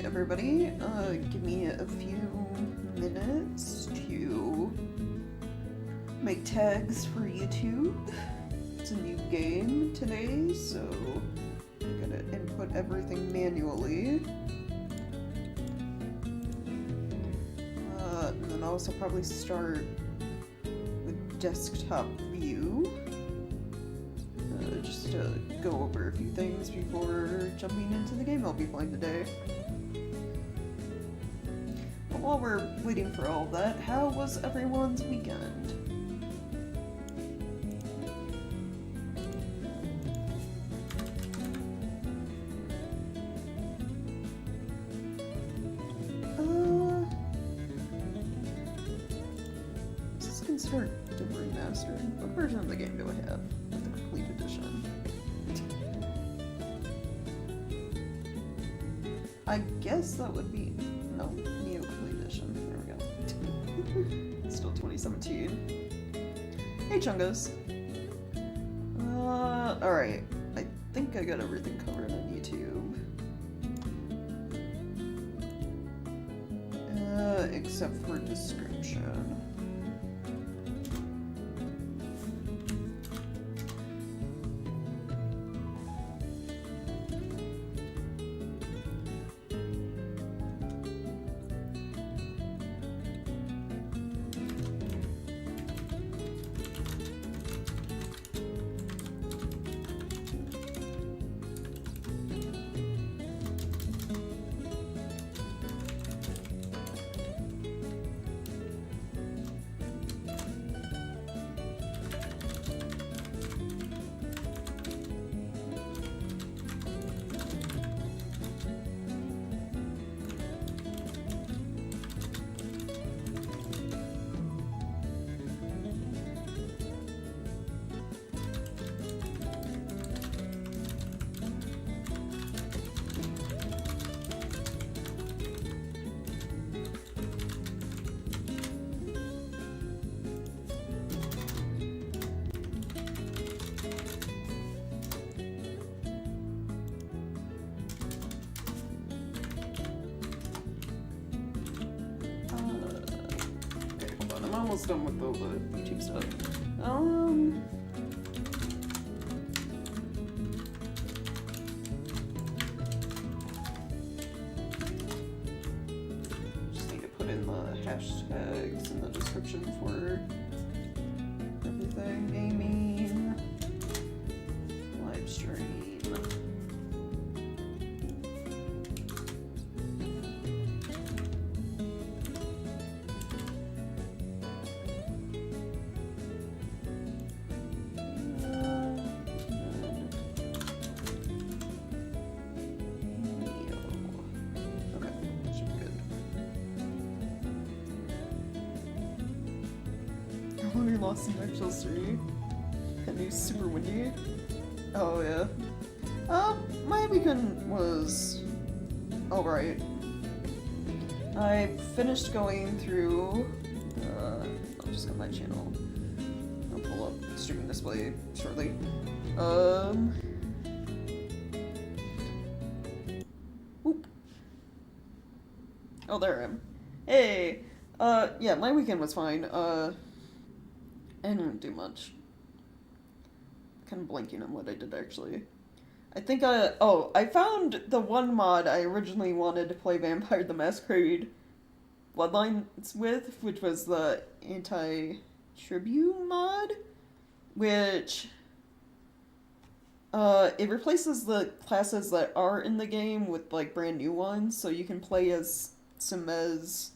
everybody. Give me a few minutes to make tags for YouTube. It's a new game today, so I'm gonna input everything manually. And then I'll also probably start with desktop view. Just to go over a few things before jumping into the game I'll be playing today. But while we're waiting for all that, how was everyone's weekend? Is this considered the remastered? What version of the game do I have? The complete edition. I guess that would be no Nioh complete edition. There we go. Still 2017. Hey Chungus. Alright. I think I got everything covered on YouTube. Except for description. I'm almost done with all the YouTube stuff. Just need to put in the hashtags in the description for everything. Gaming, live stream. We lost in actual 3. That news super windy. Oh yeah. My weekend was alright. I finished going through I'll just go my channel. I'll pull up streaming display shortly. Whoop. Oh, there I am. Hey! Yeah, my weekend was fine. I didn't do much. Kind of blanking on what I did actually. I think I found the one mod I originally wanted to play Vampire the Masquerade Bloodlines with, which was the Anti-Tribute mod, which it replaces the classes that are in the game with like brand new ones, so you can play as Simez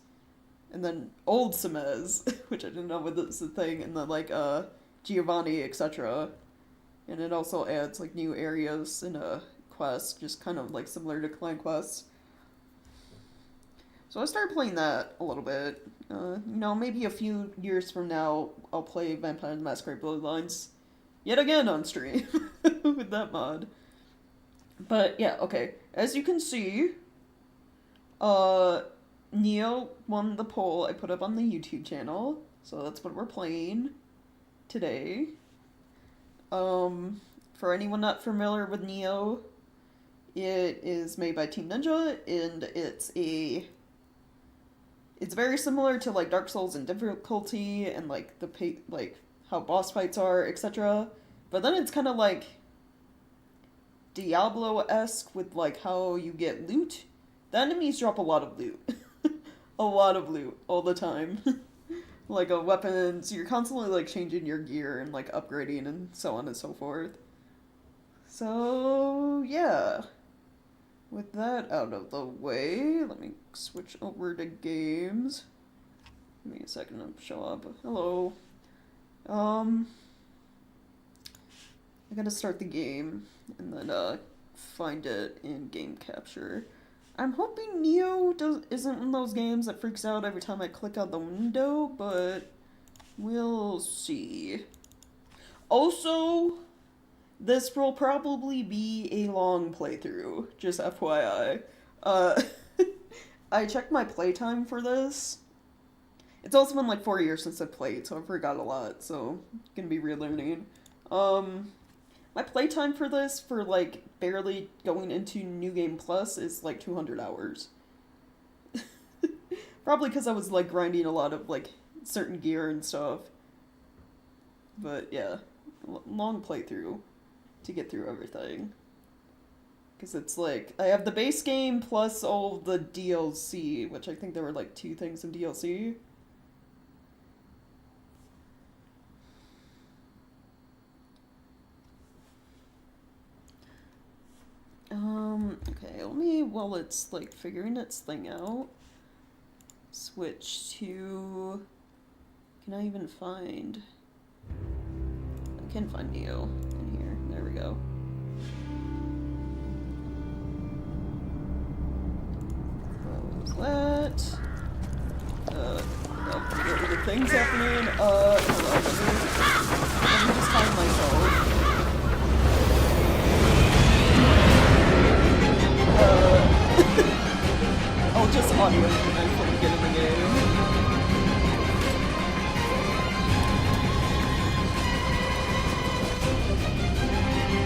and then old Simez, which I didn't know was a thing, and then like Giovanni, etc. And it also adds like new areas in a quest, just kind of like similar to clan quests. So I started playing that a little bit. Maybe a few years from now I'll play Vampire the Masquerade Bloodlines yet again on stream with that mod. But yeah, okay. As you can see, Nioh won the poll I put up on the YouTube channel, so that's what we're playing today. For anyone not familiar with Nioh, It is made by Team Ninja, and it's very similar to like Dark Souls in difficulty and like like how boss fights are, etc. But then it's kind of like Diablo-esque with like how you get loot. The enemies drop a lot of loot. A lot of loot all the time. Like weapons, you're constantly like changing your gear and like upgrading and so on and so forth. So yeah. With that out of the way, let me switch over to games. Give me a second to show up. Hello. I gotta start the game and then find it in game capture. I'm hoping Nioh isn't one of those games that freaks out every time I click out the window, but we'll see. Also, this will probably be a long playthrough, just FYI. I checked my playtime for this. It's also been like 4 years since I played, so I forgot a lot, so it's gonna be relearning. My playtime for this, for like barely going into New Game Plus, is like 200 hours. Probably because I was like grinding a lot of like certain gear and stuff. But yeah, long playthrough to get through everything. Because it's like, I have the base game plus all the DLC, which I think there were like 2 things in DLC. Okay, let me, while it's like figuring its thing out, switch to, can I even find, I can find Nioh in here, there we go. What was that? What are the things happening? Hold on, let me just find myself. I'll just audio it before we get in the game.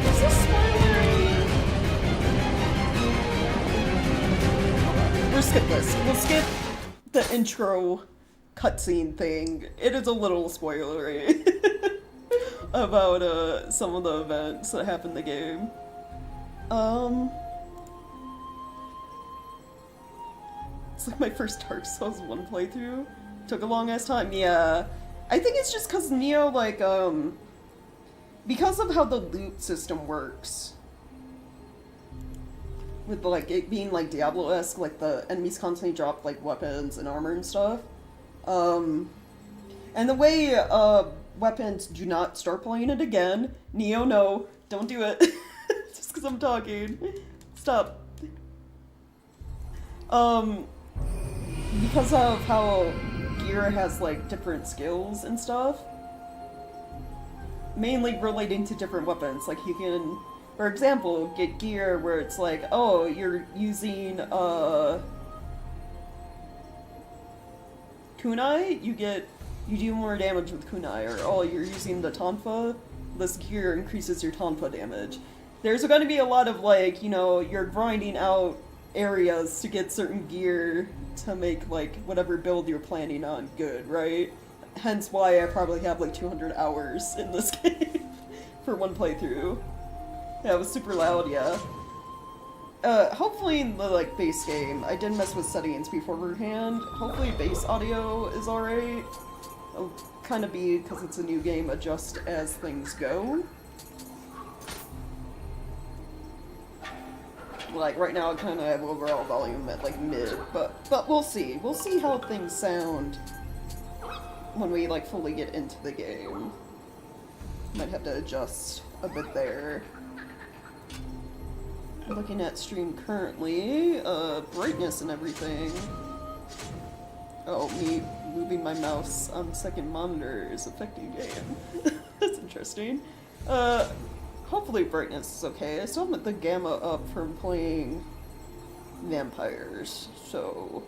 Is this spoilery? We'll skip this. We'll skip the intro cutscene thing. It is a little spoilery about some of the events that happen in the game. It's like my first Dark Souls 1 playthrough. Took a long ass time. Yeah. I think it's just because Nioh, like, because of how the loot system works. With, like, it being, like, Diablo-esque, like, the enemies constantly drop, like, weapons and armor and stuff. And the way, weapons do not start playing it again. Nioh, no. Don't do it. Just because I'm talking. Stop. Because of how gear has, like, different skills and stuff, mainly relating to different weapons. Like, you can, for example, get gear where it's like, oh, you're using, kunai, you do more damage with kunai, or, oh, you're using the tonfa, this gear increases your tonfa damage. There's going to be a lot of, like, you know, you're grinding out areas to get certain gear to make, like, whatever build you're planning on good, right? Hence why I probably have, like, 200 hours in this game for one playthrough. Yeah, it was super loud, yeah. Hopefully in the, like, base game, I did mess with settings beforehand. Hopefully base audio is alright. It'll kind of be, because it's a new game, adjust as things go. Like, right now I kind of have overall volume at, like, mid, but we'll see. We'll see how things sound when we, like, fully get into the game. Might have to adjust a bit there. Looking at stream currently, brightness and everything. Oh, me moving my mouse on the second monitor is affecting game. That's interesting. Hopefully brightness is okay. I still have the gamma up from playing vampires, so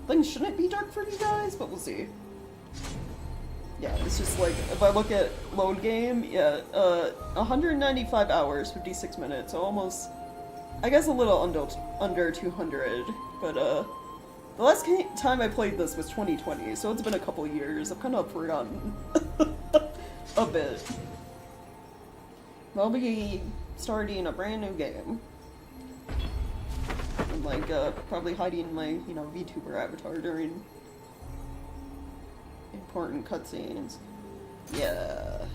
things shouldn't be dark for you guys, but we'll see. Yeah, it's just like, if I look at load game, yeah, 195 hours, 56 minutes, so almost I guess a little under 200, but the last time I played this was 2020, so it's been a couple years. I've kind of forgotten a bit. I'll be starting a brand new game. And like, probably hiding my, you know, VTuber avatar during important cutscenes. Yeah.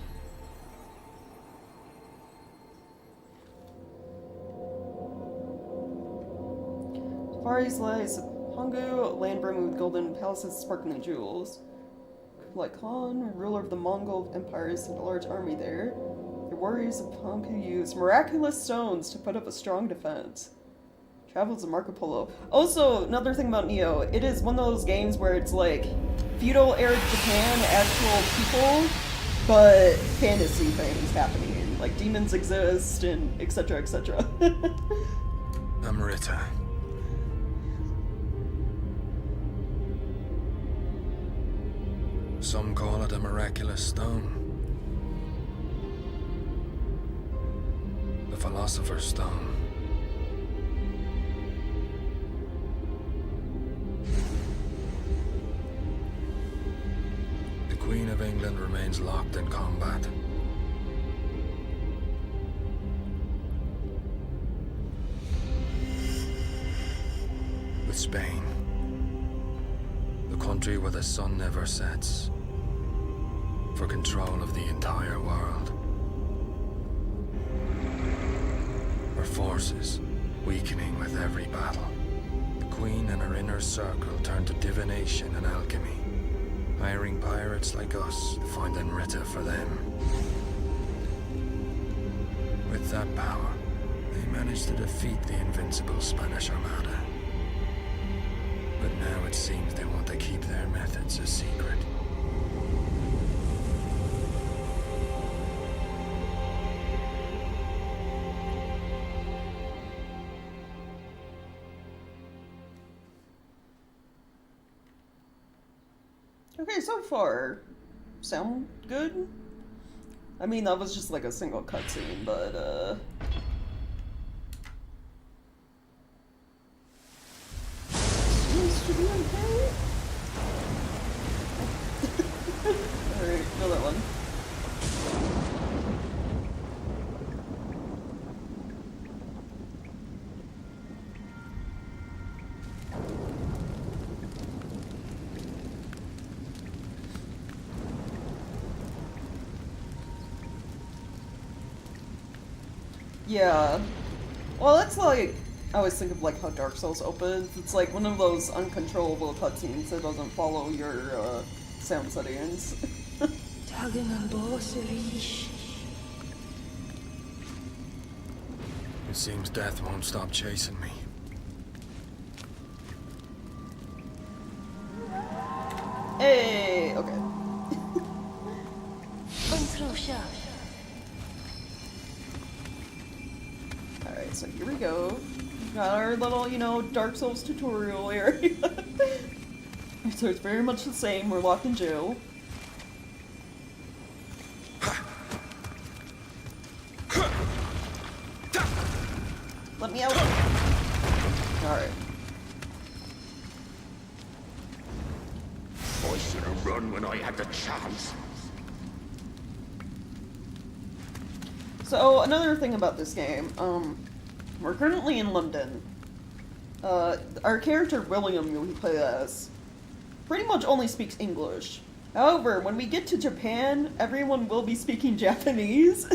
Fari's lies Hongu, land brimming with golden palaces sparkling jewels. Kublai Khan, ruler of the Mongol Empire, sent a large army there. The warriors of Hongu used miraculous stones to put up a strong defense. Travels to Marco Polo. Also, another thing about Nioh, it is one of those games where it's like feudal era Japan, actual people, but fantasy things happening. Like demons exist and etc. etc. Amrita. Some call it a miraculous stone. The Philosopher's Stone. The Queen of England remains locked in combat. With Spain. The country where the sun never sets. For control of the entire world. Her forces weakening with every battle. The Queen and her inner circle turn to divination and alchemy, hiring pirates like us to find Amrita for them. With that power, they managed to defeat the invincible Spanish Armada. But now it seems they want to keep their methods a secret. Okay, so far, sound good? I mean, that was just like a single cutscene, but, seems to be okay? Alright, another one. Yeah. Well, it's like, I always think of like how Dark Souls opens. It's like one of those uncontrollable cutscenes that doesn't follow your sound settings. It seems death won't stop chasing me. Hey, okay. Alright, so here we go. Got our little, you know, Dark Souls tutorial area. So it's very much the same. We're locked in jail. Let me out. Alright. I should have run when I had the chance. So, another thing about this game, we're currently in London. Our character, William, who we play as, pretty much only speaks English. However, when we get to Japan, everyone will be speaking Japanese.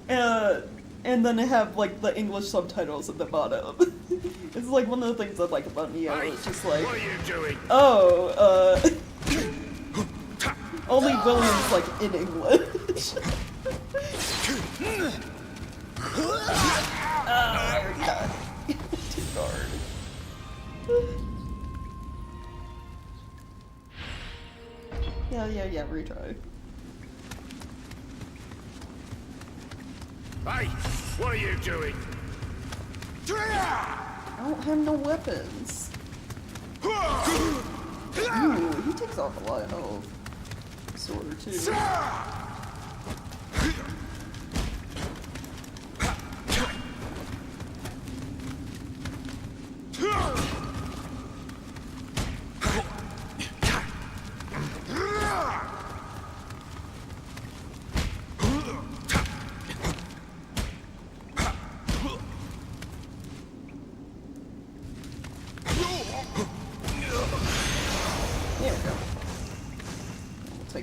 And then have, like, the English subtitles at the bottom. It's, like, one of the things I like about Nioh. Hey, it's just like, what are you doing? oh, only William's, like, in English. Yeah. Too hard. Yeah, retry. Hey, what are you doing? I don't have no weapons. Ooh, he takes off a lot of health. Sword, too.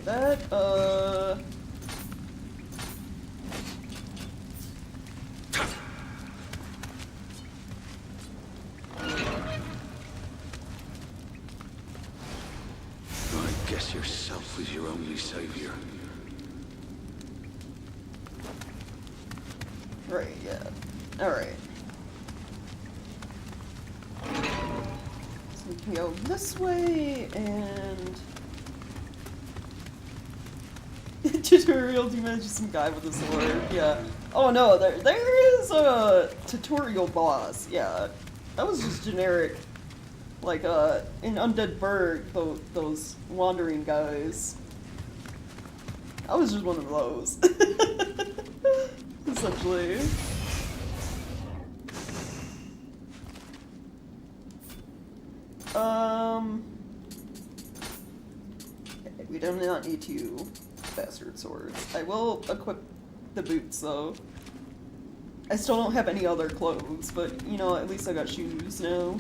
take that. I guess yourself was your only savior. Right, yeah. Alright. So we can go this way, and... tutorial, do you manage some guy with a sword? Yeah. Oh no, there is a tutorial boss, yeah. That was just generic. Like, in Undead Burg, those wandering guys. I was just one of those. Essentially. Okay, we do not need two bastard swords. I will equip the boots, though. I still don't have any other clothes, but, you know, at least I got shoes now.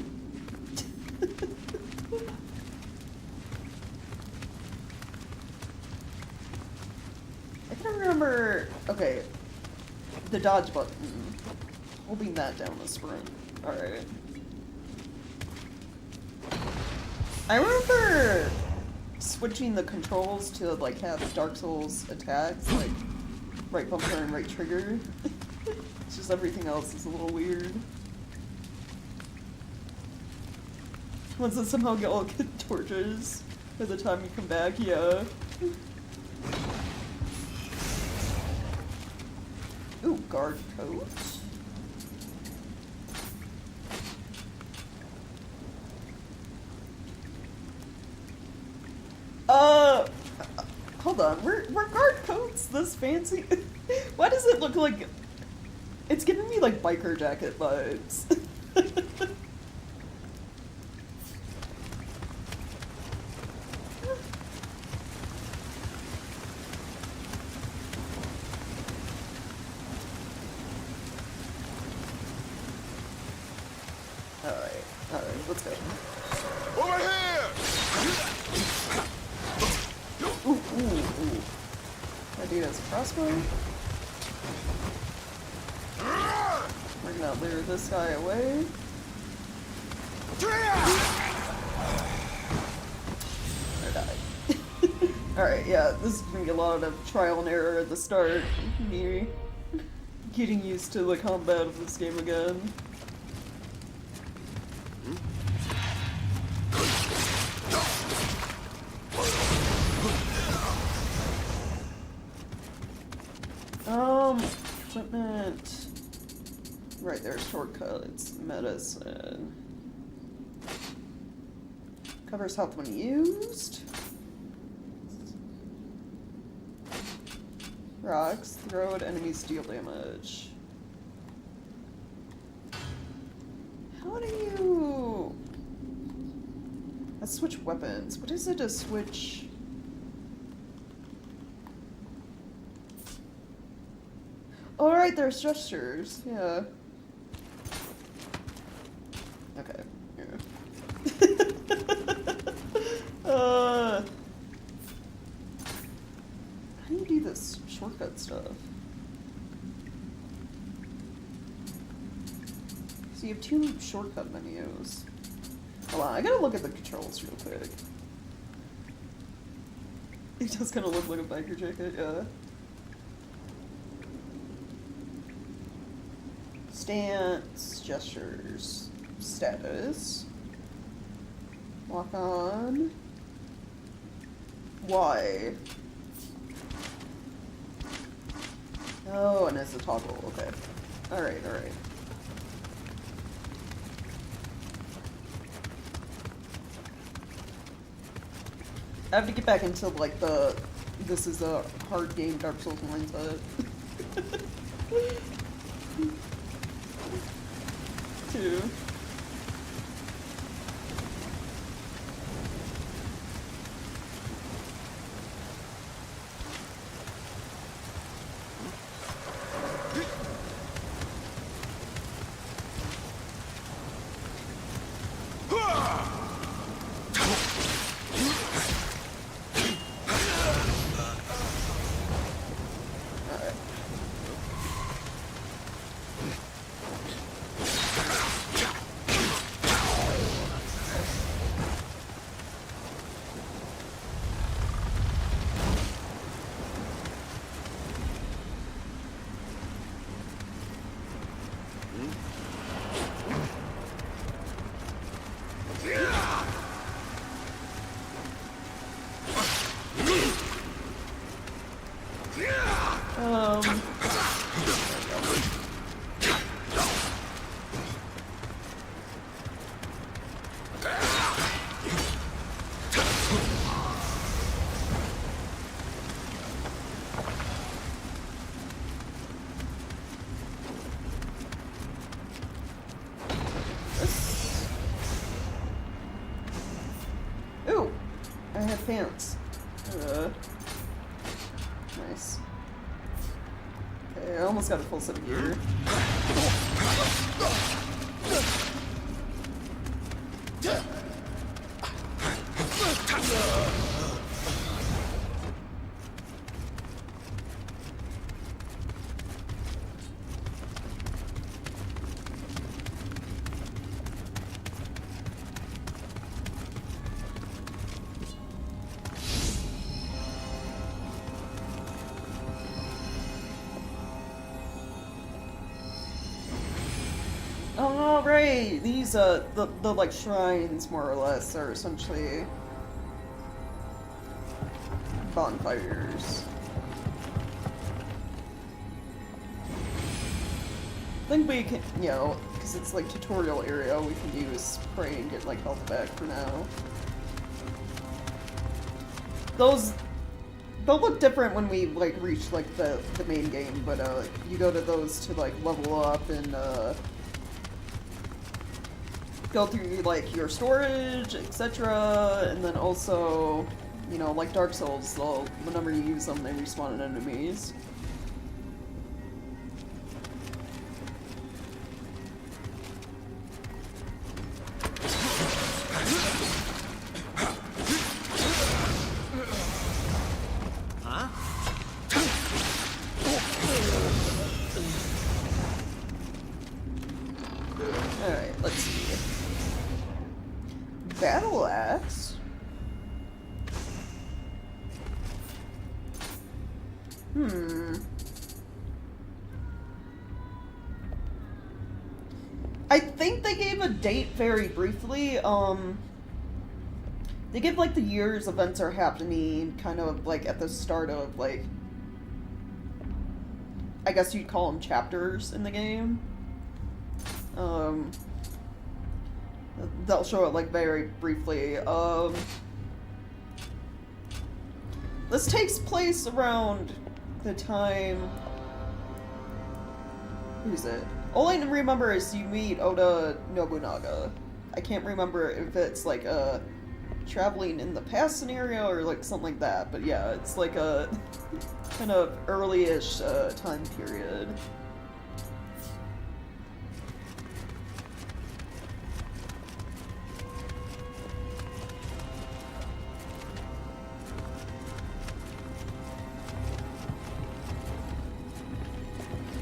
I can't remember... Okay. The dodge button. Holding that down the sprint. Alright. I remember switching the controls to, like, have Dark Souls attacks, like, right bumper and right trigger. It's just everything else is a little weird. Once I somehow get all the torches by the time you come back, yeah. Ooh, guard coat. Hold on, were guard coats this fancy? Why does it look like... It's giving me, like, biker jacket vibes. Alright, let's go. Over here! Ooh. That dude has a crossbow. We're gonna lure this guy away. Or die. Alright, yeah, this is gonna be a lot of trial and error at the start. Me getting used to the combat of this game again. Equipment. Right, there's shortcuts. Medicine. Covers health when used. Rocks. Throw at enemies, deal damage. How do you... Let's switch weapons. What is it to switch... Oh, right, there's gestures. Yeah. Okay. Yeah. How do you do this shortcut stuff? So you have two shortcut menus. Hold on, I gotta look at the controls real quick. It does kind of look like a biker jacket, yeah. Stance, gestures, status, walk on, Y. Oh, and it's a toggle, okay. Alright. I have to get back into, like, this is a hard game Dark Souls mindset. Too. Ooh, I have pants. Nice. Okay, I almost got a full set of gear. Oh, right! These, the like, shrines, more or less, are essentially bonfires. I think we can, you know, because it's, like, tutorial area, we can use pray and get, like, health back for now. They'll look different when we, like, reach, like, the main game, but, you go to those to, like, level up and, go through, like, your storage, etc., and then also, you know, like Dark Souls, whenever you use them, they respawn in enemies. Alright, let's see. Battle Axe? I think they gave a date very briefly. They give, like, the years events are happening kind of, like, at the start of, like, I guess you'd call them chapters in the game. They'll show it, like, very briefly. This takes place around the time... Who's it? All I remember is you meet Oda Nobunaga. I can't remember if it's, like, a traveling in the past scenario or, like, something like that. But yeah, it's, like, a kind of early-ish time period.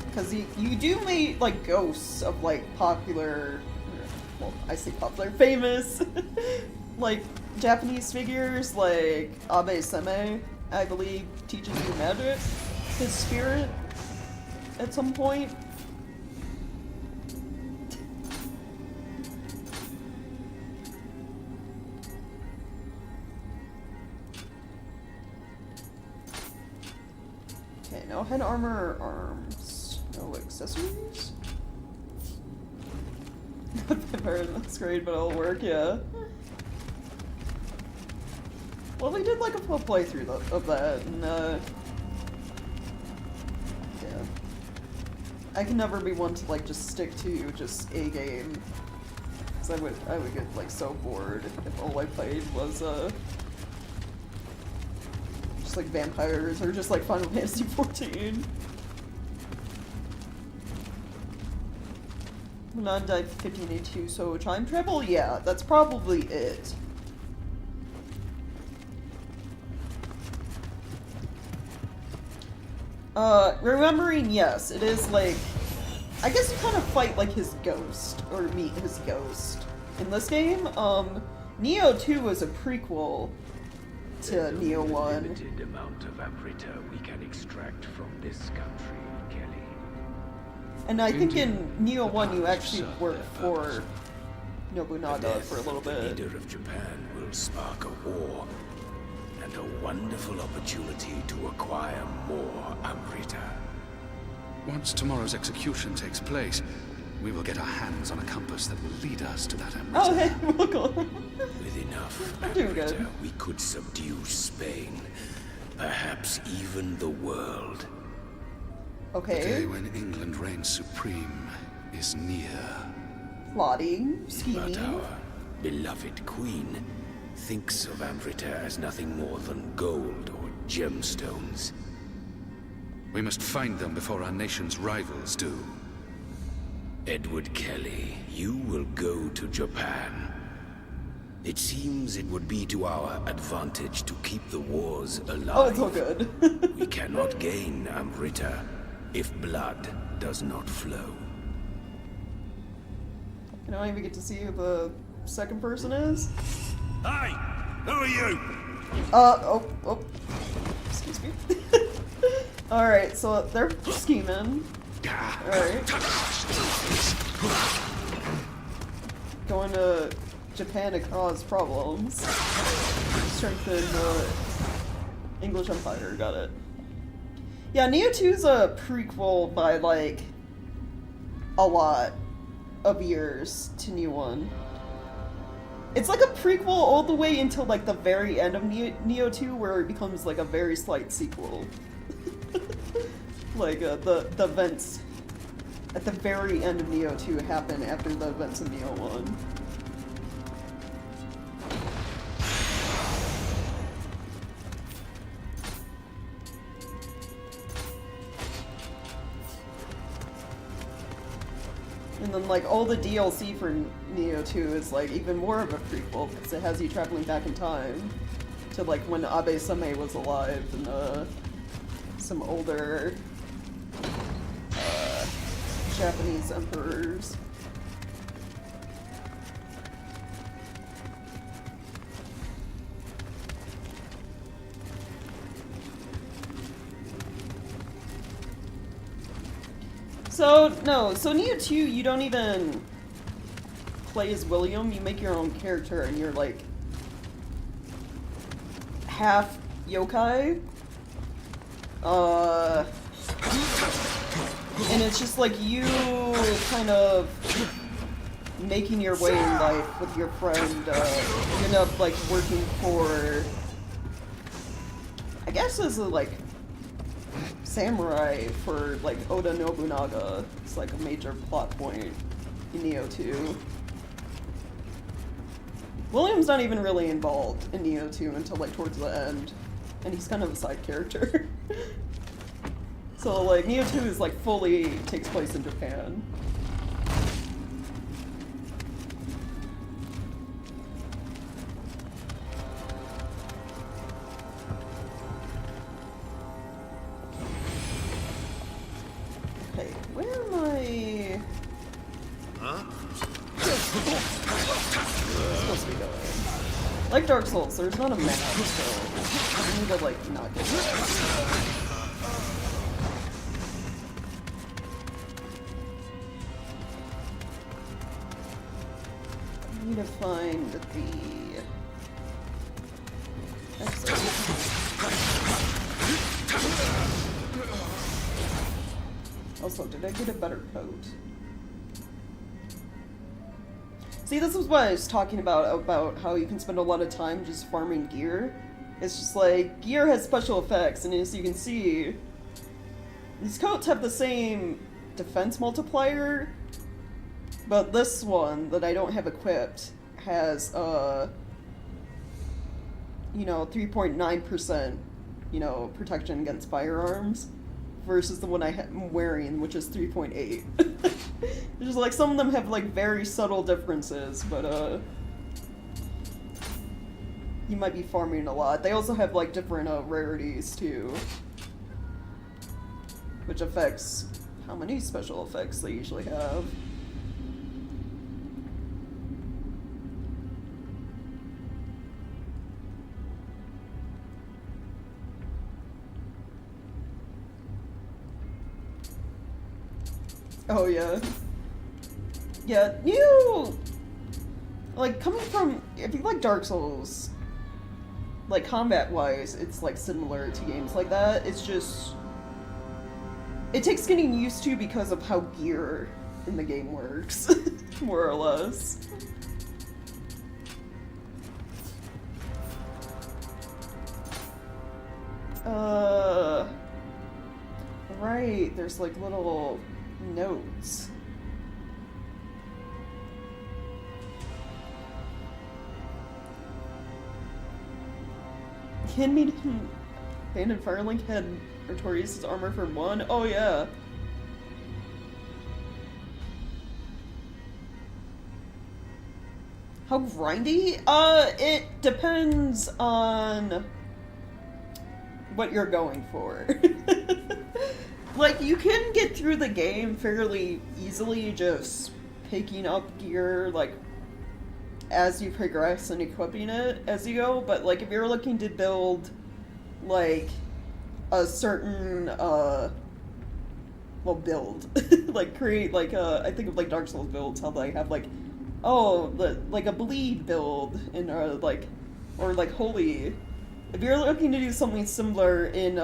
Because you do meet, like, ghosts of, like, popular, well, I say popular, famous, like, Japanese figures, like Abe Seme, I believe, teaches you magic, his spirit, at some point. Okay, no head armor or arms. No accessories? Not better than this grade, but it'll work, yeah. Well, we did like a full playthrough of that, and yeah. I can never be one to like just stick to just a game, because I would get like so bored if all I played was just like vampires or just like Final Fantasy 14. Non-dive 1582, so time travel? Yeah, that's probably it. Remembering, yes, it is like, I guess you kind of fight like his ghost, or meet his ghost. In this game, Nioh 2 is a prequel to Nioh 1. Limited amount of Amrita we can extract from this country, Kelly. And I think India in Nioh 1 you actually serve work their for purpose. Nobunaga Death for a little of the bit. leader of Japan will spark a war, and a wonderful opportunity to acquire more Amrita. Once tomorrow's execution takes place, we will get our hands on a compass that will lead us to that Amrita. Oh, hey, welcome. With enough I'm doing Amrita, good. we could subdue Spain, perhaps even the world. The day Okay, when England reigns supreme is near. plotting, But scheming. our beloved queen thinks of Amrita as nothing more than gold or gemstones. We must find them before our nation's rivals do. Edward Kelly, you will go to Japan. It seems it would be to our advantage to keep the wars alive. Oh, it's all good. We cannot gain Amrita if blood does not flow. I don't even get to see who the second person is. Hey! Who are you? Oh. Excuse me. Alright, so they're scheming. Alright. Going to Japan to cause problems. Strengthen the English Empire, got it. Yeah, Nioh 2 is a prequel by, like, a lot of years to Nioh 1. It's like a prequel all the way until, like, the very end of Nioh 2, where it becomes, like, a very slight sequel. Like, the events at the very end of Nioh 2 happen after the events of Nioh 1. And then, like, all the DLC for Nioh 2 is, like, even more of a prequel, because it has you traveling back in time to, like, when Abe Same was alive and, some older, Japanese emperors. So Nioh 2, you don't even play as William, you make your own character and you're like half yokai. And it's just like you kind of making your way in life with your friend. You end up like working for, I guess as a like samurai for like Oda Nobunaga. It's like a major plot point in Nioh 2. William's not even really involved in Nioh 2 until like towards the end, and he's kind of a side character. So like Nioh 2 is like fully takes place in Japan. Okay, where am I? Huh? Supposed to be going. Like Dark Souls, there's not a map, so I need to like not get lost. I need to find the exit. Also, did I get a better coat? See, this is what I was talking about how you can spend a lot of time just farming gear. It's just like, gear has special effects, and as you can see, these coats have the same defense multiplier, but this one that I don't have equipped has, 3.9%, protection against firearms, versus the one I'm wearing, which is 3.8. It's just like, some of them have, like, very subtle differences, but, you might be farming a lot. They also have, like, different, rarities, too, which affects how many special effects they usually have. Oh yeah. Yeah, Nioh, like, coming from, if you like Dark Souls, like, combat-wise, it's, like, similar to games like that. It's just, it takes getting used to because of how gear in the game works, more or less. Right, there's, like, little notes. Handmade Banded Firelink had Artorias' armor for 1? Oh yeah. How grindy? It depends on what you're going for. Like, you can get through the game fairly easily just picking up gear, like, as you progress and equipping it as you go, but, like, if you're looking to build, like, a certain, well, build. Like, create, like, I think of, like, Dark Souls builds, how they have, like, like, a bleed build, in, like, or, like, holy. If you're looking to do something similar in,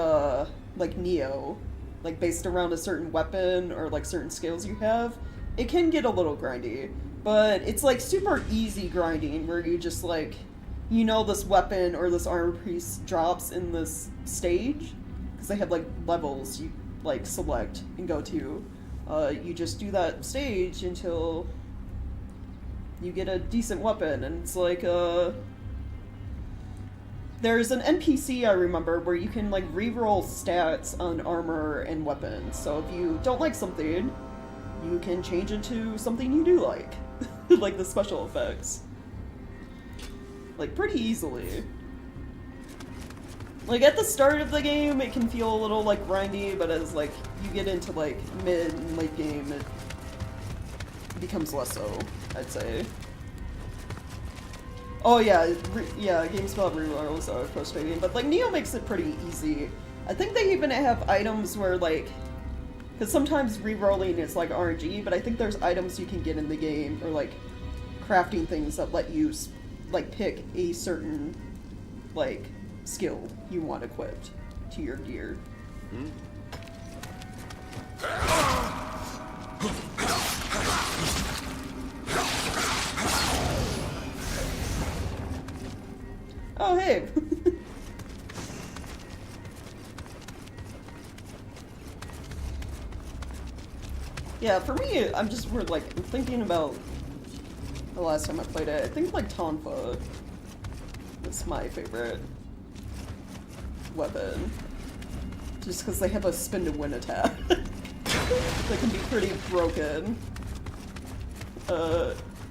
like, Nioh, like, based around a certain weapon or, like, certain skills you have, it can get a little grindy. But it's, like, super easy grinding, where you just, like, you know this weapon or this armor piece drops in this stage, because they have, like, levels you, like, select and go to. You just do that stage until you get a decent weapon, and it's, like, there's an NPC I remember where you can, like, reroll stats on armor and weapons. So if you don't like something, you can change it to something you do like. Like the special effects. Like, pretty easily. Like, at the start of the game, it can feel a little, like, grindy, but as, like, you get into, like, mid and late game, it becomes less so, I'd say. Oh yeah, games without rerolls are frustrating, but, like, Nioh makes it pretty easy. I think they even have items where, like, because sometimes rerolling is, like, RNG, but I think there's items you can get in the game, or, like, crafting things that let you, like, pick a certain, like, skill you want equipped to your gear. Oh, hey! Yeah, for me, I'm thinking about the last time I played it. I think, like, Tonfa is my favorite weapon. Just because they have a spin to win attack. They can be pretty broken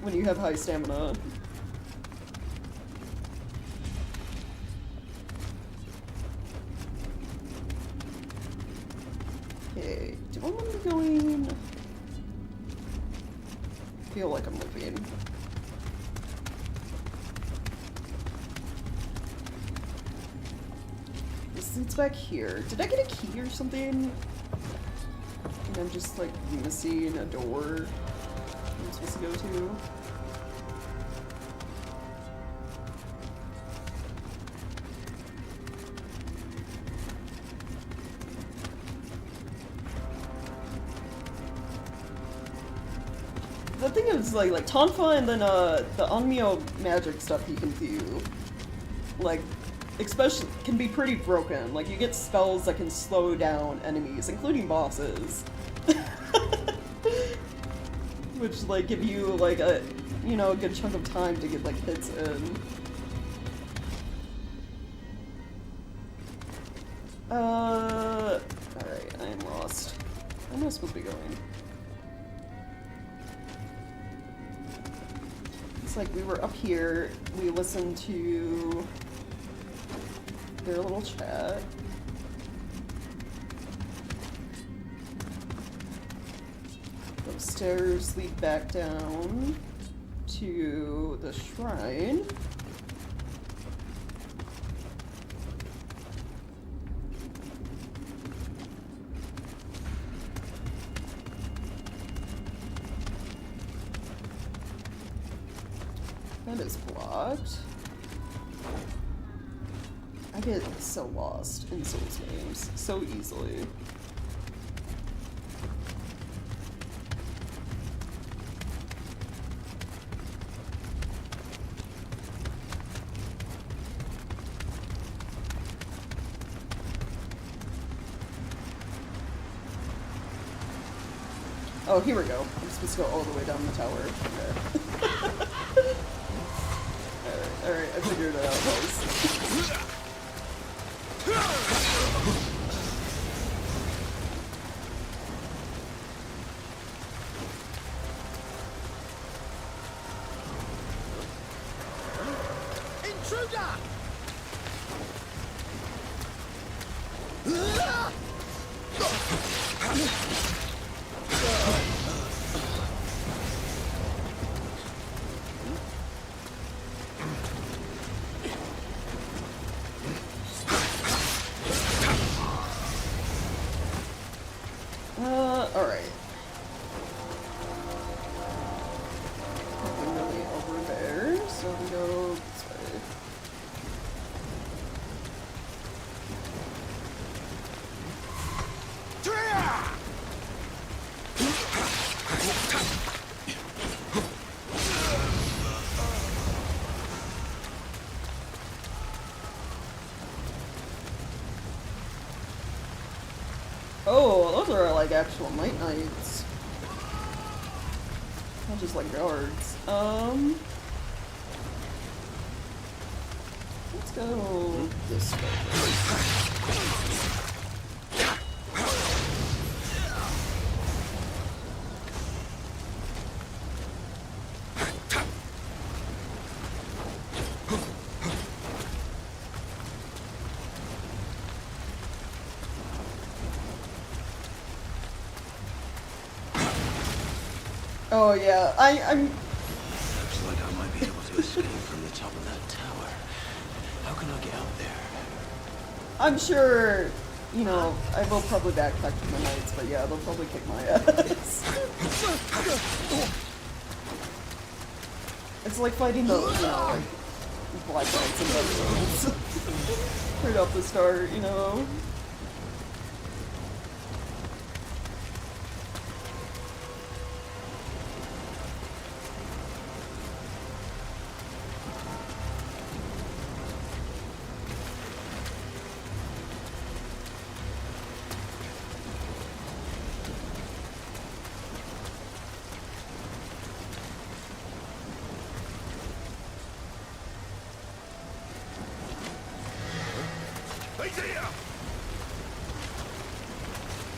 when you have high stamina. Okay, do I want to be going? I feel like I'm moving. This leads back here. Did I get a key or something? And I'm just, like, missing a door I'm supposed to go to. The thing is, like Tonfa and then, the Onmyo magic stuff you can do, like, especially, can be pretty broken. Like, you get spells that can slow down enemies, including bosses. Which, like, give you, like, a good chunk of time to get, like, hits in. Alright, I am lost. Where am I supposed to be going? It's like we were up here, we listened to their little chat. Those stairs lead back down to the shrine. That is blocked. I get so lost in Souls games so easily. Oh, here we go. I'm supposed to go all the way down the tower. Okay. Alright, I figured it out, guys. Alright. Nothing really over there, so we go this way. Oh, those are like actual Night Knights. Not just like guards. Let's go this way. Oh yeah, I'm. Looks like I might be able to escape from the top of that tower. How can I get out there? I'm sure, you know, I will probably backpack to the knights, but yeah, they'll probably kick my ass. It's like fighting the, you know, like black knights and Dark right off the start, you know.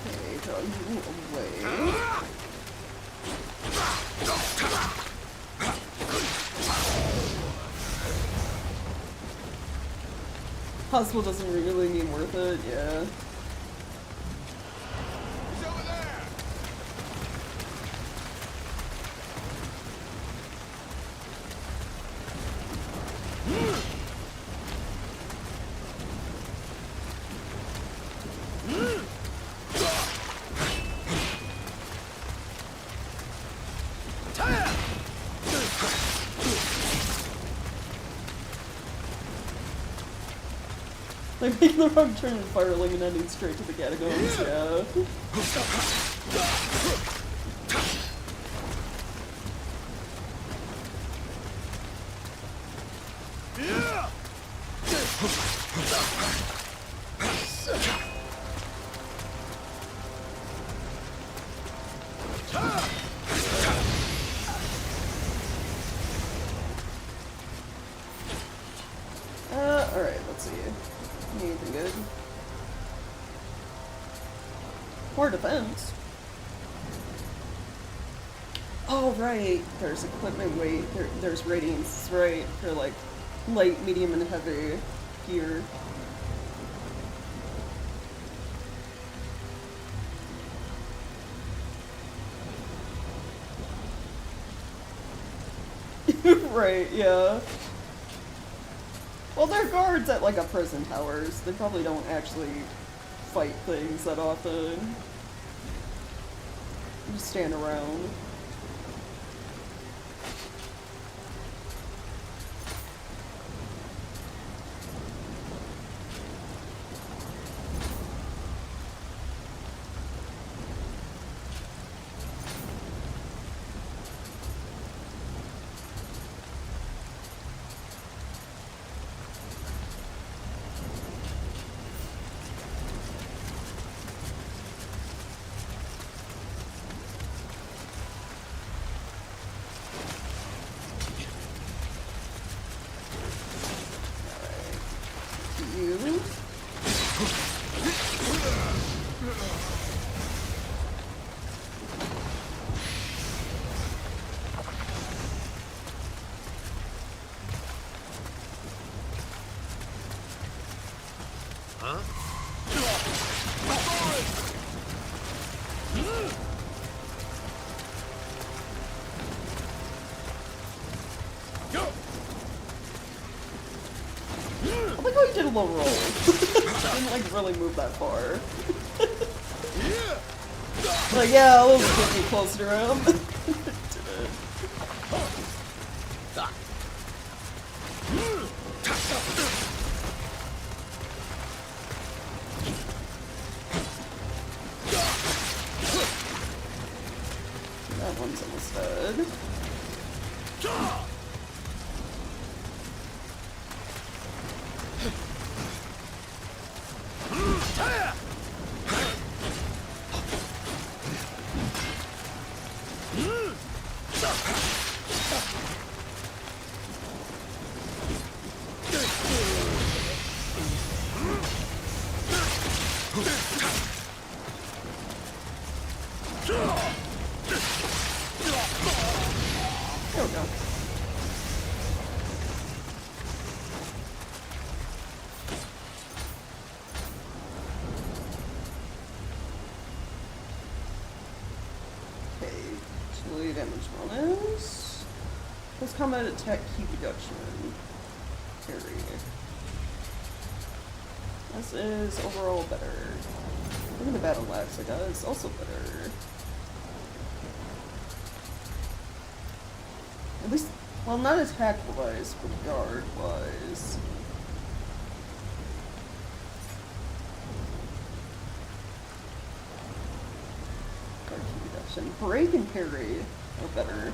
Okay, draw you away. Possible doesn't really mean worth it, yeah. He's over there! Like making the wrong turn and spiraling and ending straight to the catacombs, yeah. Alright, let's see. Anything good? More defense. Oh, right. There's equipment weight. There's ratings, right? For like light, medium, and heavy gear. Right, yeah. Well, they're guards at like a prison towers. They probably don't actually fight things that often. Just stand around. I like how he did a little roll. Didn't like really move that far. Like, yeah, a little bit too close to him. That one's almost dead. There we go. Okay, 2 damage bonus. Plus combat attack key reduction. Parry. This is overall better. Even the battle axe I got is also better. At least, well, not attack-wise, but guard-wise. Guard key reduction. Break and parry are better.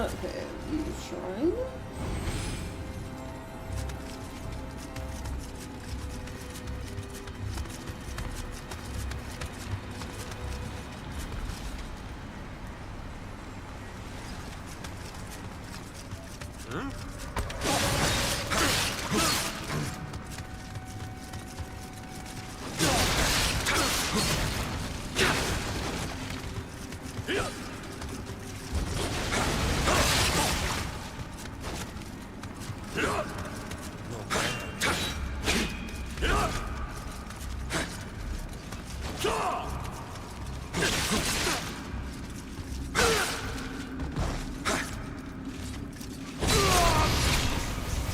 Okay, use shrine.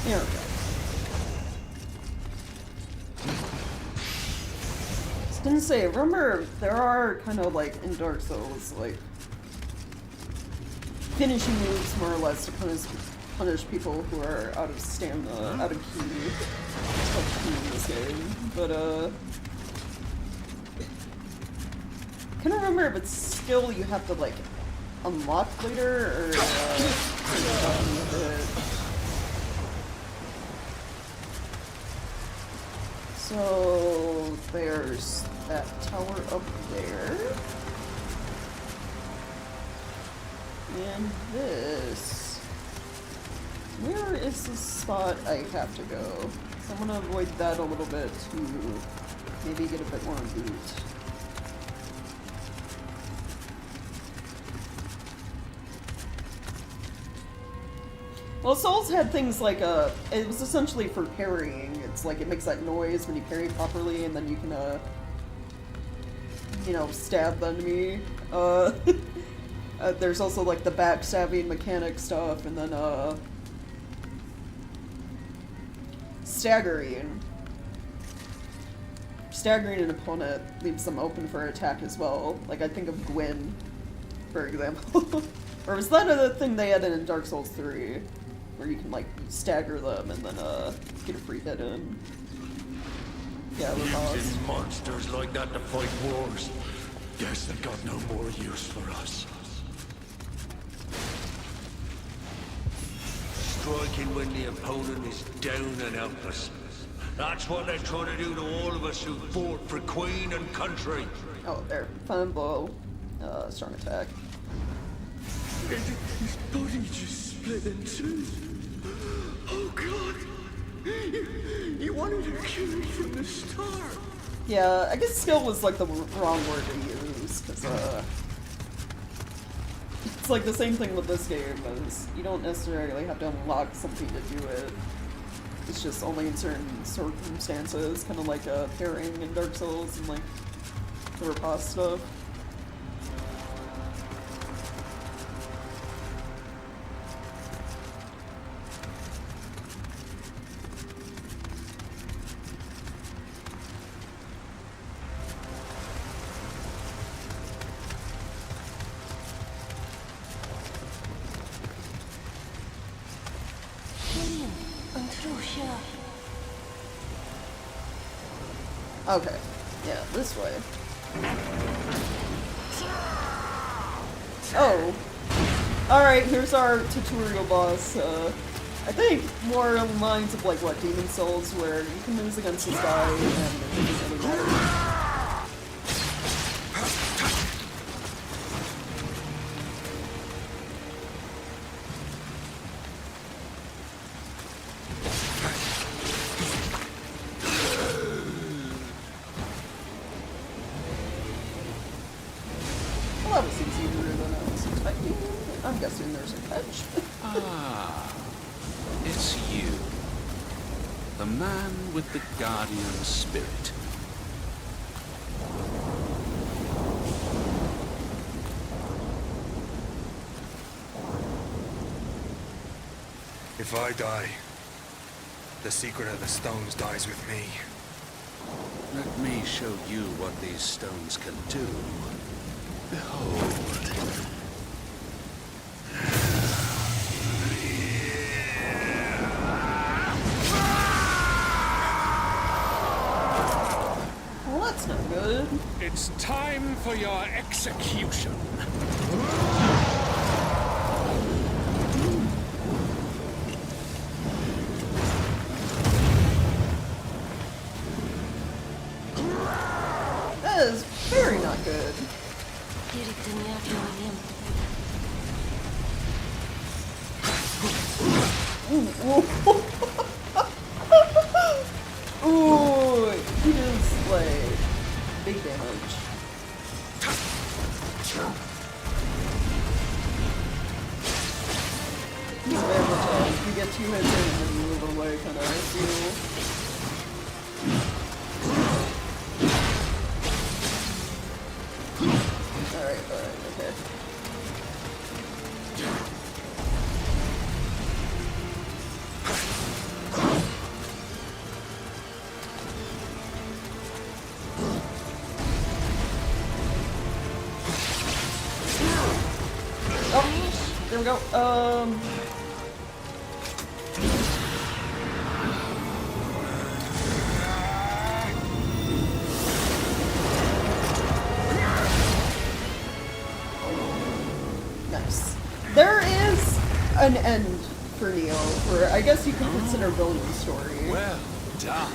There we go. I was gonna say, remember, there are kind of like in Dark Souls, like finishing moves more or less to punish people who are out of stamina, out of ki. It's called ki in this game. But, I can't remember if it's skill you have to like unlock later, or so there's that tower up there. And this. Where is the spot I have to go? So I'm gonna avoid that a little bit to maybe get a bit more loot. Well, Souls had things like it was essentially for parrying. It's like it makes that noise when you parry properly, and then you can, you know, stab the enemy. There's also like the backstabbing mechanic stuff, and then, staggering. Staggering an opponent leaves them open for attack as well. Like, I think of Gwyn, for example. Or was that a thing they had in Dark Souls 3? Where you can, like, stagger them and then, get a free hit in. Yeah, we're lost. Using monsters like that to fight wars. Guess they've got no more use for us. Striking when the opponent is down and helpless. That's what they're trying to do to all of us who fought for Queen and country. Oh, there. Fun blow. Strong attack. His body just split in two. Oh God! You wanted to kill me from the start. Yeah, I guess skill was like the wrong word to use, because it's like the same thing with this game, is you don't necessarily have to unlock something to do it. It's just only in certain circumstances, kind of like pairing in Dark Souls and like the riposte stuff. Okay, yeah, this way. Oh. Alright, here's our tutorial boss. I think more on the lines of like, what, Demon Souls, where you can lose against this guy and it doesn't really matter. Well, that seems easier than I was expecting. I'm guessing there's a catch. Ah, it's you. The man with the guardian spirit. If I die, the secret of the stones dies with me. Let me show you what these stones can do. Behold. Well, that's not good. It's time for your execution. That is very not good. Ooh, he does like big damage. He's very much you get 2 hits in and then you move away, kind of feel. Alright, okay. Oh, there we go. Nice. There is an end for Nioh, for I guess you can consider Villian's story. Well done.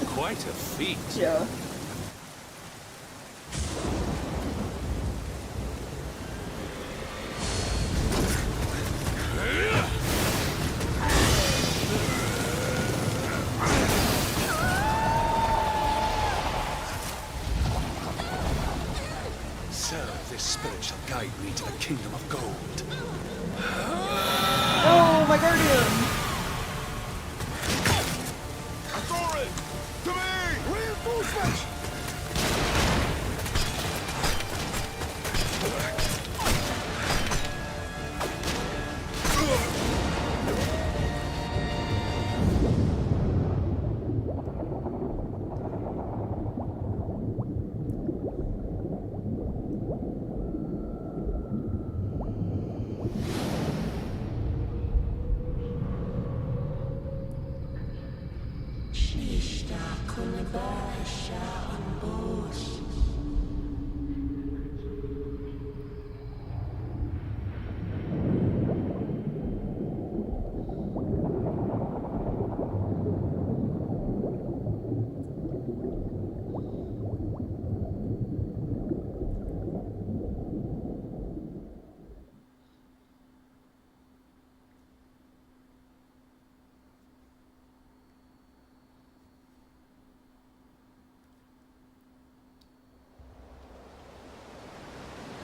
Quite a feat. Yeah. So this spirit shall guide me to the kingdom of gold. Oh, my guardian! Thorin! To me! Reinforcements!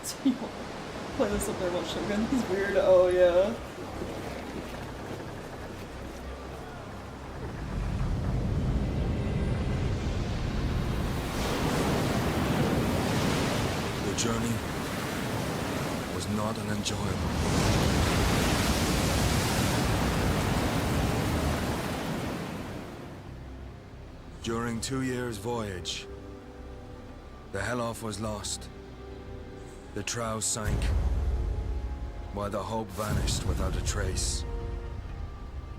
So you won't play this up there much Shogun. He's weird. Oh, yeah. The journey was not an enjoyable one. During 2 years' voyage, the Helloff was lost. The trow sank, while the hope vanished without a trace.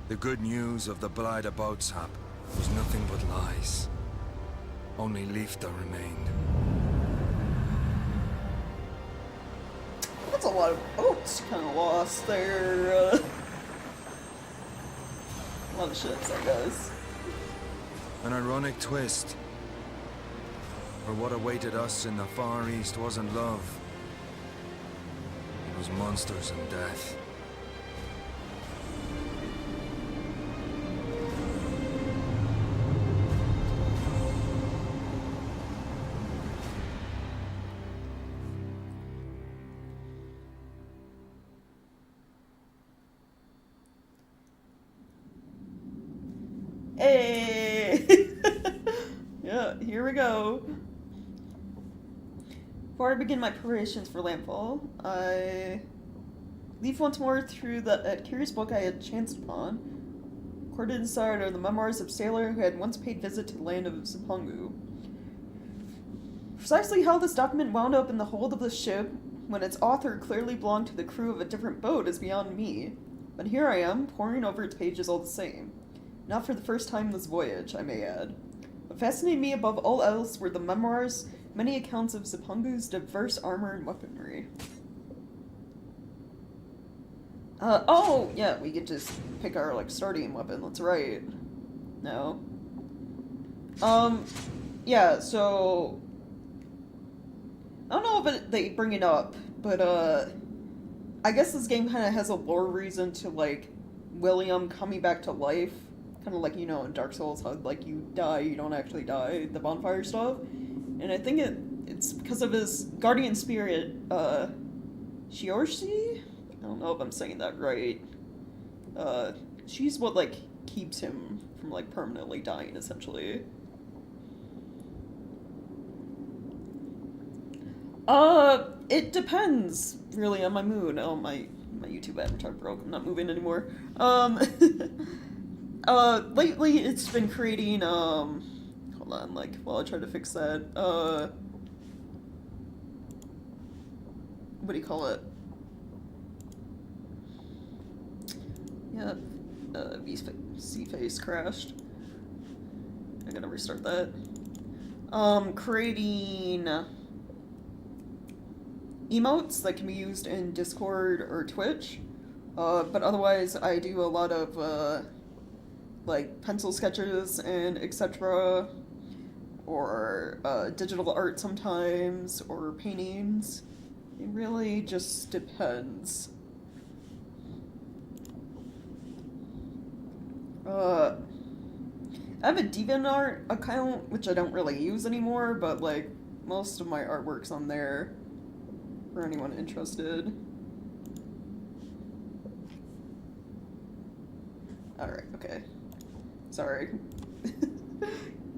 The good news of the Blythe boatshap was nothing but lies. Only Leifta remained. That's a lot of boats kind of lost there. A lot of ships, I guess. An ironic twist. For what awaited us in the Far East wasn't love. It was monsters and death. Hey! Yeah, here we go. Before I begin my preparations for landfall, I leaf once more through that curious book I had chanced upon. Recorded inside are the memoirs of a sailor who had once paid visit to the land of Zipangu. Precisely how this document wound up in the hold of the ship, when its author clearly belonged to the crew of a different boat, is beyond me. But here I am, poring over its pages all the same. Not for the first time this voyage, I may add. What fascinated me above all else were the memoirs, many accounts of Zipangu's diverse armor and weaponry. Oh, yeah, we could just pick our, like, starting weapon, that's right. No. Yeah, so... I don't know if they bring it up, but, I guess this game kind of has a lore reason to, like, William coming back to life. Kind of like, you know, in Dark Souls, how, like, you die, you don't actually die, the bonfire stuff. And I think it's because of his guardian spirit, Shiorshi? I don't know if I'm saying that right. She's what, like, keeps him from, like, permanently dying, essentially. It depends, really, on my mood. Oh, my YouTube avatar broke. I'm not moving anymore. Lately it's been creating, hold on, like, while I try to fix that, what do you call it? Yeah, VC face crashed. I gotta restart that. Creating emotes that can be used in Discord or Twitch, but otherwise I do a lot of, like, pencil sketches and etc., or digital art sometimes, or paintings. It really just depends. I have a DeviantArt account, which I don't really use anymore, but, like, most of my artwork's on there for anyone interested. Alright, okay. Sorry.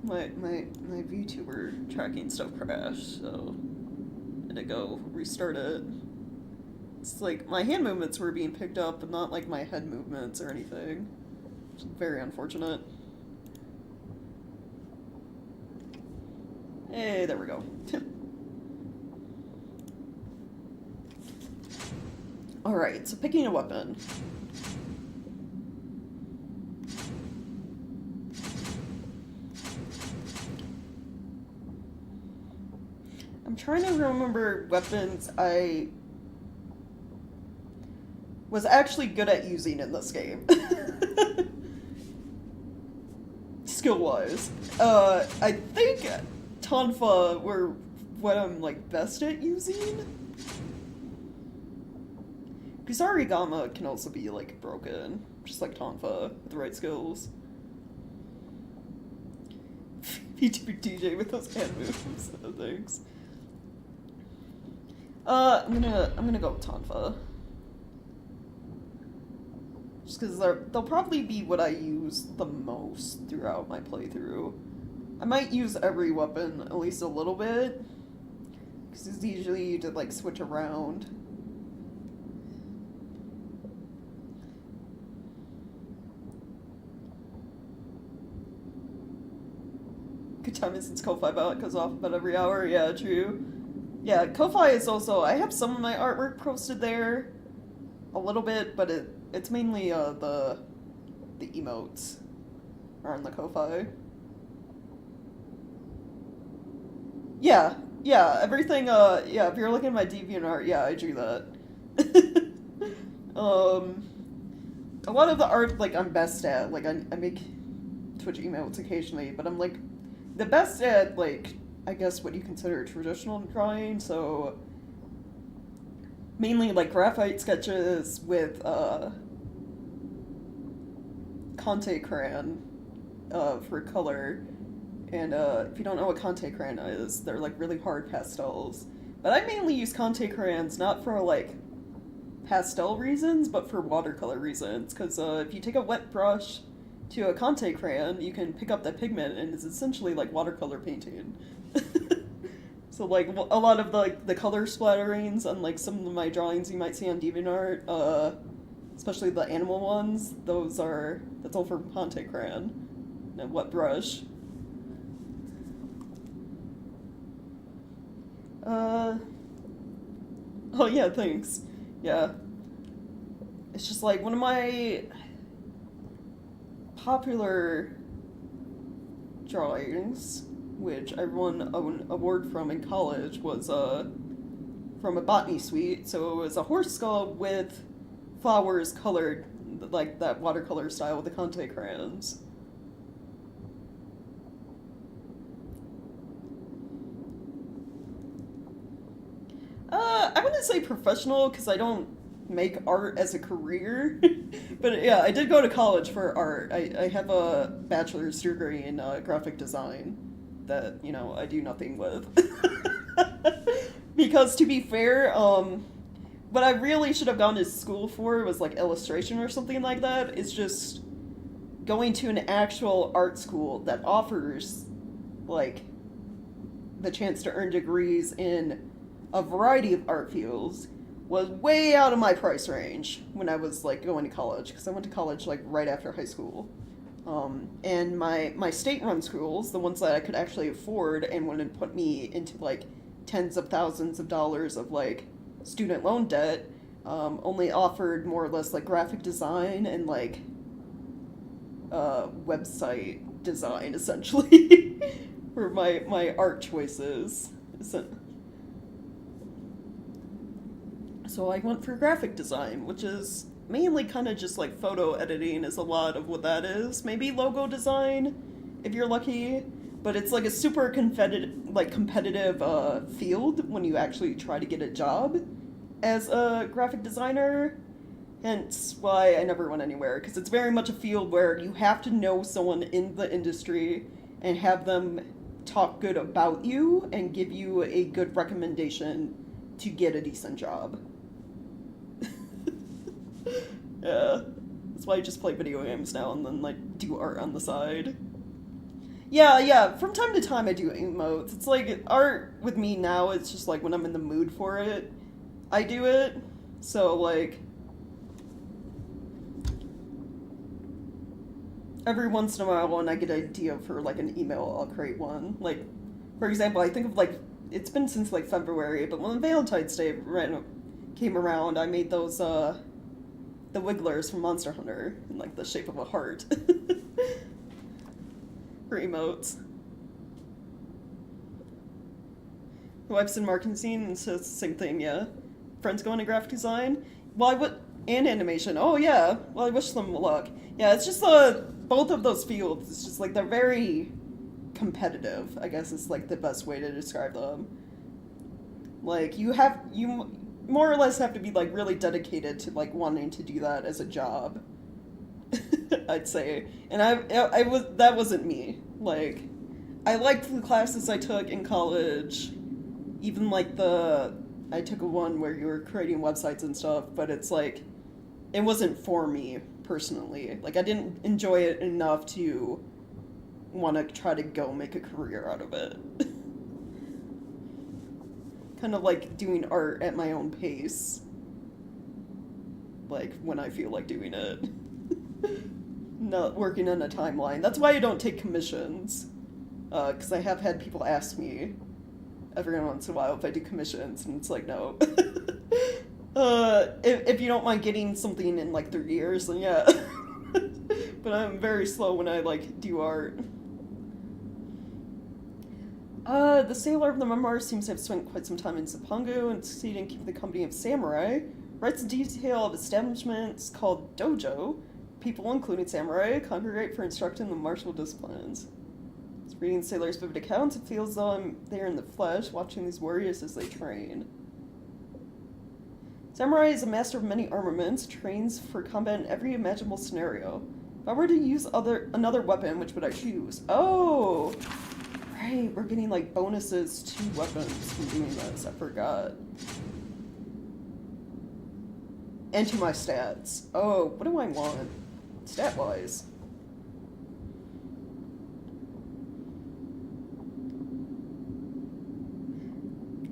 my VTuber tracking stuff crashed, so I had to go restart it. It's like my hand movements were being picked up, but not like my head movements or anything. Which is very unfortunate. Hey, there we go. Alright, so picking a weapon. I'm trying to remember weapons I was actually good at using in this game. Skill-wise. I think Tonfa were what I'm, like, best at using. Kusarigama can also be, like, broken, just like Tonfa, with the right skills. VTuber DJ with those hand moves. Oh, thanks. I'm gonna go with Tonfa. Just because they'll probably be what I use the most throughout my playthrough. I might use every weapon at least a little bit, because it's usually you to like switch around. Good time since Ko-Fi ballot goes off about every hour. Yeah, true. Yeah, Ko-Fi is also, I have some of my artwork posted there a little bit, but it's mainly the emotes are on the Ko-Fi. Yeah, everything, yeah, if you're looking at my DeviantArt, yeah, I drew that. A lot of the art, like, I'm best at, like, I make Twitch emotes occasionally, but I'm, like, the best at, like, I guess what you consider traditional drawing, so mainly, like, graphite sketches with, Conte crayon, for color. And if you don't know what Conte crayon is, they're like really hard pastels. But I mainly use Conte crayons not for like pastel reasons, but for watercolor reasons. Because if you take a wet brush to a Conte crayon, you can pick up that pigment and it's essentially like watercolor painting. So like a lot of the color splatterings on like some of my drawings you might see on DeviantArt, especially the animal ones, that's all for Conte crayon and wet brush. Oh yeah, thanks. Yeah. It's just like one of my popular drawings, which I won an award from in college, was from a botany suite. So it was a horse skull with flowers colored like that watercolor style with the Conte crayons. I wouldn't say professional, because I don't make art as a career. But yeah, I did go to college for art. I have a bachelor's degree in graphic design that, you know, I do nothing with. Because to be fair, what I really should have gone to school for was like illustration or something like that. It's just going to an actual art school that offers like the chance to earn degrees in a variety of art fields was way out of my price range when I was like going to college, because I went to college like right after high school. And my state-run schools, the ones that I could actually afford and wouldn't put me into like tens of thousands of dollars of like student loan debt, only offered more or less like graphic design and like website design essentially for my art choices. So I went for graphic design, which is mainly kind of just like photo editing is a lot of what that is. Maybe logo design, if you're lucky. But it's like a super competitive field when you actually try to get a job as a graphic designer. Hence why I never went anywhere, because it's very much a field where you have to know someone in the industry and have them talk good about you and give you a good recommendation to get a decent job. Yeah, that's why I just play video games now and then like do art on the side. Yeah, from time to time I do emotes. It's like art with me now, it's just like when I'm in the mood for it, I do it. So like every once in a while when I get an idea for like an email, I'll create one. Like, for example, I think of like, it's been since like February, but when Valentine's Day came around, I made those the Wigglers from Monster Hunter in like the shape of a heart. For emotes. My wife's in marketing and says the same thing, yeah. Friends going to graphic design. Well, and animation. Oh yeah. Well, I wish them luck. Yeah, it's just both of those fields. It's just like they're very competitive, I guess is like the best way to describe them. Like you more or less have to be like really dedicated to like wanting to do that as a job. I'd say. And that wasn't me. Like I liked the classes I took in college, even like the I took one where you were creating websites and stuff, but it's like, it wasn't for me personally. Like, I didn't enjoy it enough to want to try to go make a career out of it. Kind of like doing art at my own pace. Like, when I feel like doing it. Not working on a timeline. That's why I don't take commissions. Because I have had people ask me every once in a while if I do commissions, and it's like, no. If you don't mind getting something in like 3 years, then yeah. But I'm very slow when I like do art. The sailor of the memoir seems to have spent quite some time in Zipangu and succeeded in keeping the company of samurai. Writes a detail of establishments called dojo. People, including samurai, congregate for instructing the martial disciplines. It's reading sailors' vivid accounts. It feels as though I'm there in the flesh, watching these warriors as they train. Samurai is a master of many armaments, trains for combat in every imaginable scenario. If I were to use another weapon, which would I choose? Oh! Right, we're getting like bonuses to weapons from doing this. I forgot. And to my stats. Oh, what do I want? Stat-wise.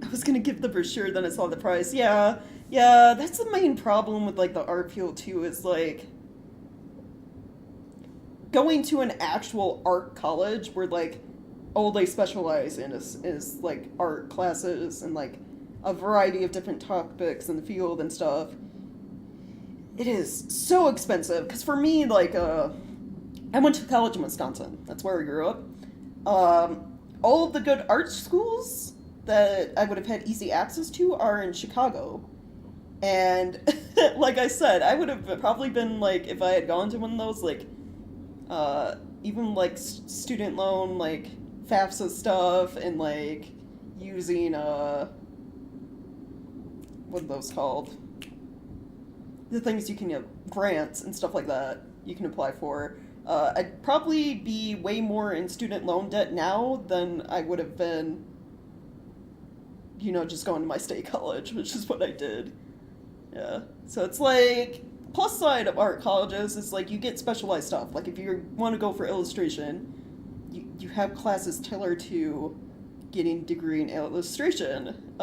I was gonna give the brochure, then I saw the price. Yeah, that's the main problem with like the art field too, is like going to an actual art college where like all they specialize in is like art classes and like a variety of different topics in the field and stuff. It is so expensive, because for me, like, I went to college in Wisconsin. That's where I grew up. All of the good art schools that I would have had easy access to are in Chicago. And, like I said, I would have probably been, like, if I had gone to one of those, like, even, like, student loan, like, FAFSA stuff, and, like, using, what are those called? The things you can, grants and stuff like that you can apply for. I'd probably be way more in student loan debt now than I would have been, just going to my state college, which is what I did. Yeah. So it's like, plus side of art colleges is like you get specialized stuff. Like if you want to go for illustration, you have classes tailored to getting a degree in illustration.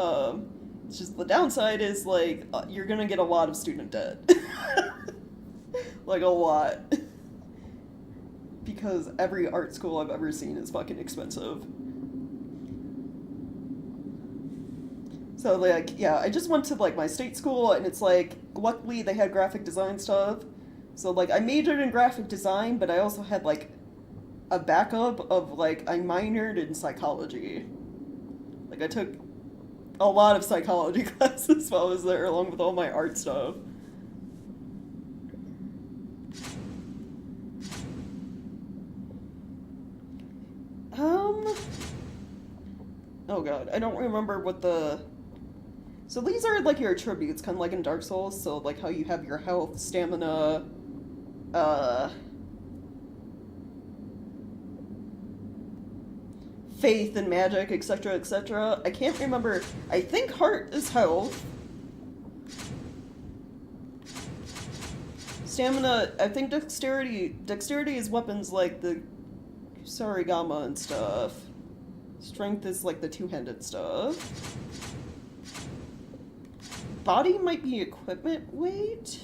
It's just the downside is, like, you're gonna get a lot of student debt. Like, a lot. Because every art school I've ever seen is fucking expensive. So, like, yeah, I just went to, like, my state school, and it's, like, luckily they had graphic design stuff. So, like, I majored in graphic design, but I also had, like, a backup of, like, I minored in psychology. Like, I took a lot of psychology classes while I was there, along with all my art stuff. Oh god, I don't remember what the... So these are, like, your attributes, kind of like in Dark Souls, so, like, how you have your health, stamina, faith and magic, etc., etc. I can't remember. I think heart is health. Stamina, I think dexterity is weapons like the Sarigama and stuff. Strength is like the two-handed stuff. Body might be equipment weight.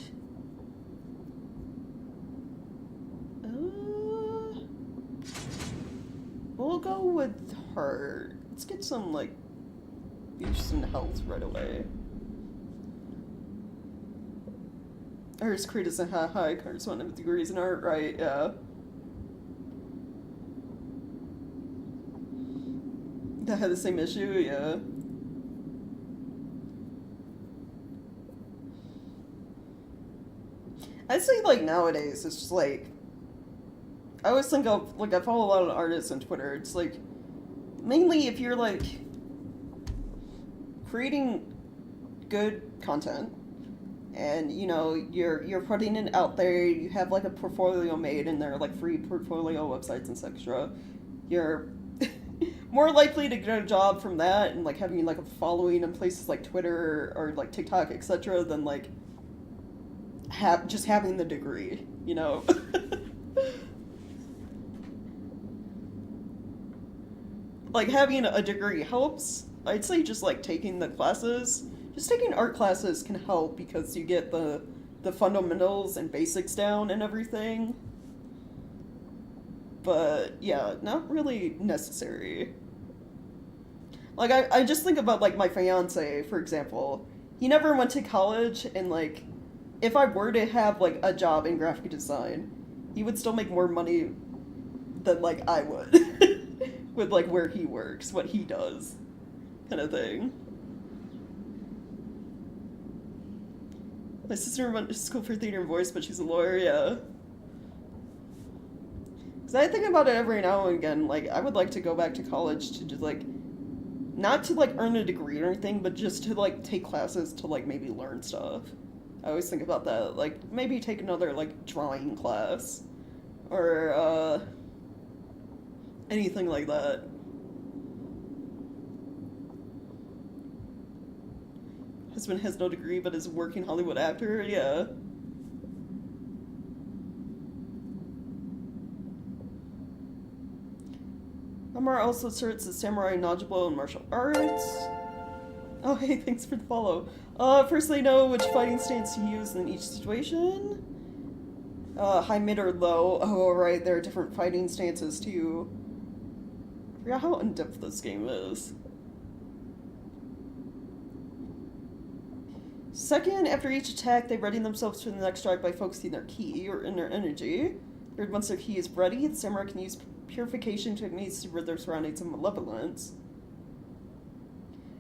We'll go with heart. Let's get some, like, boosts in health right away. Artist Creed is a high corresponding with degrees in art, right? Yeah. That had the same issue, yeah. I'd say, like, nowadays, it's just, like, I always think of, like, I follow a lot of artists on Twitter. It's, like, mainly if you're, like, creating good content, and, you're putting it out there, you have, like, a portfolio made, and there are, like, free portfolio websites, etc. You're more likely to get a job from that and like having like a following in places like Twitter or like TikTok, etc., than like just having the degree, you know. Like having a degree helps. I'd say just like taking the classes, just taking art classes can help because you get the fundamentals and basics down and everything. But yeah, not really necessary. Like I just think about like my fiance, for example. He never went to college, and like if I were to have like a job in graphic design, he would still make more money than like I would. With like where he works, what he does, kind of thing. My sister went to school for theater and voice, but she's a lawyer, yeah. Because I think about it every now and again, like, I would like to go back to college to just, like, not to, like, earn a degree or anything, but just to, like, take classes to, like, maybe learn stuff. I always think about that, like, maybe take another, like, drawing class. Or, anything like that. Husband has no degree but is a working Hollywood actor, yeah. Amar also asserts that samurai are knowledgeable in martial arts. Oh hey, thanks for the follow. Firstly, know which fighting stance to use in each situation. High, mid, or low. Oh right, there are different fighting stances too. I forgot how in-depth this game is. Second, after each attack, they ready themselves for the next strike by focusing their ki, or inner energy. Third, once their ki is ready, the samurai can use purification techniques to rid their surroundings of malevolence.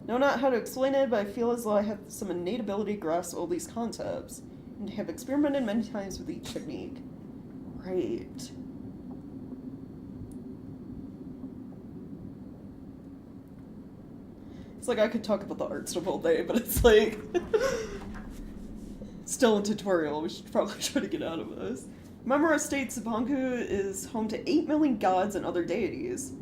Know not how to explain it, but I feel as though I have some innate ability to grasp all these concepts, and have experimented many times with each technique. Right. It's like I could talk about the art stuff all day, but it's like still a tutorial. We should probably try to get out of this. Memora states Banku is home to 8 million gods and other deities.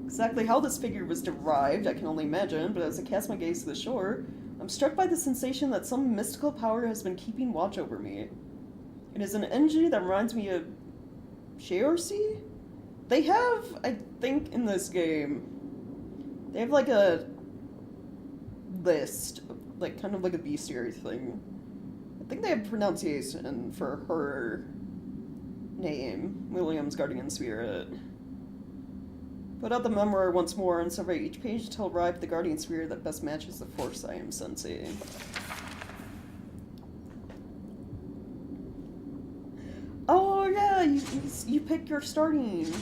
Exactly how this figure was derived, I can only imagine, but as I cast my gaze to the shore, I'm struck by the sensation that some mystical power has been keeping watch over me. It is an energy that reminds me of Sheorsi? They have, I think, in this game, they have like a list, like kind of like a bestiary thing. I think they have pronunciation for her name, William's guardian spirit. Put out the memoir once more and survey each page until arrive at the guardian spirit that best matches the force I am sensing. Oh yeah, you pick your starting.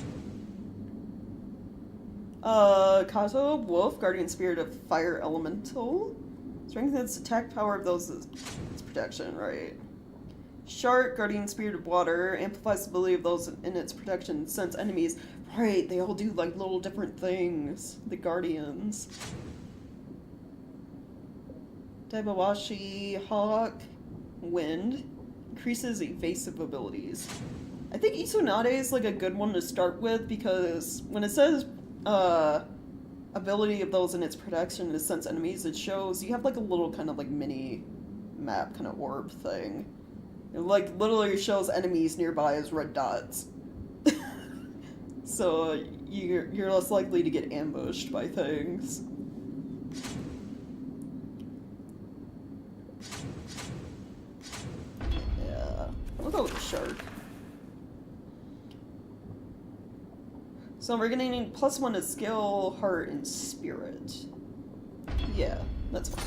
Kato, Wolf, Guardian Spirit of Fire Elemental. Strengthens attack power of those as its protection, right? Shark, Guardian Spirit of Water, amplifies the ability of those in its protection, sense enemies. Right, they all do like little different things. The Guardians. Daibawashi, Hawk, Wind. Increases evasive abilities. I think Isunade is like a good one to start with because when it says ability of those in its protection to sense enemies, it shows you have like a little kind of like mini map kind of orb thing. It like literally shows enemies nearby as red dots. So you're less likely to get ambushed by things. Yeah, I'll go with the shark. So we're gonna need +1 to skill, heart, and spirit. Yeah, that's fine.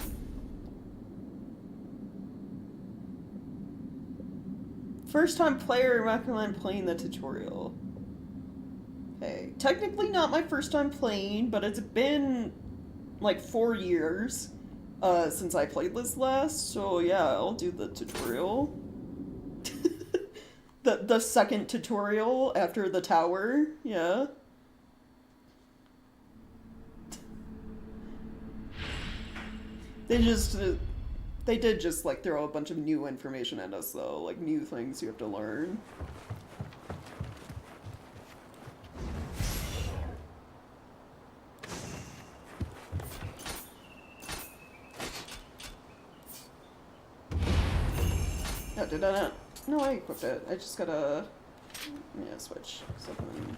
First time player, recommend playing the tutorial. Okay, technically not my first time playing, but it's been like 4 years since I played this last, so yeah, I'll do the tutorial. the second tutorial after the tower, yeah. They did just, like, throw a bunch of new information at us, though. Like, new things you have to learn. Oh, did I not? No, I equipped it. I just gotta... Yeah, switch. So in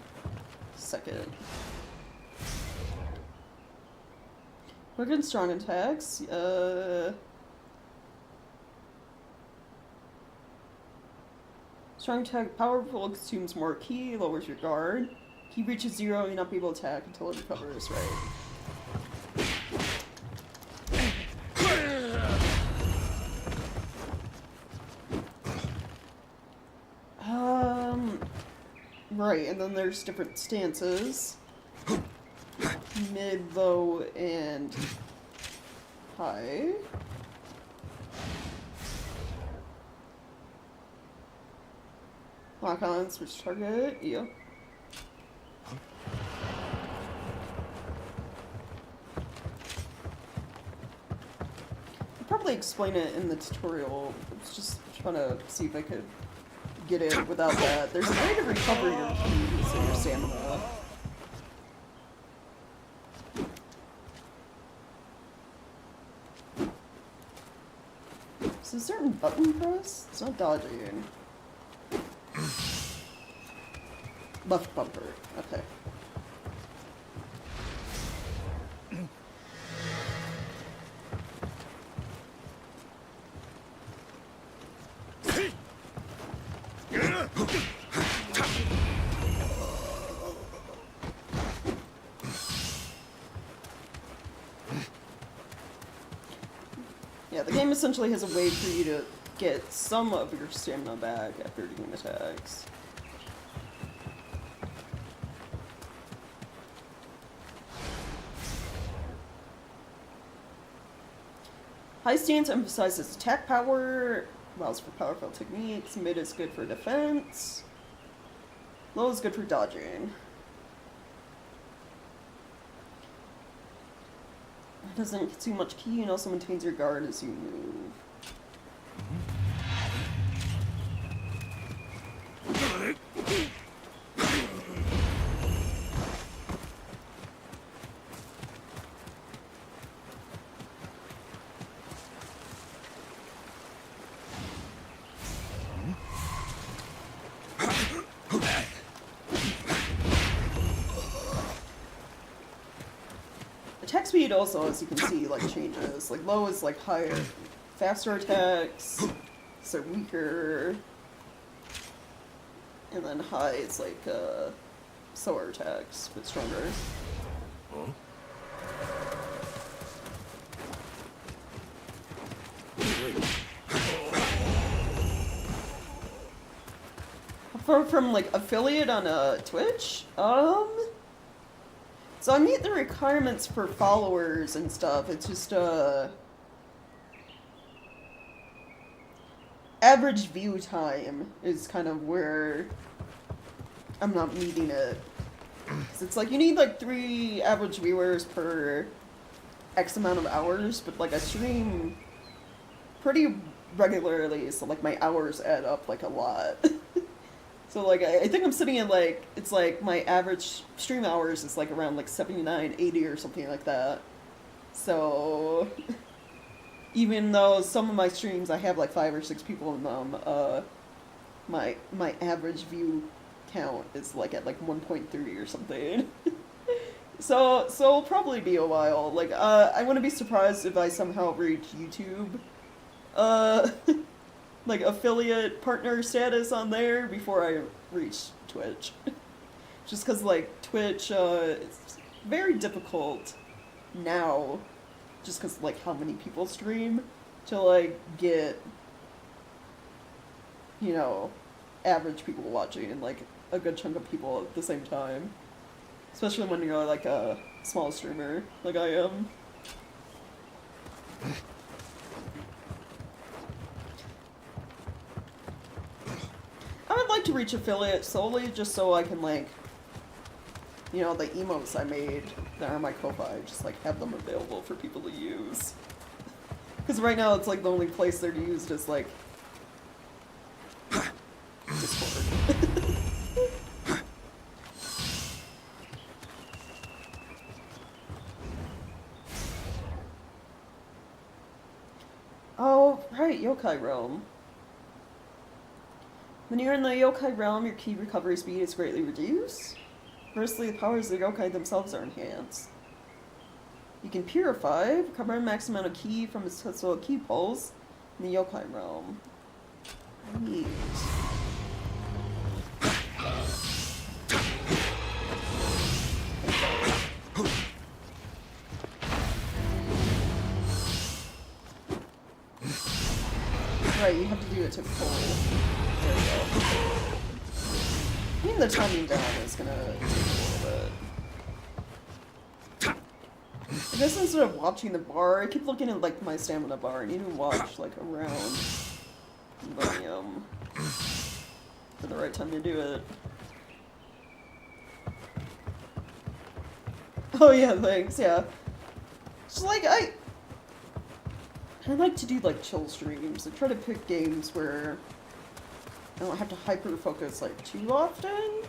second. We're getting strong attacks. Strong attack, powerful, consumes more ki, lowers your guard. Ki reaches 0, you'll not be able to attack until it recovers, right? Right, and then there's different stances. Mid, low, and high. Lock on, switch target, yeah. I'll probably explain it in the tutorial. I was just trying to see if I could get it without that. There's a way to recover your keys and your stamina. Is a certain button press? It's not dodging. Left bumper. Okay. Yeah, the game essentially has a way for you to get some of your stamina back after doing attacks. High stance emphasizes attack power, allows for powerful techniques, mid is good for defense, low is good for dodging. It doesn't consume much ki and also maintains your guard as you move. Attack speed also, as you can see, like changes. Like low is like higher, faster attacks, so weaker, and then high is like slower attacks but stronger. Huh? From like affiliate on Twitch, so I meet the requirements for followers and stuff. It's just average view time is kind of where I'm not meeting it. 'Cause it's like you need like 3 average viewers per X amount of hours, but like I stream pretty regularly, so like my hours add up like a lot. So like I think I'm sitting at like, it's like my average stream hours is like around like 79, 80 or something like that. So even though some of my streams I have like 5 or 6 people in them, my average view count is like at like 1.3 or something. So it'll probably be a while. Like I wouldn't be surprised if I somehow reach YouTube like affiliate partner status on there before I reach Twitch. Just because like Twitch it's very difficult now, just because like how many people stream, to like get, you know, average people watching and like a good chunk of people at the same time, especially when you're like a small streamer like I am. I would like to reach affiliate solely just so I can, like, you know, the emotes I made that are my Ko-Fi, just like have them available for people to use. Because right now it's like the only place they're used is like Discord. Oh, right, Yokai Realm. When you're in the yokai realm, your ki recovery speed is greatly reduced. Conversely, the powers of the yokai themselves are enhanced. You can purify, recover a max amount of ki from its Tetsuo ki pulse in the yokai realm. Neat. Right, you have to do it to pull. There we go. I mean, the timing down is gonna take a little bit. I guess instead of watching the bar, I keep looking at like my stamina bar. I need to watch like around the for the right time to do it. Oh yeah, thanks. Yeah, it's like I like to do like chill streams. I try to pick games where I don't have to hyper focus like too often.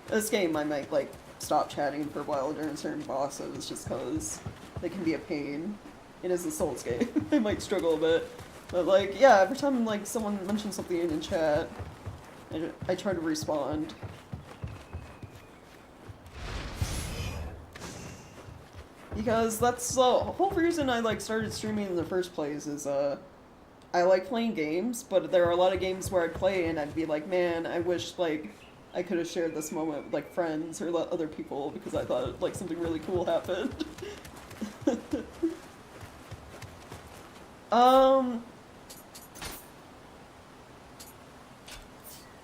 This game I might like stop chatting for a while during certain bosses just because they can be a pain. It is a Souls game. I might struggle a bit. But like, yeah, every time like someone mentions something in chat, I try to respond. Because that's the whole reason I like started streaming in the first place is I like playing games, but there are a lot of games where I'd play and I'd be like, man, I wish like I could have shared this moment with like friends or other people because I thought like something really cool happened.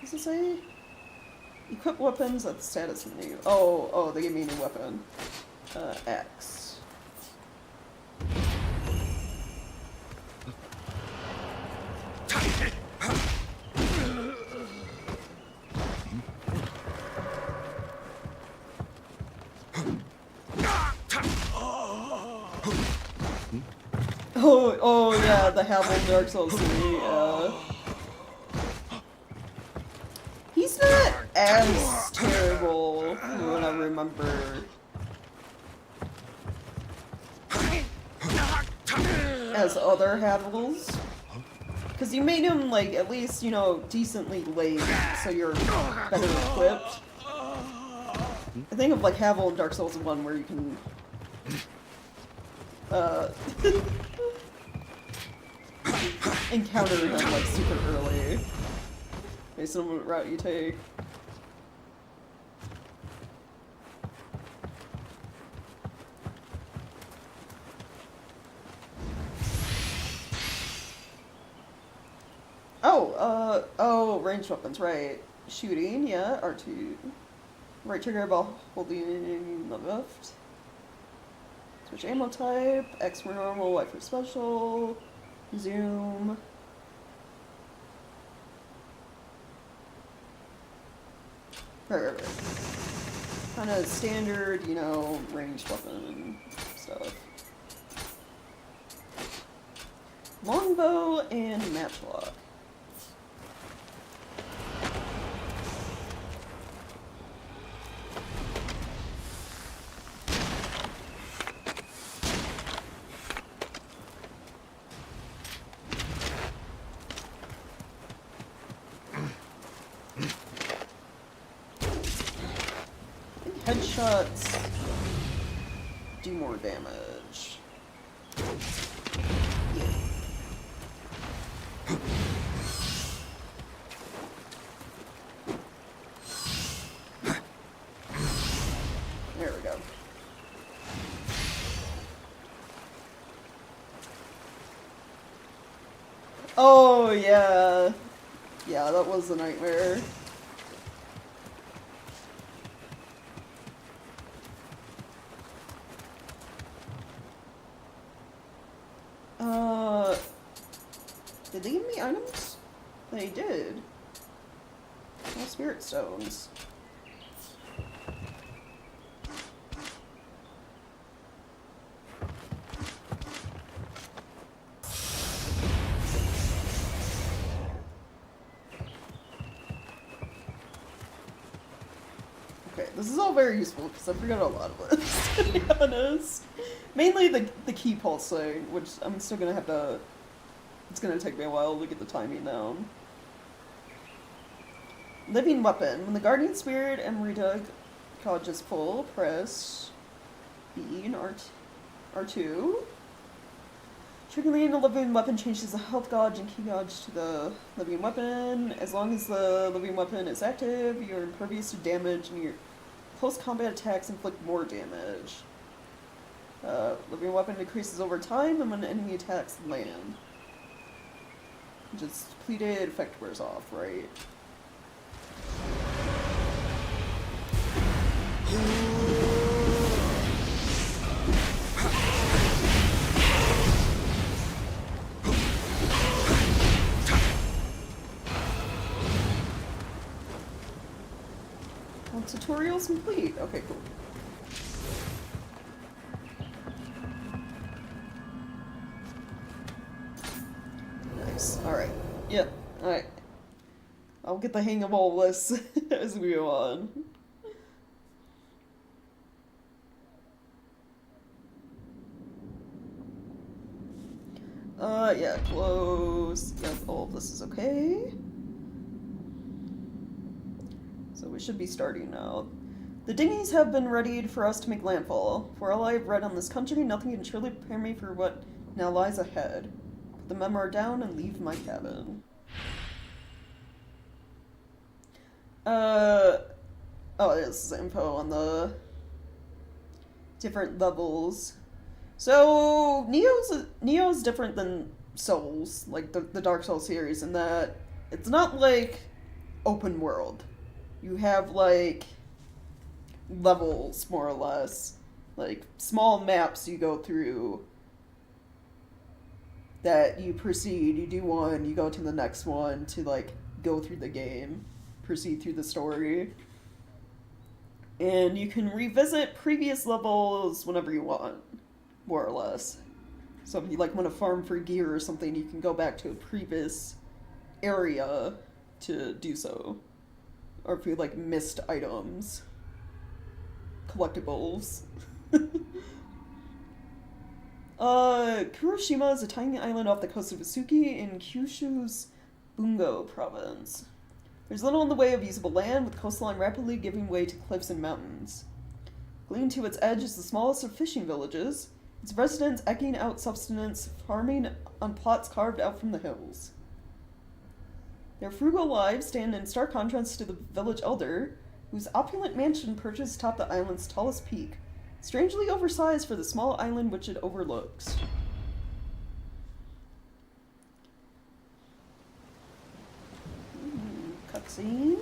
What's it say? Equip weapons at the status menu. Oh, they gave me a new weapon. X. Oh yeah, the Havel Dark Souls 3, he's not as terrible from what I remember as other Havels. Because you made him, like, at least, you know, decently late, so you're better equipped. I think of, like, Havel in Dark Souls 1 where you can encounter him like super early based on what route you take. Oh, ranged weapons, right. Shooting, yeah, R2. Right trigger while holding the left. Switch ammo type, X for normal, Y for special, zoom. Right. Kind of standard, you know, ranged weapon stuff. Longbow and matchlock. Headshots do more damage. Yeah. There we go. Oh yeah. Yeah, that was a nightmare. Did they give me items? They did. All spirit stones. Okay, this is all very useful because I forgot a lot of this, to be honest. Mainly the key pulsing, which I'm still gonna have to. It's gonna take me a while to get the timing down. Living weapon. When the guardian spirit and Redug gauge is full, press B and R2. Triggering a living weapon changes the health gauge and key gauge to the living weapon. As long as the living weapon is active, you're impervious to damage and your close combat attacks inflict more damage. Living weapon decreases over time and when enemy attacks land. Just depleted, effect wears off, right? Well, tutorial's complete. Okay, cool. Nice. Alright. Yep. Alright. I'll get the hang of all this as we go on. Yeah, close. Yep, all of this is okay. So we should be starting now. The dinghies have been readied for us to make landfall. For all I have read on this country, nothing can truly prepare me for what now lies ahead. Put the memoir down and leave my cabin. Oh, this is info on the different levels. So, Nioh's different than Souls, like the Dark Souls series, in that it's not like open world. You have, like, levels, more or less. Like, small maps you go through that you proceed. You do one, you go to the next one to, like, go through the game, proceed through the story. And you can revisit previous levels whenever you want, more or less. So if you, like, want to farm for gear or something, you can go back to a previous area to do so. Or if you, like, missed items. Collectibles. Kuroshima is a tiny island off the coast of Isuki in Kyushu's Bungo province. There's little in the way of usable land, with the coastline rapidly giving way to cliffs and mountains. Gleaming to its edge is the smallest of fishing villages, its residents eking out subsistence, farming on plots carved out from the hills. Their frugal lives stand in stark contrast to the village elder, whose opulent mansion perches atop the island's tallest peak, strangely oversized for the small island which it overlooks. Cutscene.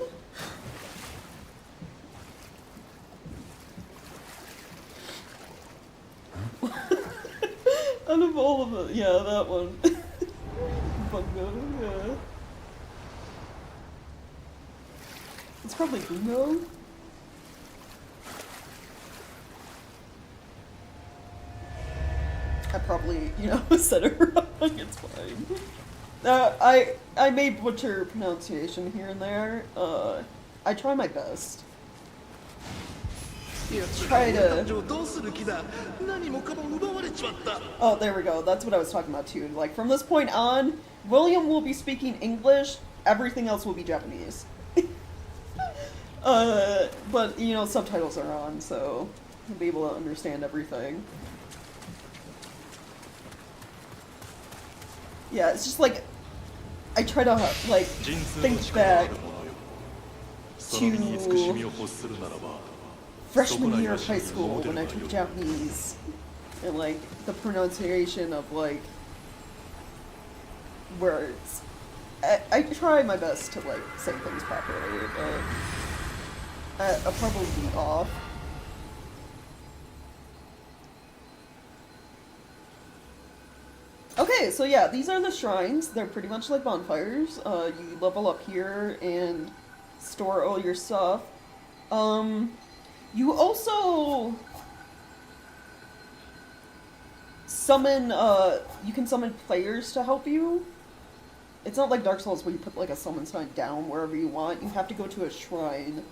Out of all of it, yeah, that one. Bungo, yeah. It's probably Bungo. I probably, said it wrong. It's fine. I may butcher pronunciation here and there. I try my best. Try to... Oh, there we go. That's what I was talking about too. Like, from this point on, William will be speaking English, everything else will be Japanese. But, subtitles are on, so you'll be able to understand everything. Yeah, it's just like, I try to, like, think back to freshman year of high school when I took Japanese, and, like, the pronunciation of, like, words. I try my best to, like, say things properly, but I'll probably be off. Okay, so yeah, these are the shrines. They're pretty much like bonfires. You level up here and store all your stuff. You also summon, you can summon players to help you. It's not like Dark Souls where you put like a summon sign down wherever you want. You have to go to a shrine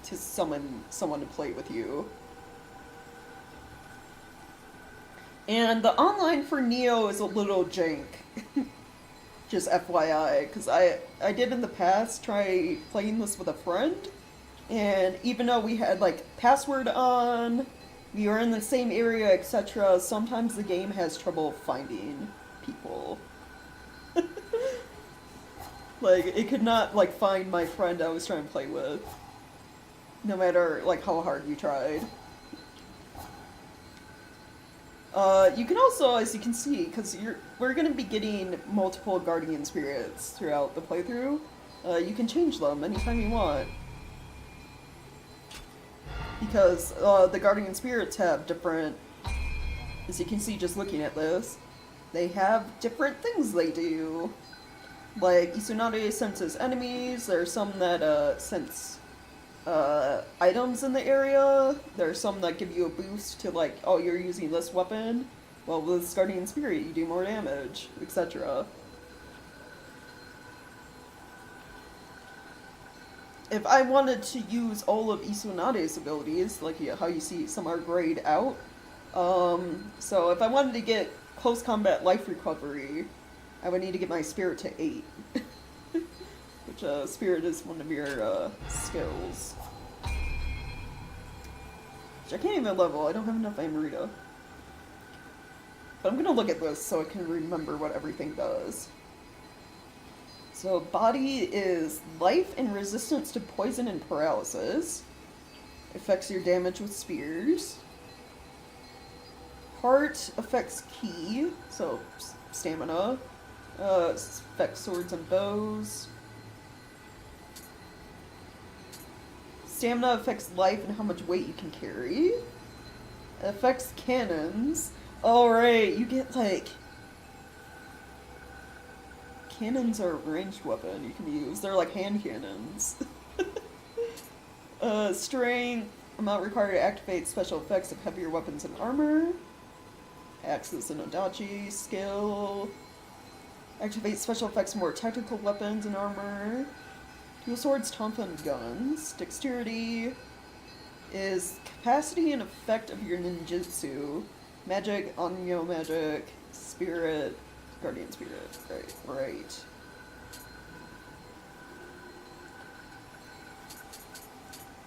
to summon someone to play with you. And the online for Nioh is a little jank. Just FYI, because I did in the past try playing this with a friend, and even though we had like password on, we were in the same area, etc., sometimes the game has trouble finding people. Like, it could not like find my friend I was trying to play with, no matter like how hard you tried. You can also, as you can see, because we're going to be getting multiple guardian spirits throughout the playthrough, you can change them anytime you want. Because the guardian spirits have different, as you can see just looking at this, they have different things they do. Like, Isunade senses enemies, there are some that sense items in the area. There are some that give you a boost to, like, oh, you're using this weapon. Well, with Guardian Spirit, you do more damage, etc. If I wanted to use all of Isunade's abilities, like how you see some are grayed out, so if I wanted to get close combat life recovery, I would need to get my spirit to 8. Which, spirit is one of your, skills. Which I can't even level, I don't have enough Amrita. But I'm gonna look at this so I can remember what everything does. So, body is life and resistance to poison and paralysis. Affects your damage with spears. Heart affects ki, so stamina. Affects swords and bows. Stamina affects life and how much weight you can carry. It affects cannons. Alright, you get like... Cannons are a ranged weapon you can use. They're like hand cannons. Strength. Amount required to activate special effects of heavier weapons and armor. Axes and Odachi. Skill. Activate special effects of more tactical weapons and armor. Dual swords, tonfa, and guns. Dexterity is capacity and effect of your ninjutsu. Magic, Nioh magic, spirit, guardian spirit. Right.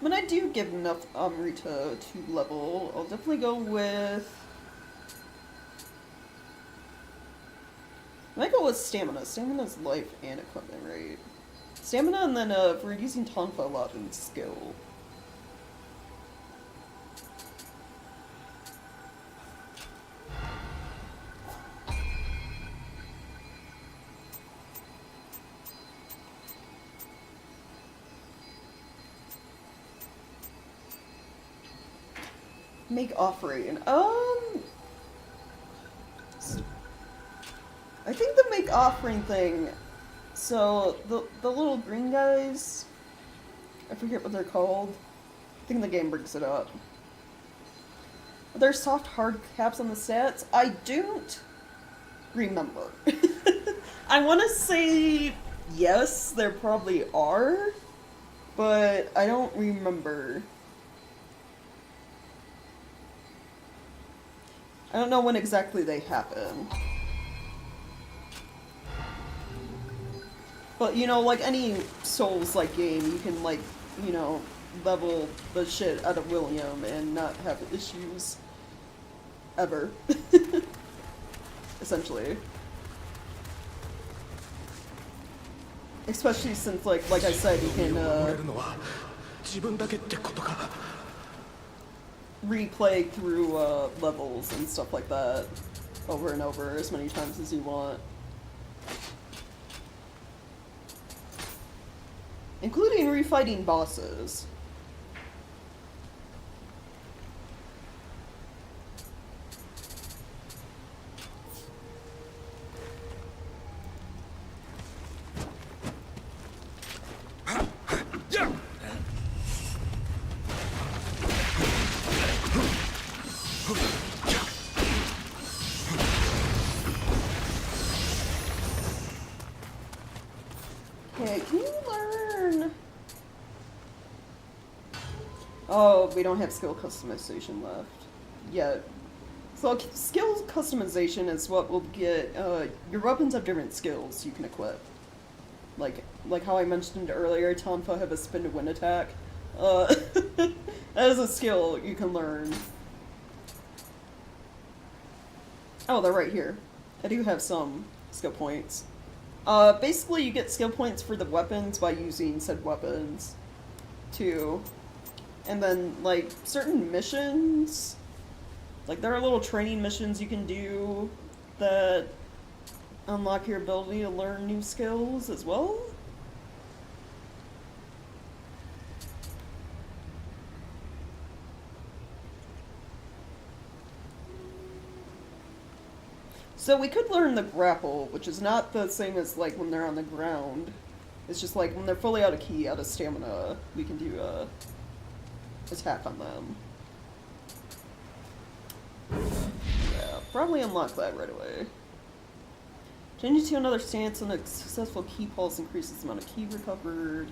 When I do get enough Amrita to level, I'll definitely go with... I might go with stamina. Stamina's life and equipment, right? Stamina, and then if we're using tonfa a lot, then skill. Make offering. I think the make offering thing, so the little green guys, I forget what they're called. I think the game brings it up. Are there soft hard caps on the stats? I don't remember. I want to say yes, there probably are, but I don't remember. I don't know when exactly they happen. But, you know, like any Souls-like game, you can, like, you know, level the shit out of William and not have issues. Ever. Essentially. Especially since, like I said, you can, replay through, levels and stuff like that over and over as many times as you want. Including refighting bosses. Okay, can you learn? Oh, we don't have skill customization left yet. So skill customization is what will get, your weapons have different skills you can equip. Like how I mentioned earlier, Tonfa have a spin to win attack. That is a skill you can learn. Oh, they're right here. I do have some skill points. Basically you get skill points for the weapons by using said weapons, too. And then, like, certain missions, like, there are little training missions you can do that unlock your ability to learn new skills as well. So we could learn the grapple, which is not the same as, like, when they're on the ground. It's just, like, when they're fully out of ki, out of stamina, we can do, attack on them. Yeah, probably unlock that right away. Changing to another stance on a successful ki pulse increases the amount of ki recovered.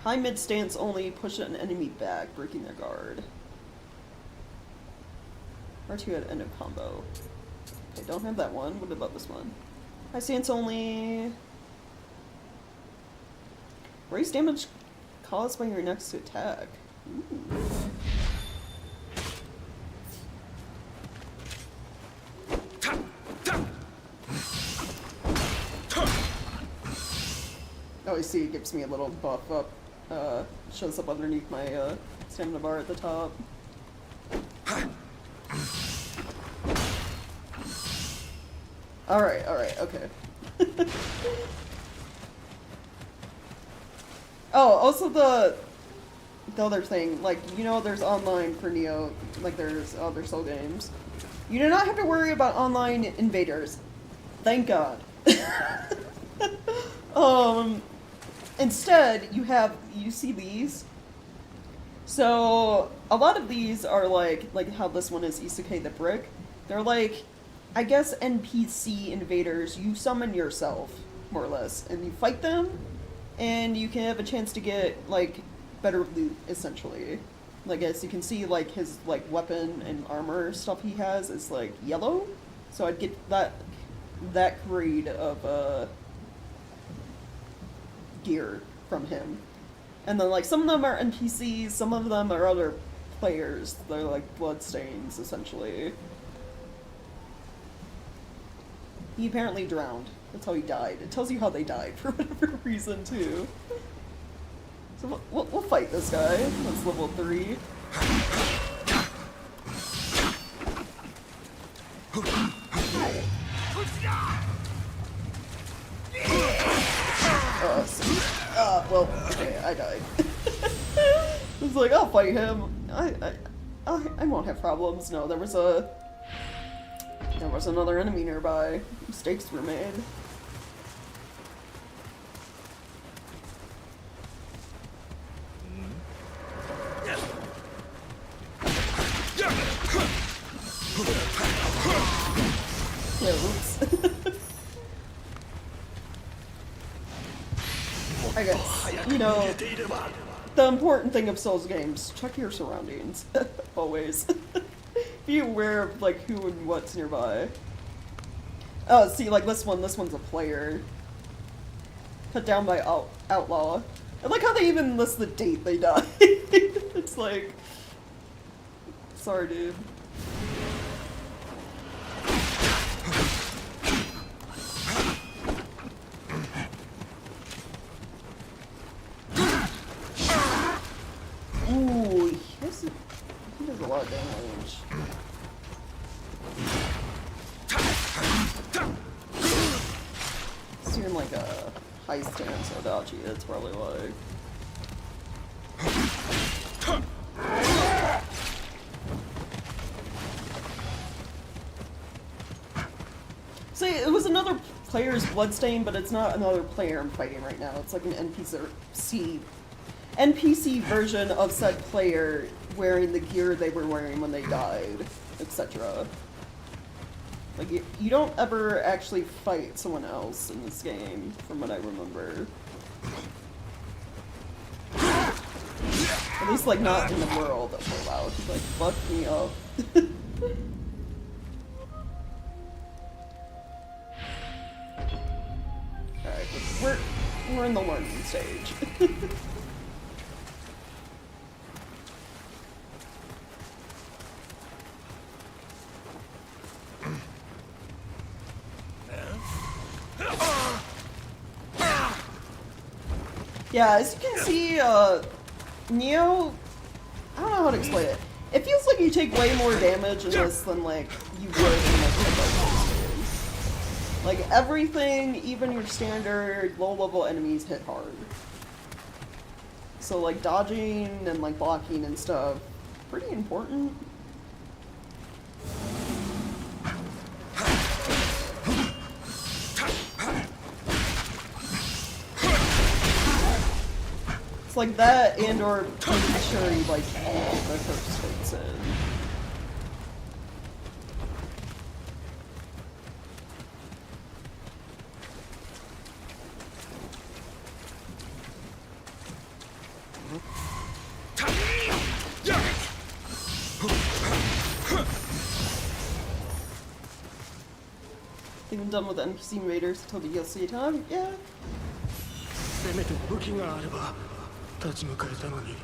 High mid stance only push an enemy back, breaking their guard. R2 at end of combo. Okay, don't have that one. What about this one? High stance only. Raise damage caused by your next attack. Ooh. Oh, I see, it gives me a little buff up, shows up underneath my, stamina bar at the top. Alright, okay. Oh, also the other thing, like, you know, there's online for Nioh, like there's other Soul games. You do not have to worry about online invaders. Thank God. Instead, you see these. So, a lot of these are like how this one is Isekai the Brick. They're like, I guess NPC invaders you summon yourself, more or less, and you fight them, and you can have a chance to get, like, better loot, essentially. Like, as you can see, like, his, like, weapon and armor stuff he has is, like, yellow. So I'd get that grade of, gear from him. And then, like, some of them are NPCs, some of them are other players. They're, like, bloodstains, essentially. He apparently drowned. That's how he died. It tells you how they died, for whatever reason, too. So we'll fight this guy. That's level 3. Well, okay, I died. I was like, I'll fight him. I won't have problems. No, there was another enemy nearby. Mistakes were made. Yeah, oops. I guess, you know, the important thing of Souls games, check your surroundings. Always. Be aware of, like, who and what's nearby. Oh, see, like, this one's a player. Put down by Outlaw. I like how they even list the date they died. It's like... Sorry, dude. Ooh, he does a lot of damage. He's doing like a high stance Odachi, that's probably why. See, it was another player's bloodstain, but it's not another player I'm fighting right now. It's like an NPC version of said player wearing the gear they were wearing when they died, etc. Like, you don't ever actually fight someone else in this game, from what I remember. At least, like, not in the world that we're allowed. Like, fuck me up. we're in the learning stage. Yeah, as you can see, Nioh, I don't know how to explain it. It feels like you take way more damage in this than, like, you would in, like, the Dark Souls games. Like, everything, even your standard low-level enemies hit hard. So, like, dodging and, like, blocking and stuff, pretty important. It's like that and or making sure you, like, all the curse fits in. Even done with the NPC invaders until the DLC time? Yeah. せめて武器があれば立ち向かえたのに。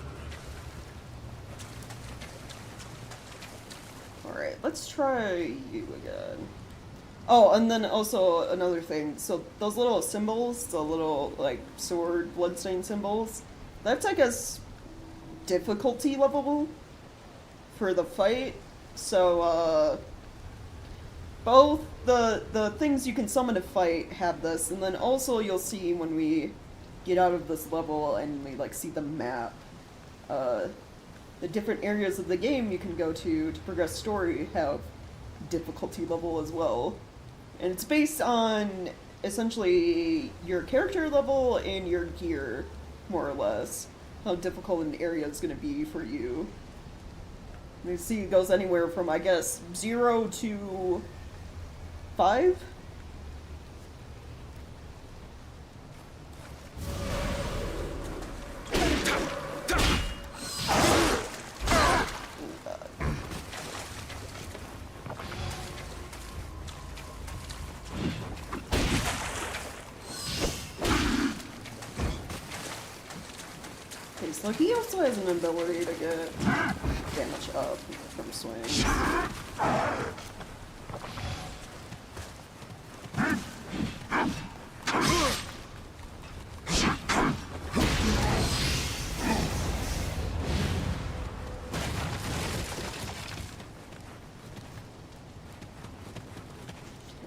Alright, let's try you again. Oh, and then also another thing. So those little symbols, the little, like, sword bloodstain symbols, that's, I guess, difficulty level for the fight. So, both the things you can summon to fight have this, and then also you'll see when we get out of this level and we, like, see the map, the different areas of the game you can go to progress story have difficulty level as well. And it's based on essentially your character level and your gear, more or less. How difficult an area is going to be for you. You see it goes anywhere from, I guess, 0 to 5? So he also has an ability to get damage up from swings.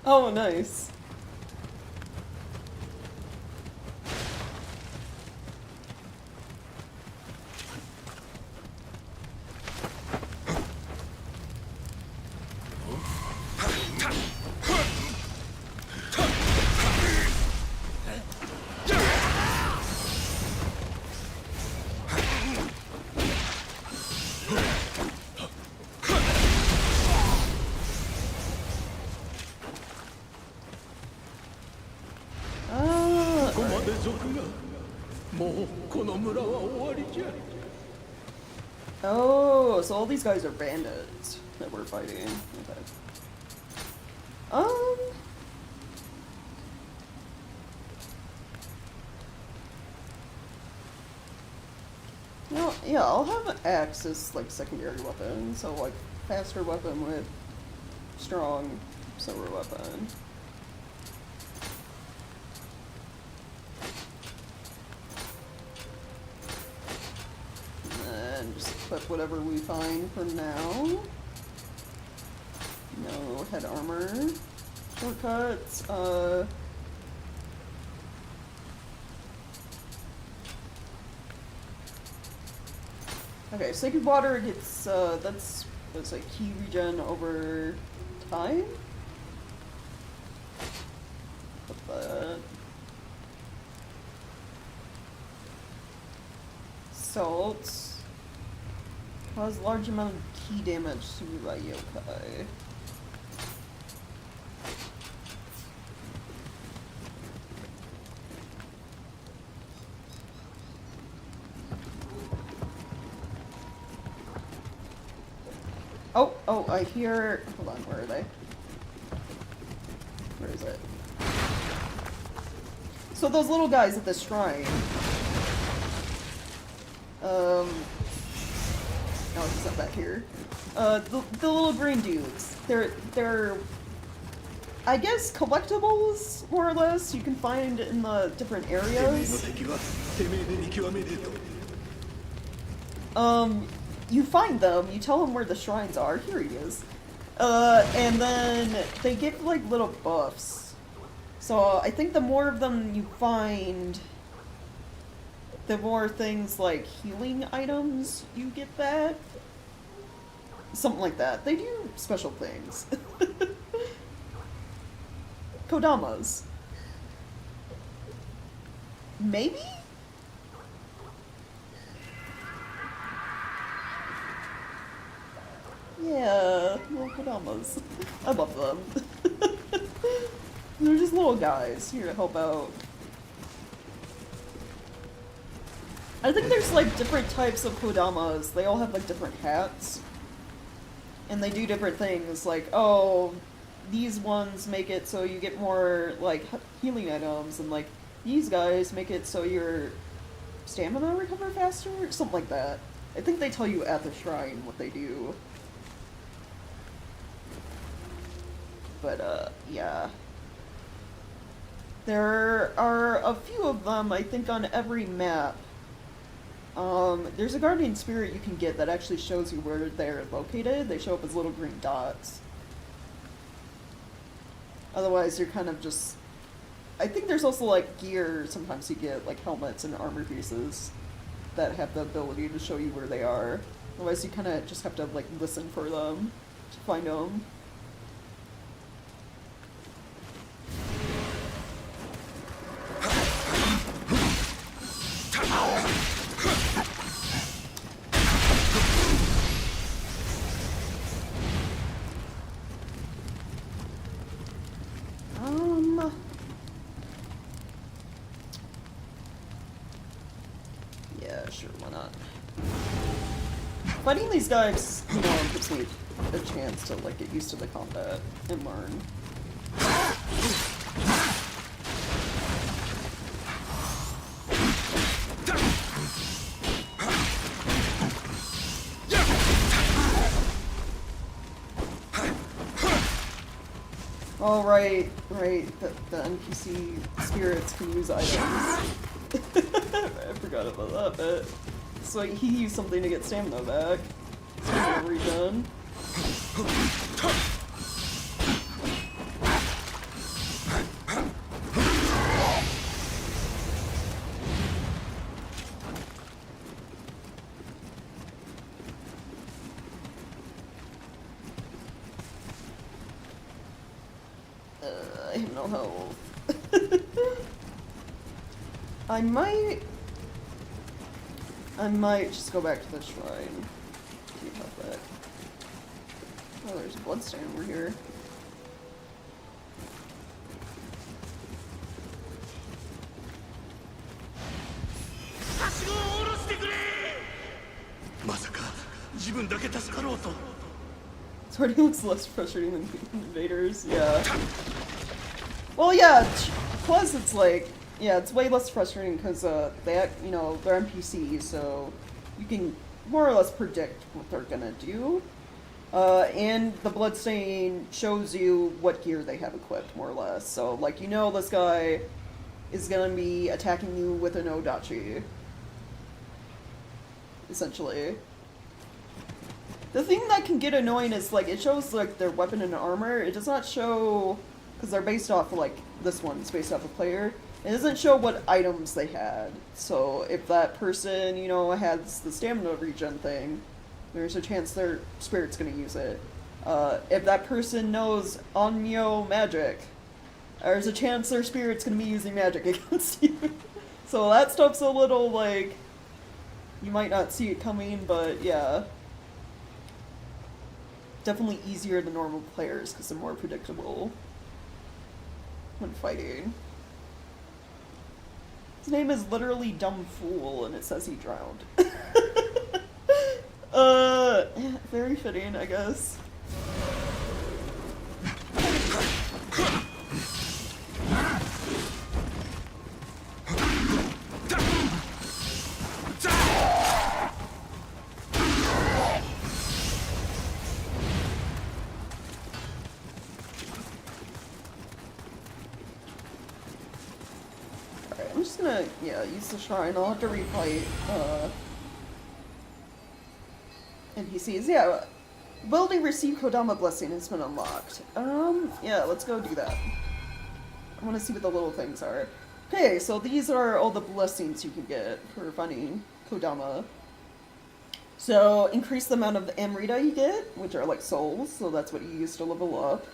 Oh, nice. Oh, so all these guys are bandits that we're fighting. Okay. No, yeah, I'll have an axe as, like, secondary weapon, so, like, faster weapon with strong silver weapon. And just equip whatever we find for now. No head armor. Shortcuts, okay, Sacred Water gets, that's like key regen over time? Put that. Salt. Cause large amount of key damage to Ryokai. Oh, I hear, hold on, where are they? Where is it? So those little guys at the shrine. Oh, he's not back here. The little green dudes. They're I guess collectibles, more or less, you can find in the different areas. You find them, you tell them where the shrines are. Here he is. And then they give like little buffs. So I think the more of them you find, the more things like healing items you get back. Something like that. They do special things. Kodamas. Maybe? Yeah, little Kodamas. I love them. They're just little guys here to help out. I think there's like different types of Kodamas. They all have like different hats. And they do different things, like, oh, these ones make it so you get more, like, healing items, and, like, these guys make it so your stamina recover faster, or something like that. I think they tell you at the shrine what they do. But, yeah. There are a few of them, I think, on every map. There's a guardian spirit you can get that actually shows you where they're located. They show up as little green dots. Otherwise, you're kind of just... I think there's also, like, gear. Sometimes you get, like, helmets and armor pieces that have the ability to show you where they are. Otherwise, you kind of just have to, like, listen for them to find them. Yeah, sure, why not? Fighting these guys, you know, gives me a chance to, like, get used to the combat and learn. Oh, right, the NPC spirits can use items. I forgot about that bit. So he used something to get stamina back. Stamina regen. I have no health. I might just go back to the shrine. See how that. Oh, there's a bloodstain over here. This already looks less frustrating than invaders, yeah. Well, yeah, plus it's like, yeah, it's way less frustrating because they, you know, they're NPCs, so you can more or less predict what they're gonna do. And the bloodstain shows you what gear they have equipped, more or less. So, like, you know this guy is gonna be attacking you with an Odachi. Essentially. The thing that can get annoying is, like, it shows, like, their weapon and armor. It does not show, because they're based off, like, this one's based off a player. It doesn't show what items they had. So if that person, you know, has the stamina regen thing, there's a chance their spirit's gonna use it. If that person knows Nioh magic, there's a chance their spirit's gonna be using magic against you. So that stuff's a little, like, you might not see it coming, but yeah. Definitely easier than normal players because they're more predictable when fighting. His name is literally Dumb Fool, and it says he drowned. Very fitting, I guess. just gonna, yeah, use the shrine. I'll have to refight, NPCs. Yeah, ability receive Kodama Blessing has been unlocked. Yeah, let's go do that. I want to see what the little things are. Okay, so these are all the blessings you can get for finding Kodama. So, increase the amount of Amrita you get, which are like souls, so that's what you use to level up.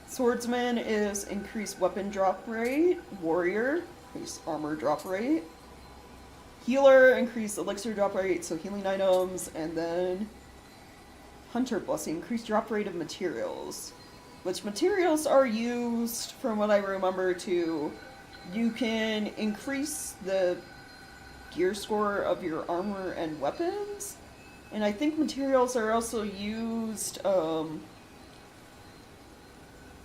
Swordsman is increased weapon drop rate. Warrior, increased armor drop rate. Healer, increased elixir drop rate, so healing items. And then Hunter Blessing, increased drop rate of materials. Which materials are used, from what I remember, to... You can increase the gear score of your armor and weapons. And I think materials are also used,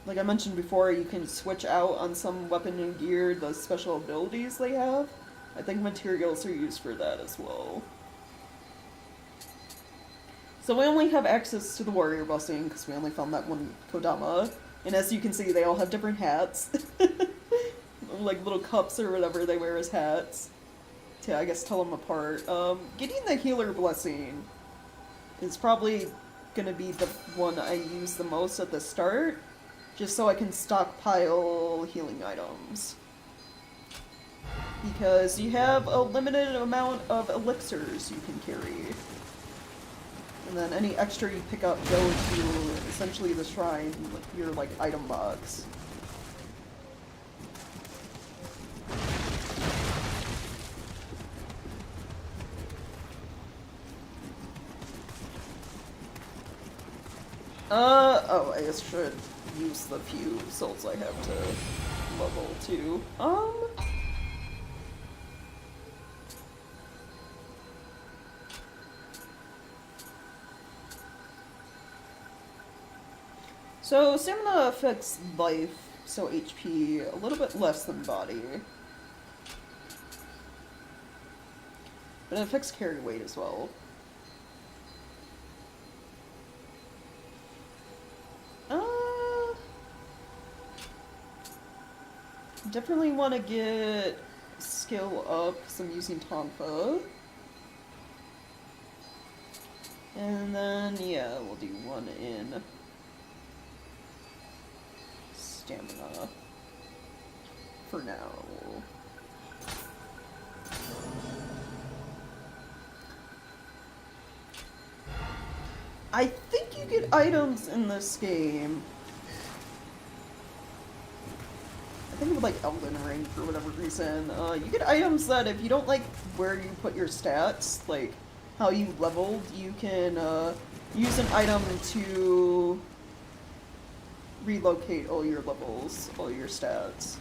like I mentioned before, you can switch out on some weapon and gear the special abilities they have. I think materials are used for that as well. So we only have access to the warrior blessing because we only found that one Kodama. And as you can see, they all have different hats. Like little cups or whatever they wear as hats. To, I guess, tell them apart. Getting the healer blessing is probably gonna be the one I use the most at the start. Just so I can stockpile healing items. Because you have a limited amount of elixirs you can carry. And then any extra you pick up go to essentially the shrine, your like item box. Oh, I guess should use the few souls I have to level too. So, stamina affects life, so HP, a little bit less than body. But it affects carry weight as well. Definitely want to get skill up, because I'm using Tonfa. And then, yeah, we'll do one in stamina for now. I think you get items in this game. I think of like Elden Ring for whatever reason. You get items that if you don't like where you put your stats, like how you leveled, you can use an item to relocate all your levels, all your stats.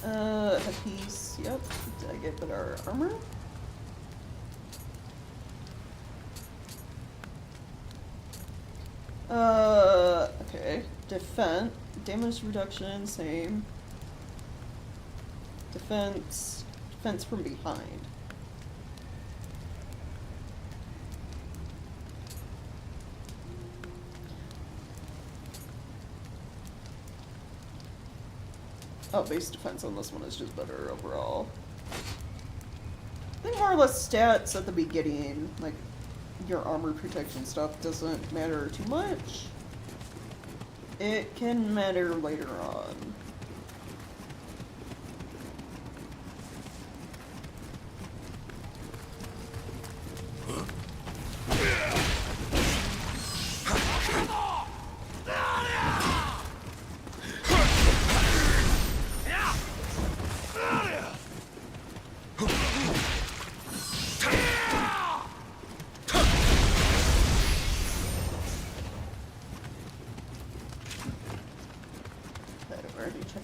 A piece, yep. Did I get better armor? Okay. Defense. Damage reduction, same. Defense. Defense from behind. Oh, base defense on this one is just better overall. I think more or less stats at the beginning, like your armor protection stuff, doesn't matter too much. It can matter later on.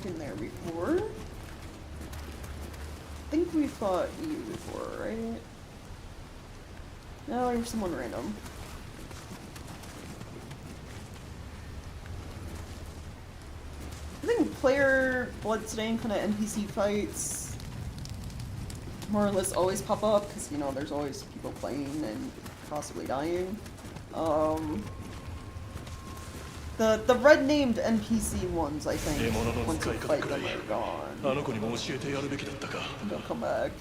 In there before. I think we fought you before, right? No, you're someone random. I think single-player bloodstained kind of NPC fights more or less always pop up, because, you know, there's always people playing and possibly dying. The red-named NPC ones, I think, once you fight them, are gone. They'll come back.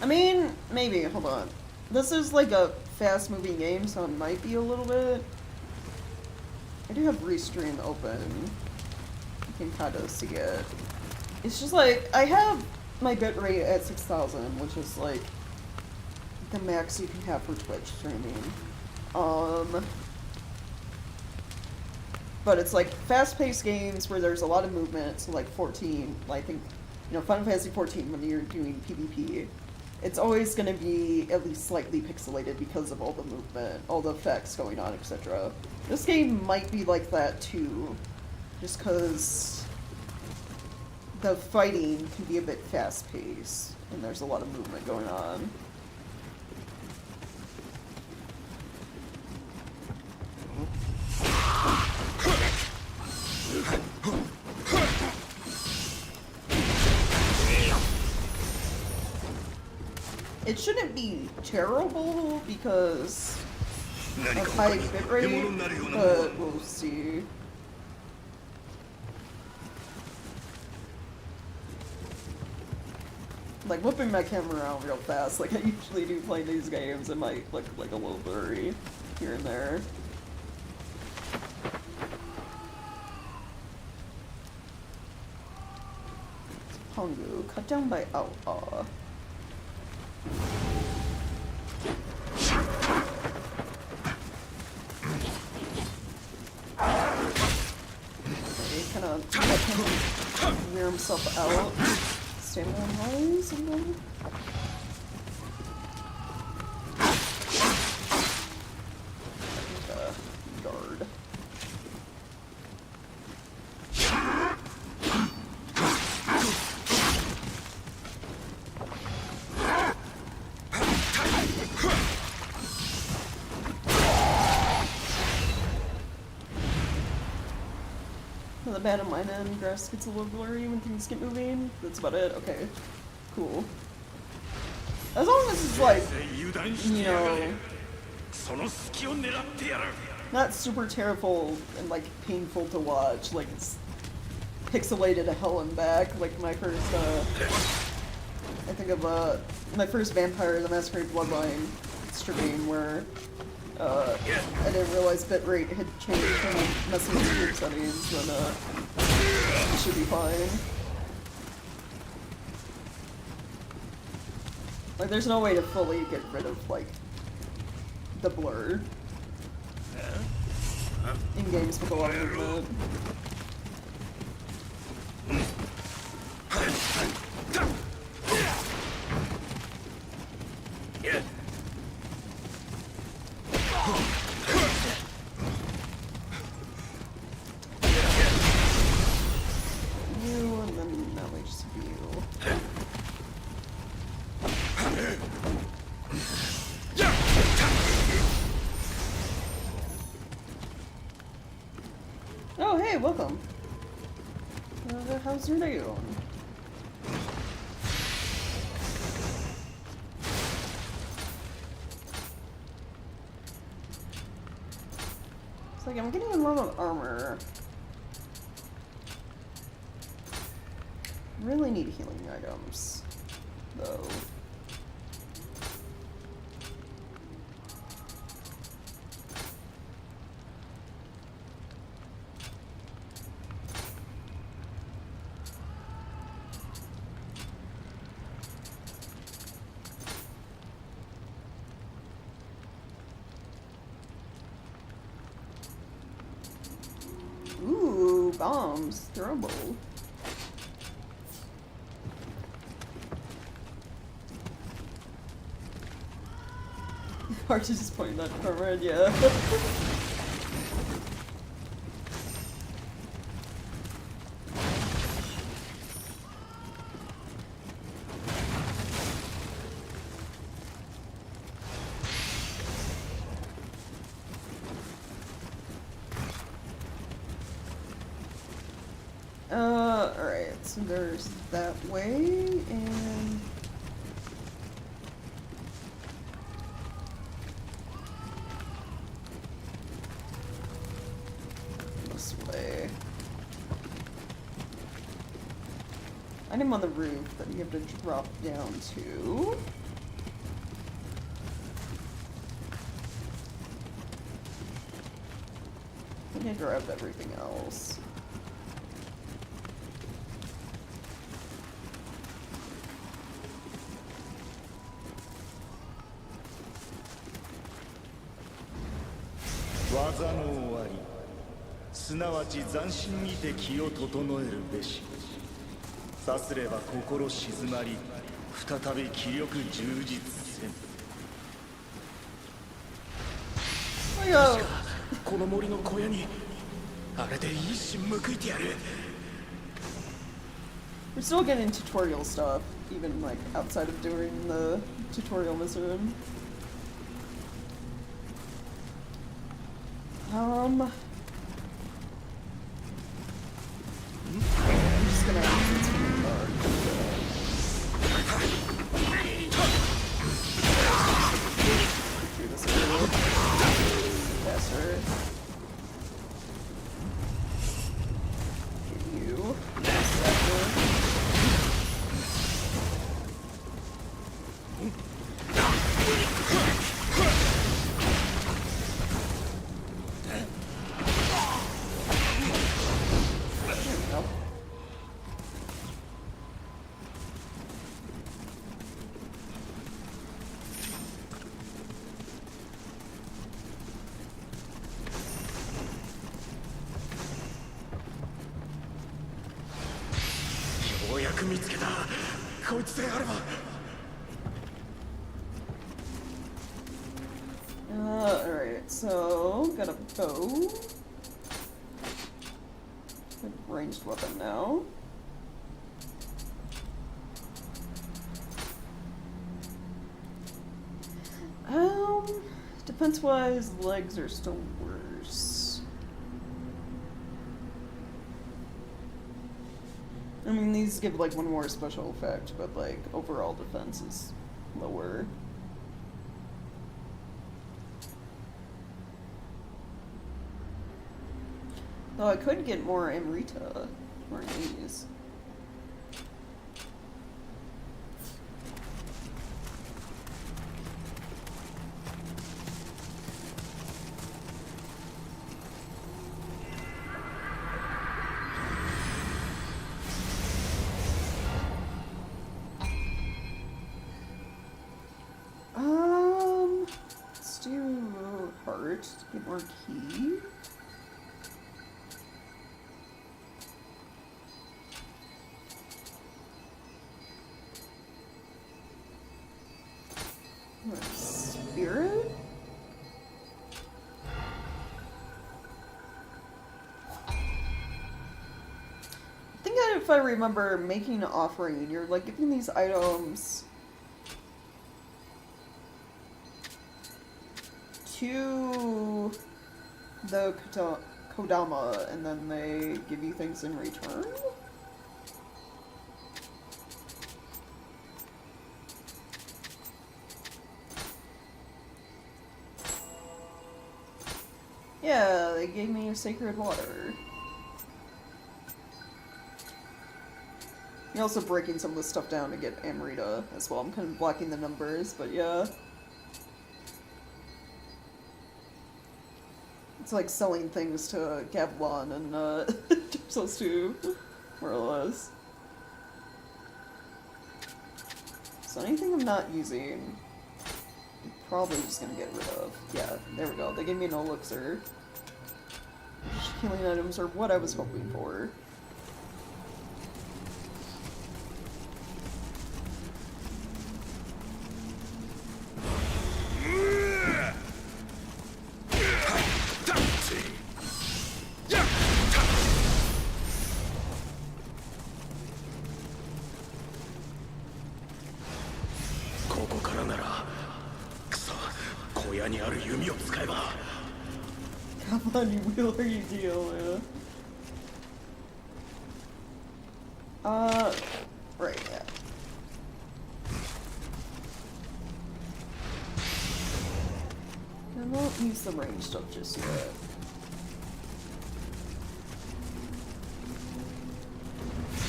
I mean, maybe, hold on. This is like a fast-moving game, so it might be a little bit... I do have Restream open. You can kind of see it. It's just like, I have my bitrate at 6,000, which is like the max you can have for Twitch streaming. But it's like fast-paced games where there's a lot of movement, so like 14, I think, you know, Final Fantasy 14 when you're doing PvP. It's always going to be at least slightly pixelated because of all the movement, all the effects going on, etc. This game might be like that too, just because the fighting can be a bit fast-paced, and there's a lot of movement going on. It shouldn't be terrible because of high bitrate, but we'll see. Like, whipping my camera around real fast, like I usually do playing these games, it might look like a little blurry here and there. Pongu, cut down by outlaw. Okay, kind of let him wear himself out. Stand on wise and then... guard. The bad on mine end, grass gets a little blurry when things get moving. That's about it. Okay. Cool. As long as it's like, you know, not super terrible and like painful to watch, like it's pixelated to hell and back, like my first, I think of, my first Vampire the Masquerade Bloodline stream where, I didn't realize bitrate had changed from messing with screen settings, then, it should be fine. Like, there's no way to fully get rid of, like, the blur in games with a lot of movement. Oh, hey, welcome. How's your day going? It's like I'm getting a lot of armor. Really need healing items, though. Ooh, bombs, throwable. Hard to just point that forward, yeah. Alright, so there's that way, and... this way. Item on the roof that you have to drop down to. I think I grabbed everything else. Oh, この森の小屋にあれで一矢報いてやる。 we're still getting tutorial stuff, even like outside of doing the tutorial mission. I'm just gonna use this for the card. Do this a little faster. Get you. Alright, so got a bow. Good ranged weapon now. Defense-wise, legs are still worse. I mean, these give like one more special effect, but like overall defense is lower. Though I could get more Amrita, or these. Let's do heart to get more key. Spirit? I think if I remember making an offering, you're like giving these items to the Kodama, and then they give you things in return? Yeah, they gave me sacred water. You're also breaking some of the stuff down to get Amrita as well. I'm kind of blocking the numbers, but yeah. It's like selling things to Gavlon and Dark Souls 2, more or less. So anything I'm not using, I'm probably just gonna get rid of. Yeah, there we go. They gave me an elixir. Healing items are what I was hoping for. 親にある弓を使えば Come on, you wheel or you deal, yeah. Right, yeah. I won't use the range stuff just yet.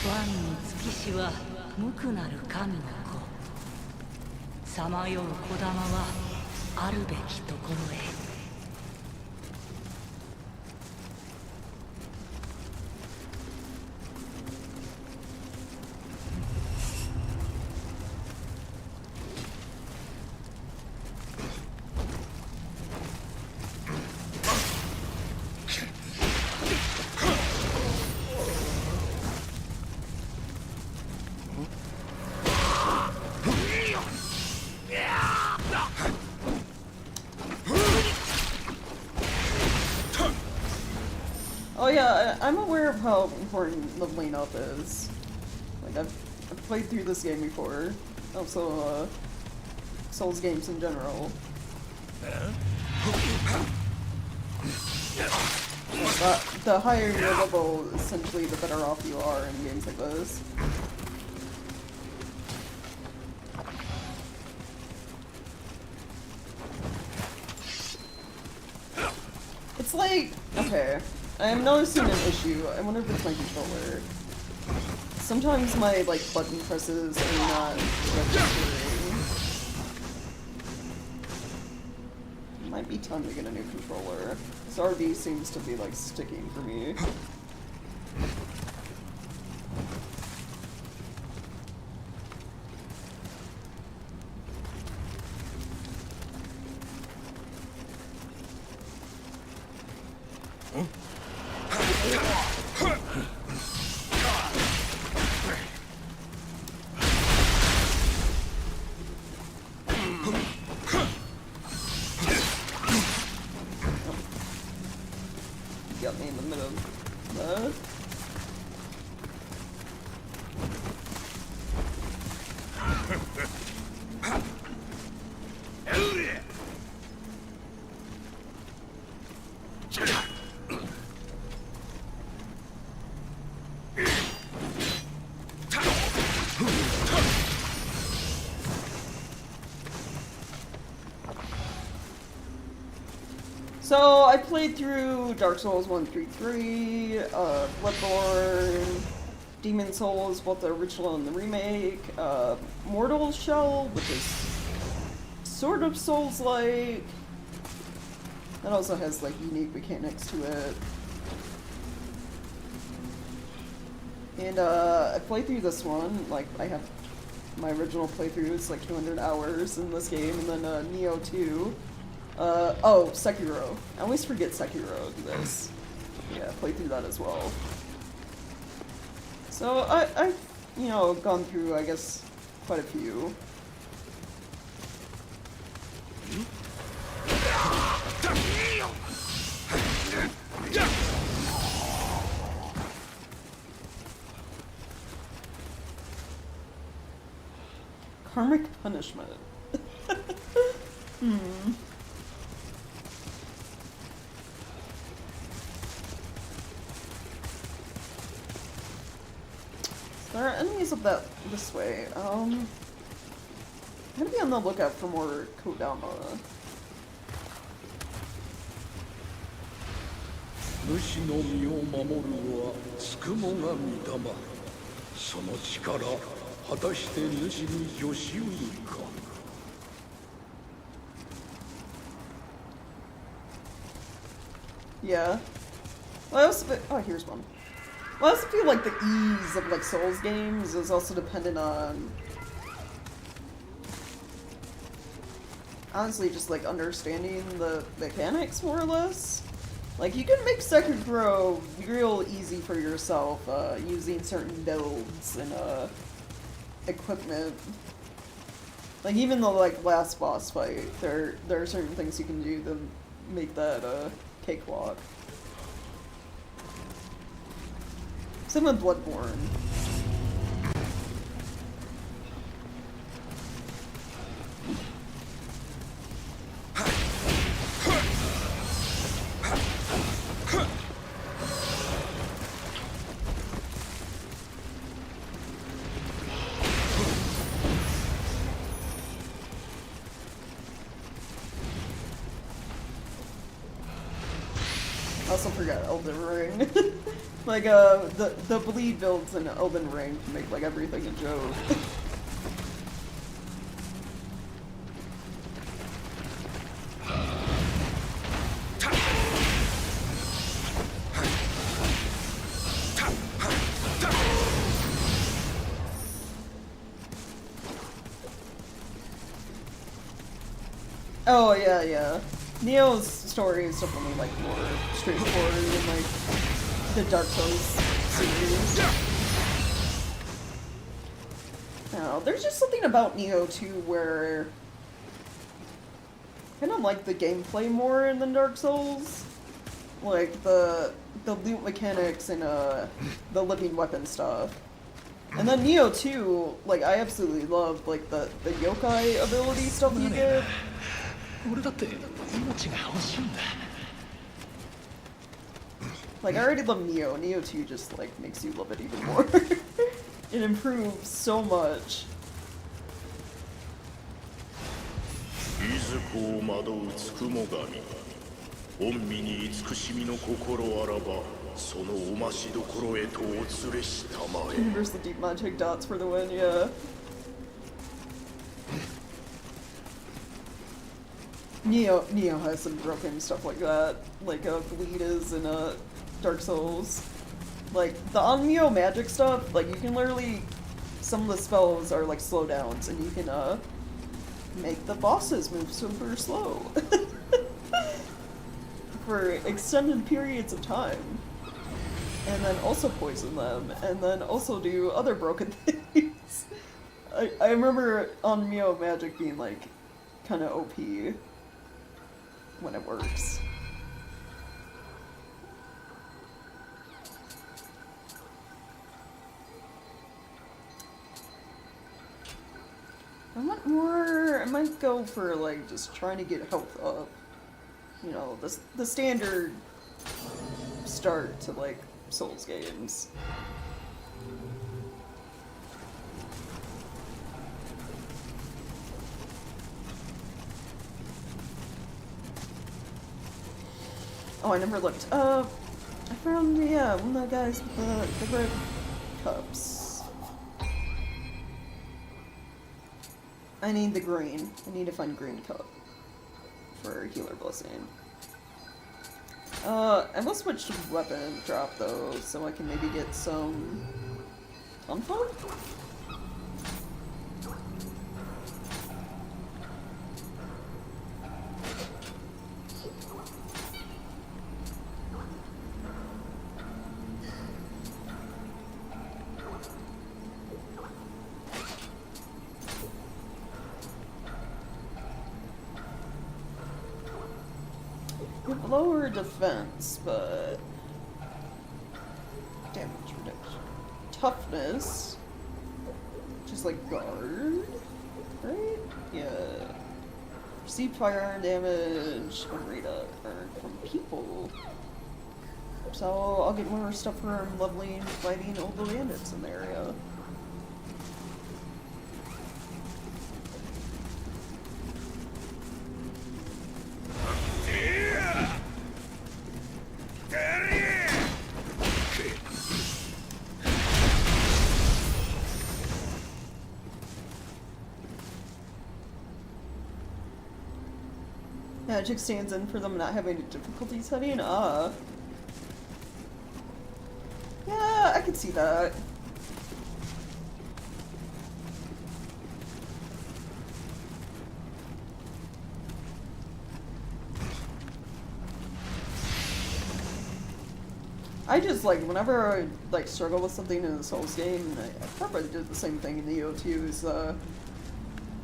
万に月しは無垢なる神の子。さまよう小玉はあるべきところへ。Oh yeah, I'm aware of how important leveling up is. Like, I've played through this game before. Also, Souls games in general. The higher your level, essentially, the better off you are in games like this. It's like, okay, I'm noticing an issue. I wonder if it's my controller. Sometimes my, like, button presses are not registering. Might be time to get a new controller. This RD seems to be, like, sticking for me. Got me in the middle of that. So, I played through Dark Souls 1 through 3, Bloodborne, Demon Souls, both the original and the remake, Mortal Shell, which is sort of Souls-like. That also has, like, unique mechanics to it. And, I played through this one, like, I have my original playthrough, it's like 200 hours in this game, and then, Nioh 2. Oh, Sekiro. I always forget Sekiro do this. Yeah, played through that as well. So, I've, you know, gone through, I guess, quite a few. Karmic punishment. There are enemies up this way. I'm gonna be on the lookout for more Kodama. 主の身を守るはつくもが御霊。その力、果たして主に助しうるか。Yeah. Well, I also oh, here's one. Well, I also feel like the ease of, like, Souls games is also dependent on, honestly, just, like, understanding the mechanics, more or less. Like, you can make Sekiro real easy for yourself, using certain builds and, equipment. Like, even the, like, last boss fight, there are certain things you can do to make that, cakewalk. Same with Bloodborne. I also forgot Elden Ring. Like, the bleed builds in Elden Ring to make, like, everything a joke. Oh, yeah, yeah. Nioh's story is definitely, like, more straightforward than, like, the Dark Souls series. Now, there's just something about Nioh, too, where I kind of like the gameplay more than Dark Souls. Like, the loot mechanics and, the living weapon stuff. And then Nioh, too, like, I absolutely love, like, the yokai ability stuff you get. 俺だって命が欲しいんだ Like, I already love Nioh. Nioh 2 just, like, makes you love it even more. It improves so much. いずこを惑うつくも神御身に慈しみの心あらばそのおましどころへとお連れしたまえ Universal Deep Magic dots for the win, yeah. Nioh has some broken stuff like that, like Bleed is in Dark Souls. Like, the Onmyo magic stuff, like, you can literally, some of the spells are like slowdowns, and you can make the bosses move super slow. For extended periods of time. And then also poison them, and then also do other broken things. I remember Onmyo magic being like, kinda OP. When it works. I want more. I might go for like just trying to get health up. You know, the standard start to like Souls games. Oh, I never looked. I found, yeah, one of the guys with the red cups. I need the green. I need to find green cup for healer blessing. I will switch to weapon drop though, so I can maybe get some Tonfa? Lower defense, but damage reduction. Toughness, just like guard, right? Yeah. Receive firearm damage and rate up earned from people. So I'll get more stuff from leveling and fighting all the bandits in the area. Magic stands in for them not having a difficulty setting? Yeah, I can see that. I just, like, whenever I, like, struggle with something in a Souls game, I probably did the same thing in Nioh 2, is,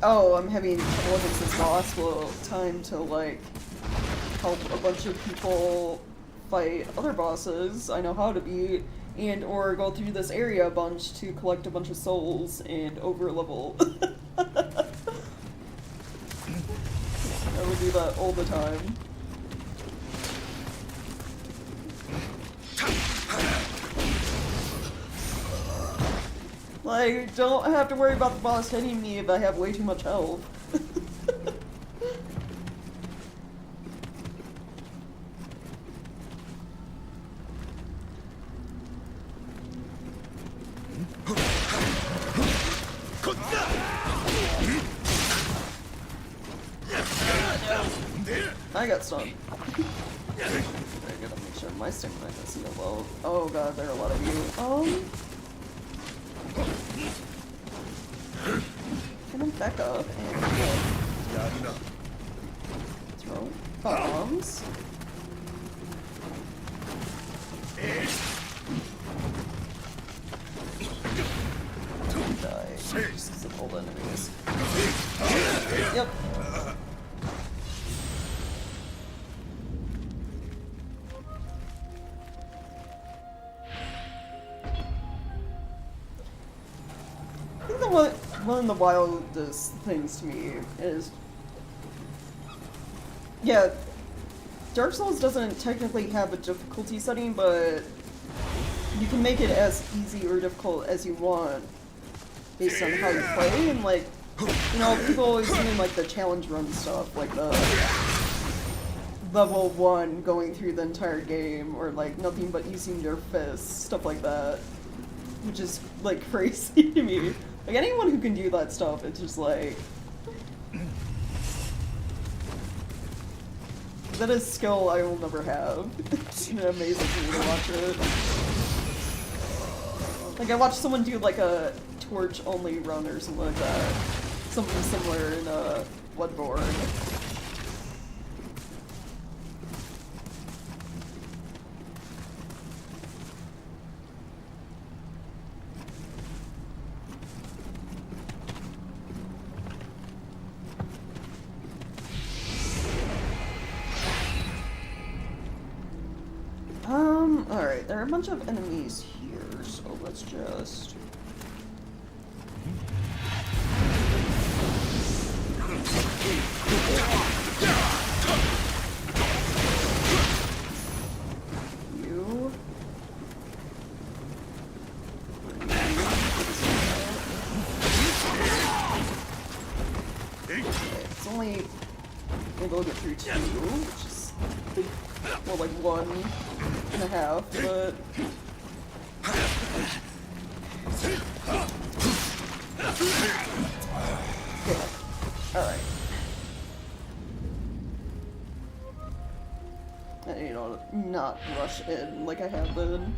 oh, I'm having trouble against this boss, well, time to, like, help a bunch of people fight other bosses I know how to beat, and or go through this area a bunch to collect a bunch of souls and over-level. I would do that all the time. Like, don't have to worry about the boss hitting me if I have way too much health. I got stunned. I gotta make sure my stamina doesn't go low. Oh god, there are a lot of you. Can I back up and throw bombs? Die. Just because of all the enemies. Yep. I think one of the wildest things to me is, yeah, Dark Souls doesn't technically have a difficulty setting, but you can make it as easy or difficult as you want based on how you play, and like, you know, people always doing like the challenge run stuff, like the level 1 going through the entire game, or like nothing but using your fists, stuff like that, which is like crazy to me. Like anyone who can do that stuff, it's just like, that is skill I will never have. It's amazing to me to watch it. Like I watched someone do like a torch only run or something like that. Something similar in Bloodborne. Alright, there are a bunch of enemies here, so let's just... You... Okay, it's only able to get through 2, which is more like 1.5, but... Yeah. Alright. I need to not rush in like I have been.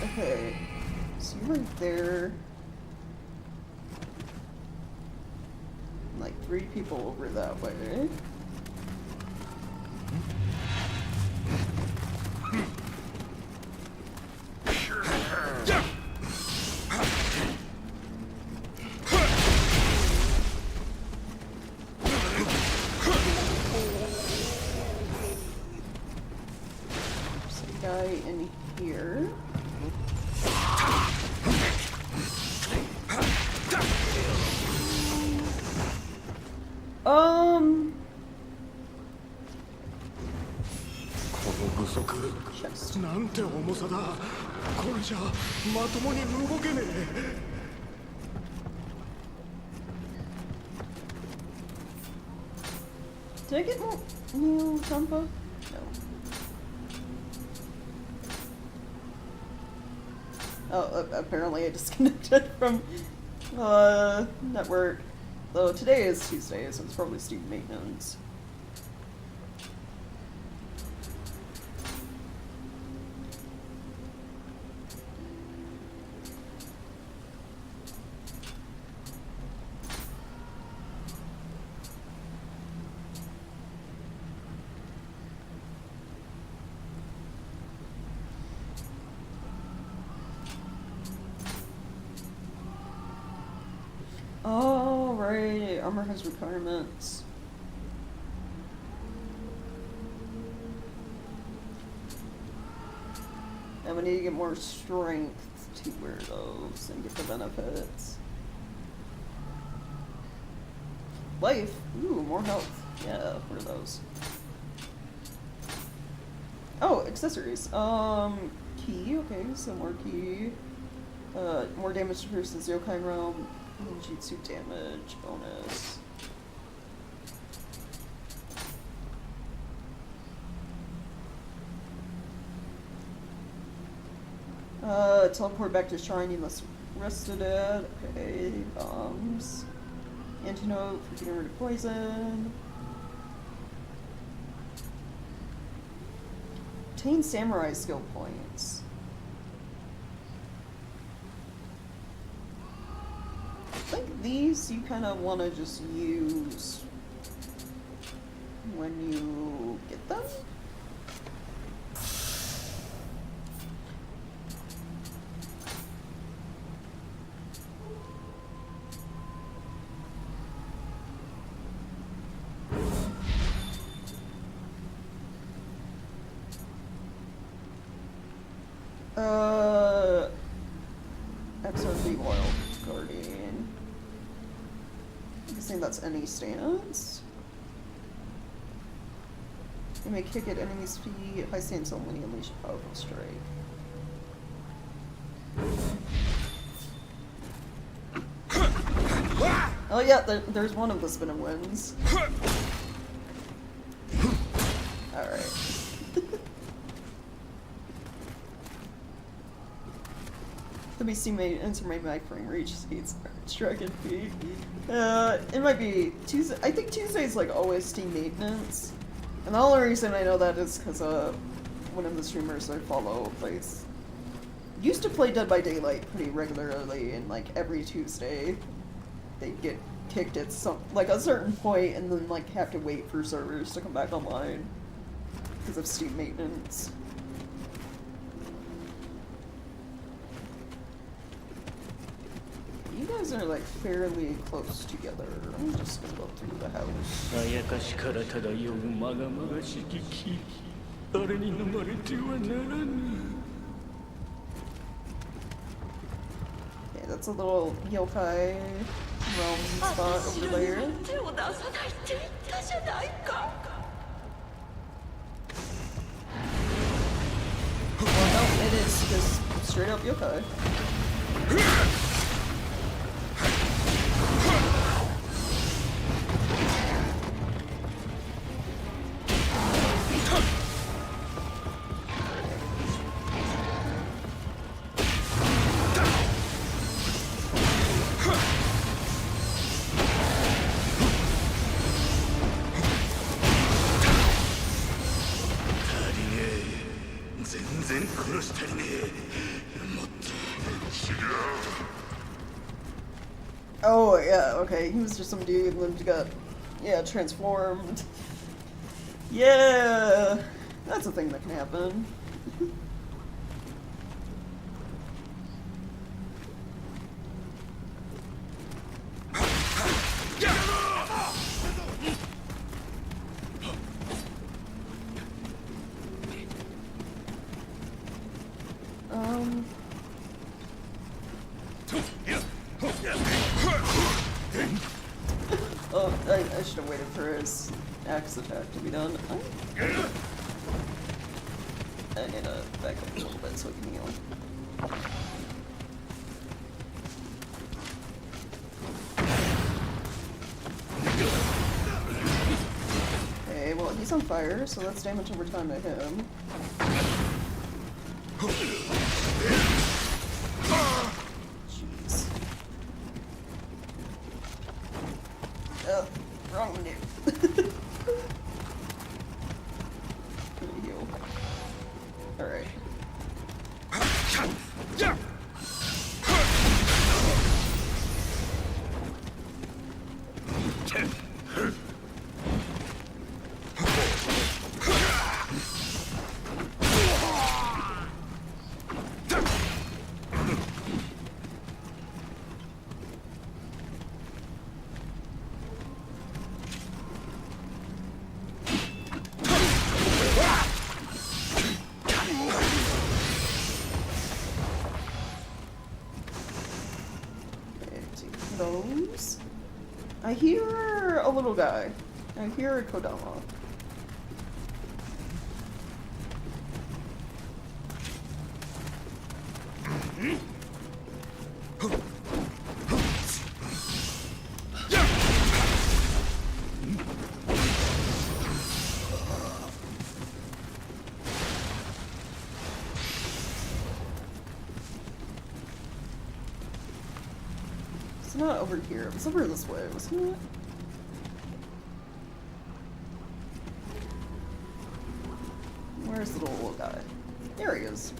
Okay, so you're right there. Like 3 people over that way. There's a guy in here. Chest. なんて重さだ。これじゃまともに動けねえ。 Did I get more new Champa? No. Oh, apparently I disconnected from network. Though today is Tuesday, so it's probably student maintenance. Oh, right. Armor has requirements. And we need to get more strength. two weirdos and get the benefits. Life. Ooh, more health. Yeah, what are those? Oh, accessories. Key. Okay, so more key. More damage to person's yokai realm. Jutsu damage bonus. Teleport back to shrine unless rested it. Okay, bombs. Antidote for getting rid of poison. Obtain samurai skill points. I think these you kind of want to just use when you get them. XRB Oil Guardian. I'm guessing that's any stance. You may kick at enemies' feet. High stance only. Unleash a powerful strike. Oh yeah, there's one of the spinning winds. Alright. The BC may enter my back frame reach speeds striking feet. It might be Tuesday. I think Tuesday's like always team maintenance. And the only reason I know that is because one of the streamers I follow plays used to play Dead by Daylight pretty regularly, and like every Tuesday they get kicked at some like a certain point and then like have to wait for servers to come back online because of Steam maintenance. You guys are like fairly close together. I'm just gonna go through the house. Okay, that's a little yokai realm spot over there. Well, no, it is just straight up yokai. Oh, yeah, okay, he was just some dude and then got, yeah, transformed. Yeah, that's a thing that can happen. Oh, I should have waited for his axe attack to be done. I need to back up a little bit so he can heal. Okay, well, he's on fire, so that's damage over time to him. Jeez. Oh, wrong one, dude. Heal. Alright. those. I hear a little guy. I hear a Kodama. It's not over here. It was over this way, wasn't it? Where's the little guy? There he is.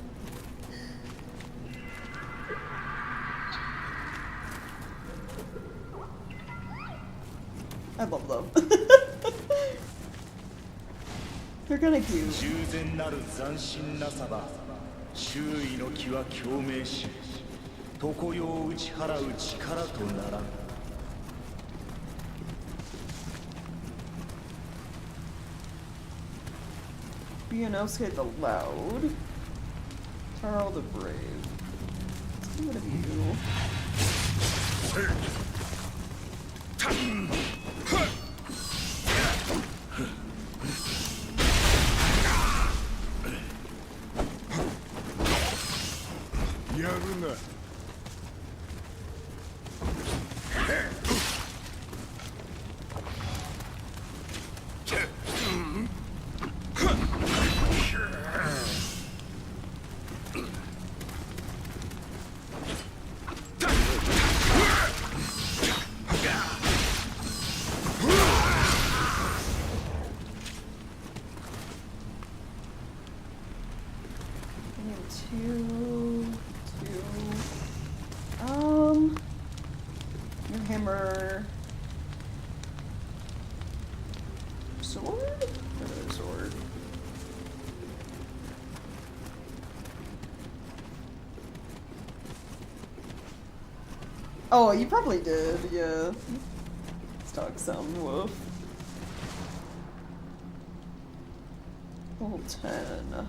I love them. They're kind of cute. 従前なる斬新なさば周囲の気は共鳴し常世を打ち払う力とならん Bionosuke the Loud. Taro the Brave. Let's get rid of you. Your hammer. Sword? Or sword? Oh, you probably did, yeah. Let's talk some wolf. Level 10.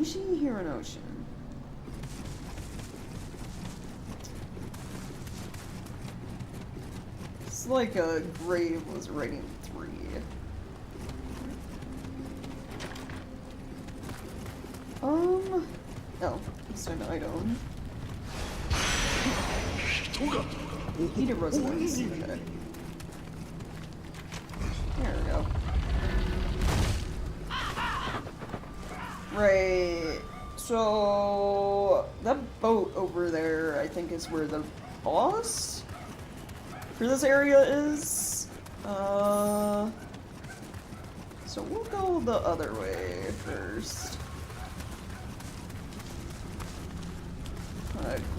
Ishi Hironoshin. It's like a grave was rating 3. Oh, it's an item. Heated resonance. Okay. There we go. Right. So that boat over there, I think, is where the boss for this area is. So we'll go the other way first.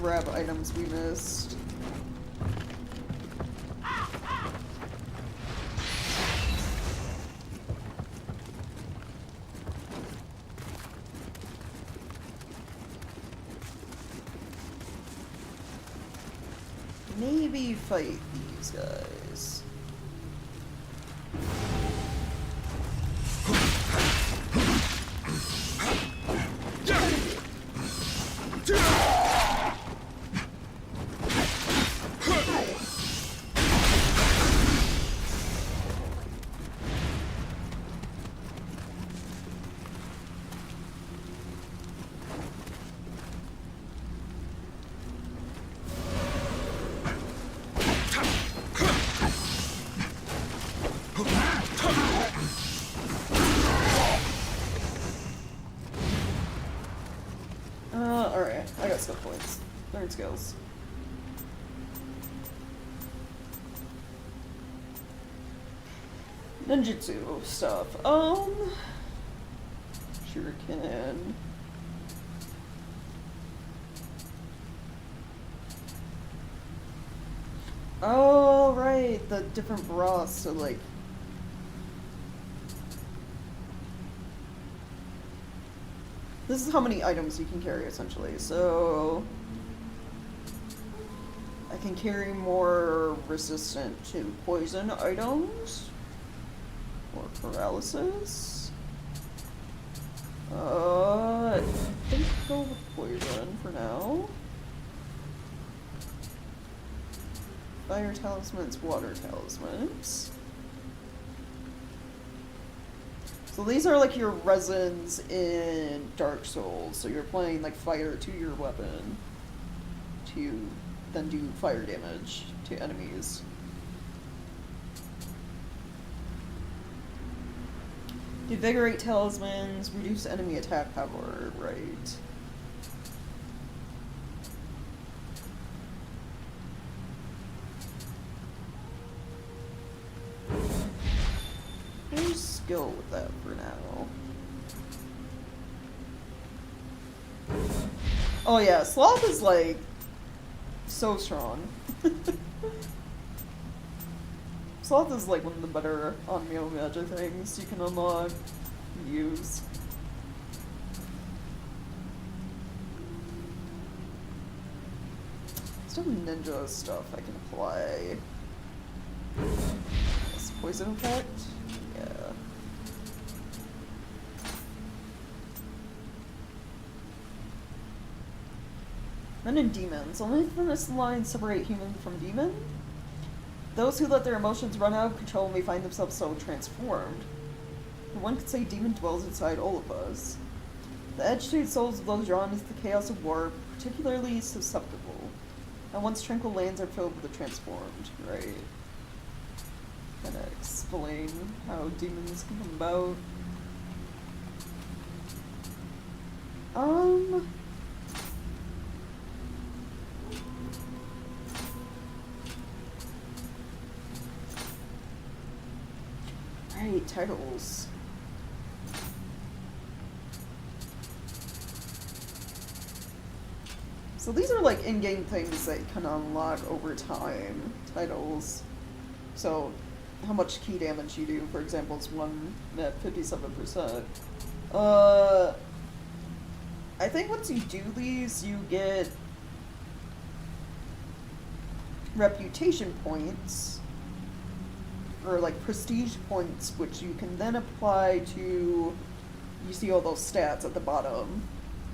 Grab items we missed. Maybe fight these guys. Alright, I got skill points. Learn skills. Ninjutsu stuff. Shuriken. Oh, right, the different bras, so like... This is how many items you can carry, essentially. So I can carry more resistant to poison items or paralysis. I think go with poison for now. Fire talismans, water talismans. So these are like your resins in Dark Souls. So you're applying like fire to your weapon to then do fire damage to enemies. Invigorate talismans, reduce enemy attack power, right. Let's go with that for now. Oh yeah, Sloth is like so strong. Sloth is like one of the better on Nioh magic things you can unlock and use. Still ninja stuff I can apply. This poison effect? Yeah. Men and demons. Only this line separate human from demon. Those who let their emotions run out of control may find themselves so transformed. And one could say demon dwells inside all of us. The agitated souls of those drawn into the chaos of war, particularly susceptible. And once tranquil lands are filled with the transformed, right? Kinda explain how demons come about. Right, titles. So these are like in-game things that you can unlock over time. Titles. So how much key damage you do, for example, is one at 57%. I think once you do these, you get reputation points, or like prestige points, which you can then apply to, you see all those stats at the bottom.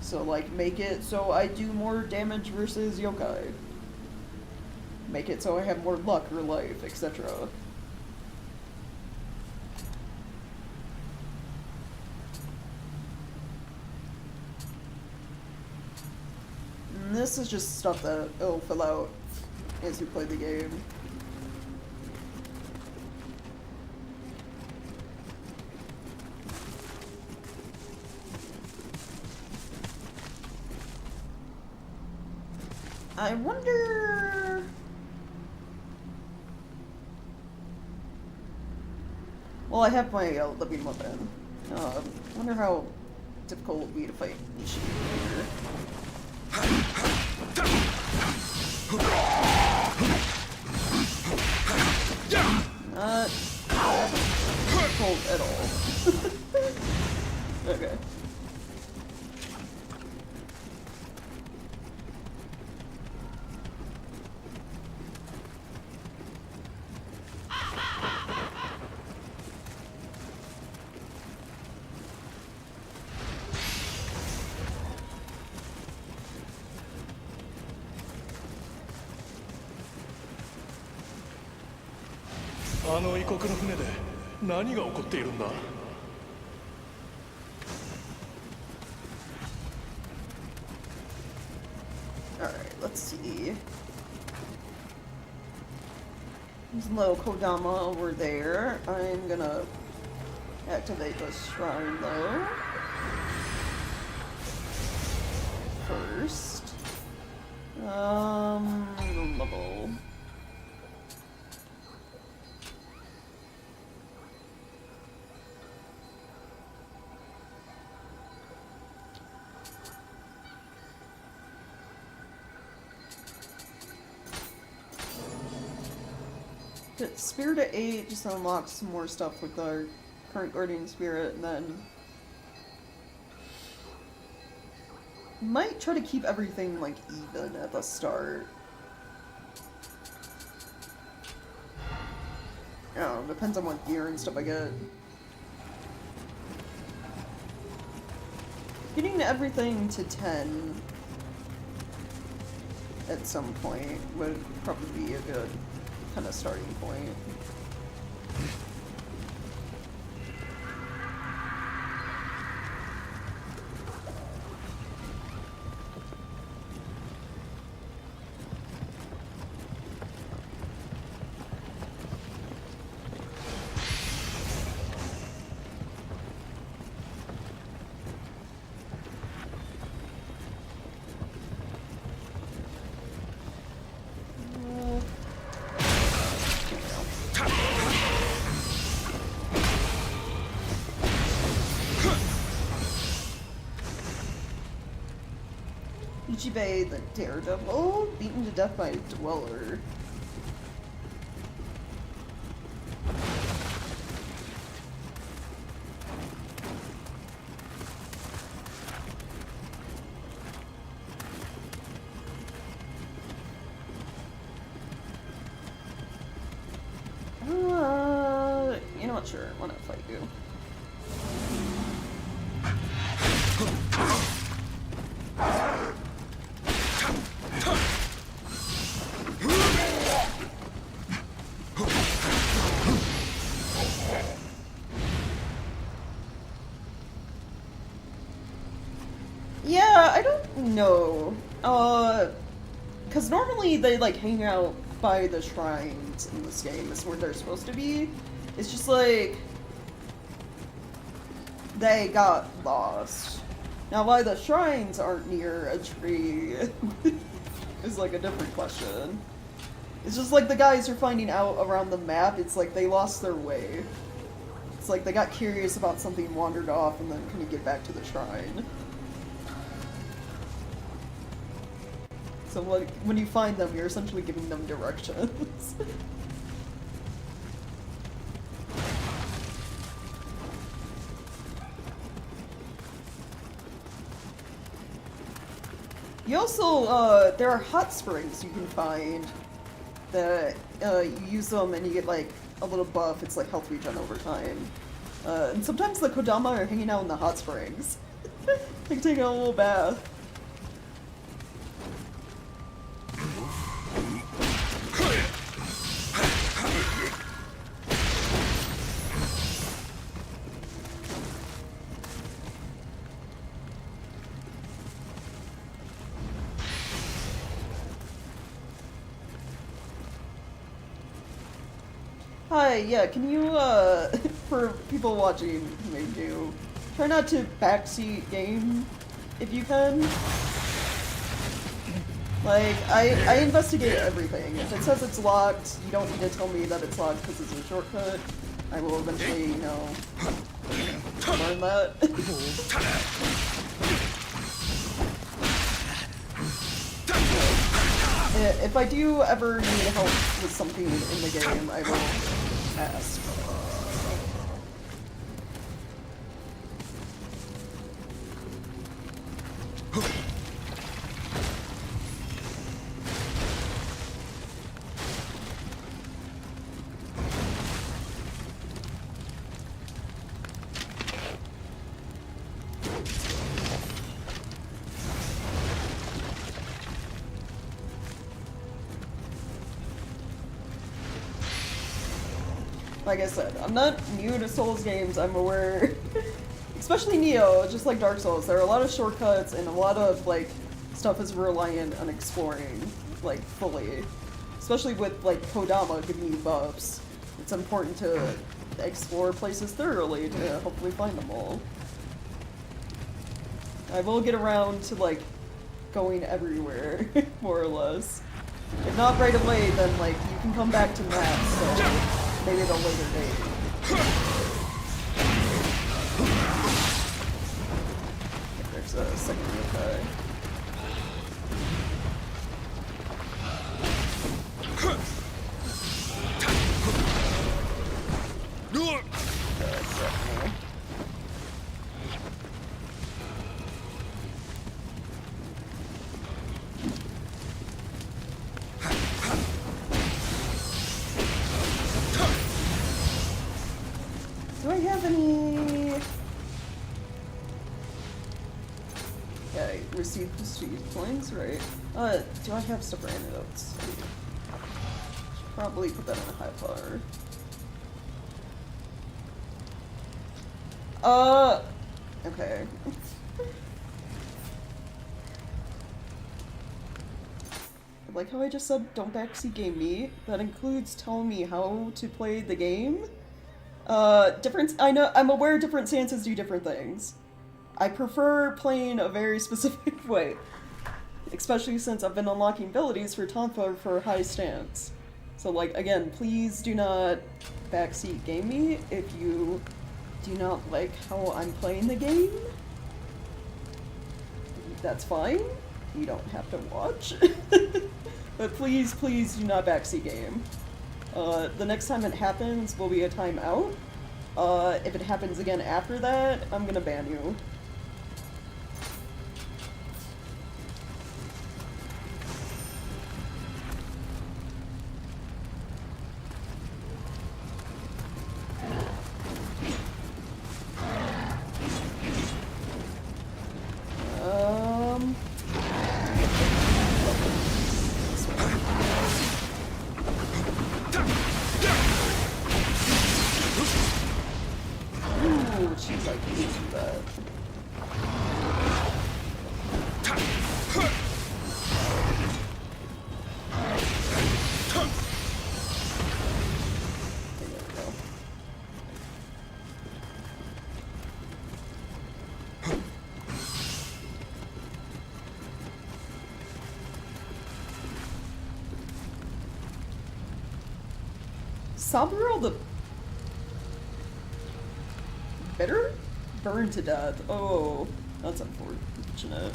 So like make it so I do more damage versus yokai. Make it so I have more luck or life, etc. And this is just stuff that it'll fill out as you play the game. I wonder... Well, I have my living weapon. I wonder how difficult it will be to fight Nishiki here. Not difficult at all. Okay. Alright, let's see. There's a little Kodama over there. I'm gonna activate the shrine though. First. Level. Get Spirit at 8 just unlocks some more stuff with our current Guardian Spirit, and then might try to keep everything like even at the start. I don't know, depends on what gear and stuff I get. Getting everything to 10 at some point would probably be a good kind of starting point. Ichibe the Daredevil, beaten to death by a Dweller. You know what, sure, why not fight you? Yeah, I don't know. Because normally they, like, hang out by the shrines in this game. Is where they're supposed to be. It's just, like, they got lost. Now, why the shrines aren't near a tree is, like, a different question. It's just like the guys are finding out around the map, it's like they lost their way. It's like they got curious about something, wandered off, and then couldn't get back to the shrine. So when you find them, you're essentially giving them directions. You also, there are hot springs you can find that you use them and you get like a little buff. It's like health regen over time. And sometimes the Kodama are hanging out in the hot springs. Like taking a little bath. Hi, yeah, can you, for people watching who may do, try not to backseat game if you can? Like, I investigate everything. If it says it's locked, you don't need to tell me that it's locked because it's a shortcut. I will eventually, you know, learn that. If I do ever need help with something in the game, I will ask. Like I said, I'm not new to Souls games, I'm aware, especially Nioh, just like Dark Souls, there are a lot of shortcuts and a lot of, like, stuff is reliant on exploring, like, fully. Especially with, like, Kodama giving you buffs. It's important to explore places thoroughly to hopefully find them all. I will get around to, like, going everywhere, more or less. If not right away, then, like, you can come back to maps, so... maybe at a later date. There's a second yokai. Do I have any... receive prestige points, right? Do I have stuff for antidotes? I do. Should probably put that in a high power. Okay. Like how I just said, don't backseat game me. That includes telling me how to play the game. I know, I'm aware different stances do different things. I prefer playing a very specific way. Especially since I've been unlocking abilities for Tonfa for high stance. So like, again, please do not backseat game me if you do not like how I'm playing the game. That's fine. You don't have to watch. But please, please do not backseat game. The next time it happens will be a timeout. If it happens again after that, I'm gonna ban you. Ooh, she's like using that. Saburo the bitter? Burned to death. Oh, that's unfortunate.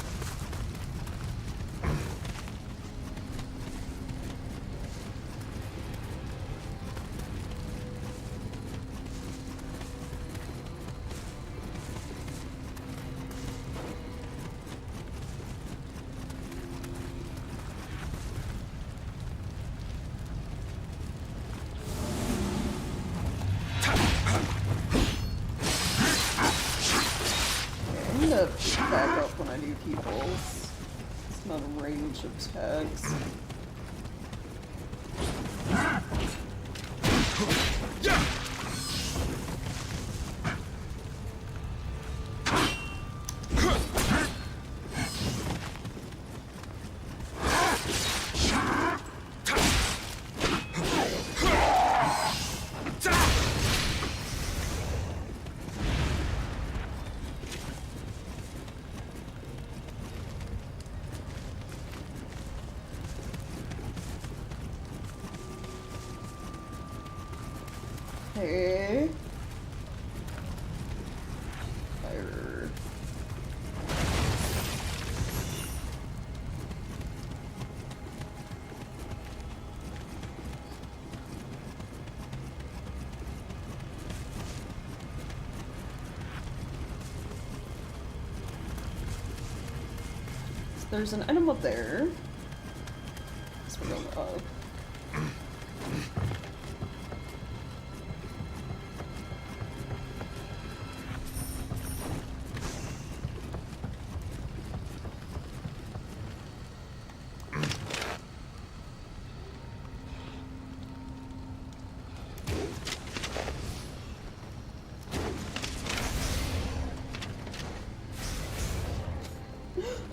I'm gonna back up when I do people's. It's not a range of tags. Hey. Fire. So there's an item up there. So we're going up.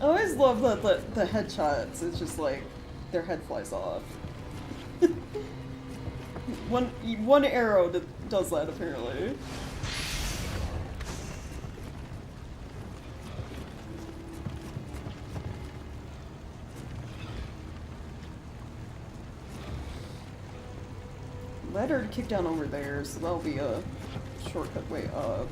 I always love that the headshots, it's just like, their head flies off. one arrow does that, apparently. Ladder to kick down over there, so that'll be a shortcut way up.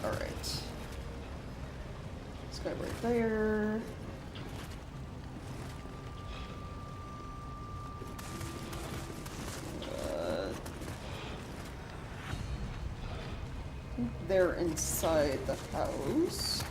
Alright. This guy right there. they're inside the house.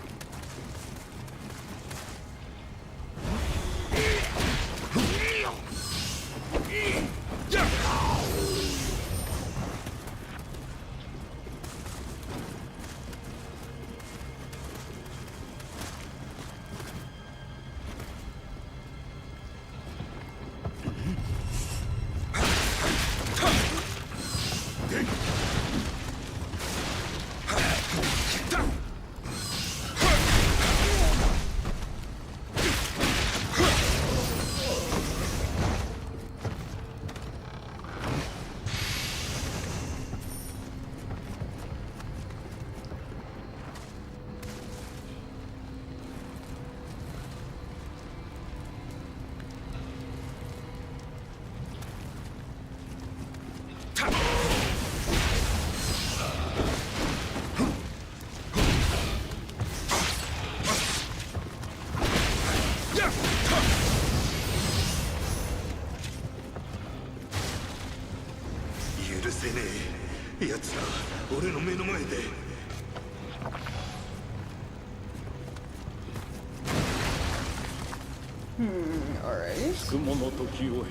Alright. つくもの時を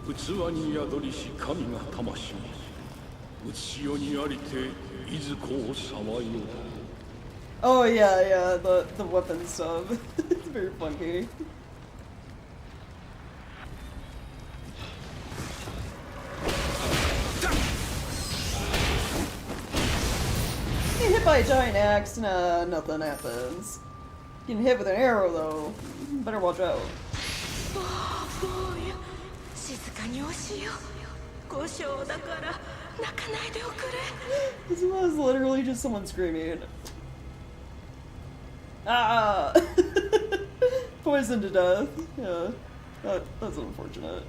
経器に宿りし神が魂うつしよにありていずこをさまよ Oh yeah, the weapon stuff. It's very funky. Get hit by a giant axe, nah, nothing happens. Getting hit with an arrow though, better watch out. This was literally just someone screaming. Ah! Poisoned to death. Yeah, that's unfortunate.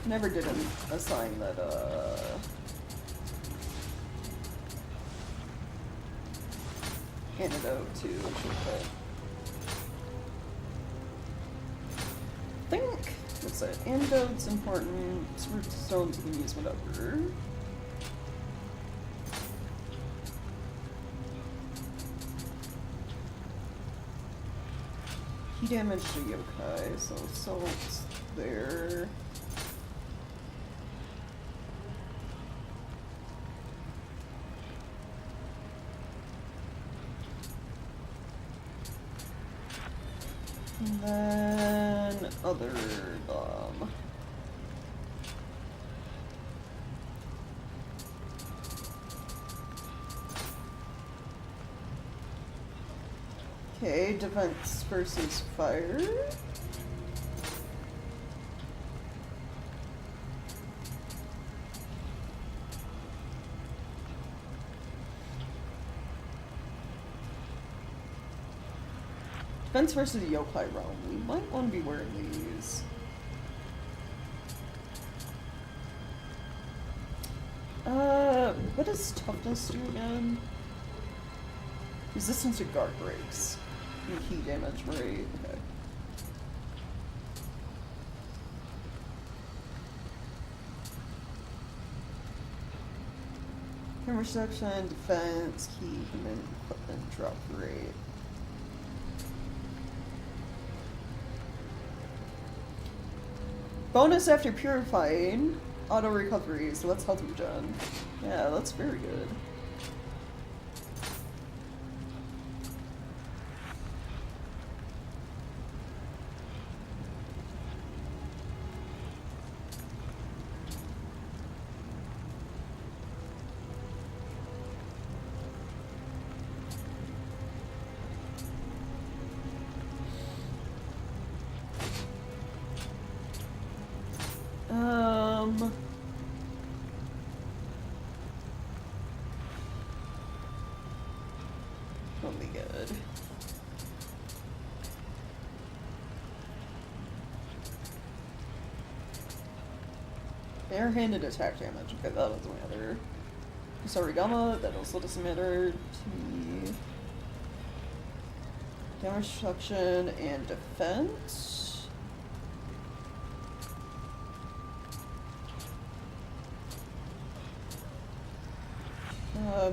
Never did assign that, antidote to shortcut. I think, what's that? Antidote's important, root stones we can use whatever. He damaged a yokai, so salt's there. And then other okay, defense versus fire. Defense versus yokai realm. We might want to be wearing these. What does toughness do again? Resistance to guard breaks. And heat damage, right? Okay. Camera section, defense, heat, and then equipment drop rate. Bonus after purifying, auto recovery, so that's health regen. Yeah, that's very good. That'll be good. Barehanded attack damage. Okay, that doesn't matter. Sarigama, that also doesn't matter. T. Damage reduction and defense.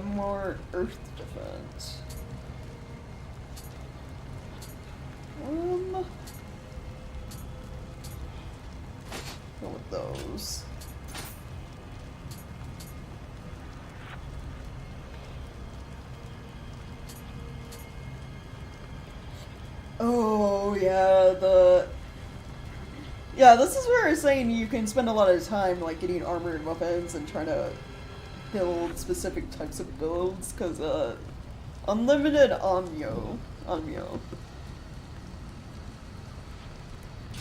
More earth defense. Go with those. Oh, yeah, yeah, this is where I was saying you can spend a lot of time, like, getting armored weapons and trying to build specific types of builds, because, unlimited Nioh.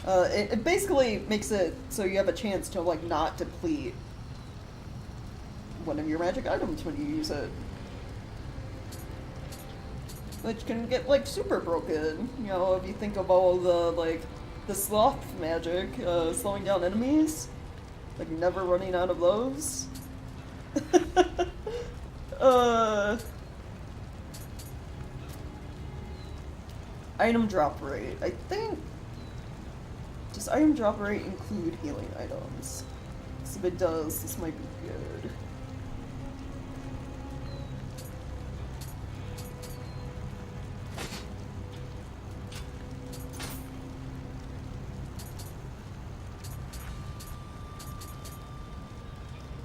It basically makes it so you have a chance to, like, not deplete one of your magic items when you use it. Which can get, like, super broken, you know, if you think of all the, like, the sloth magic, slowing down enemies. Like, never running out of those. Item drop rate. I think... Does item drop rate include healing items? So if it does, this might be good.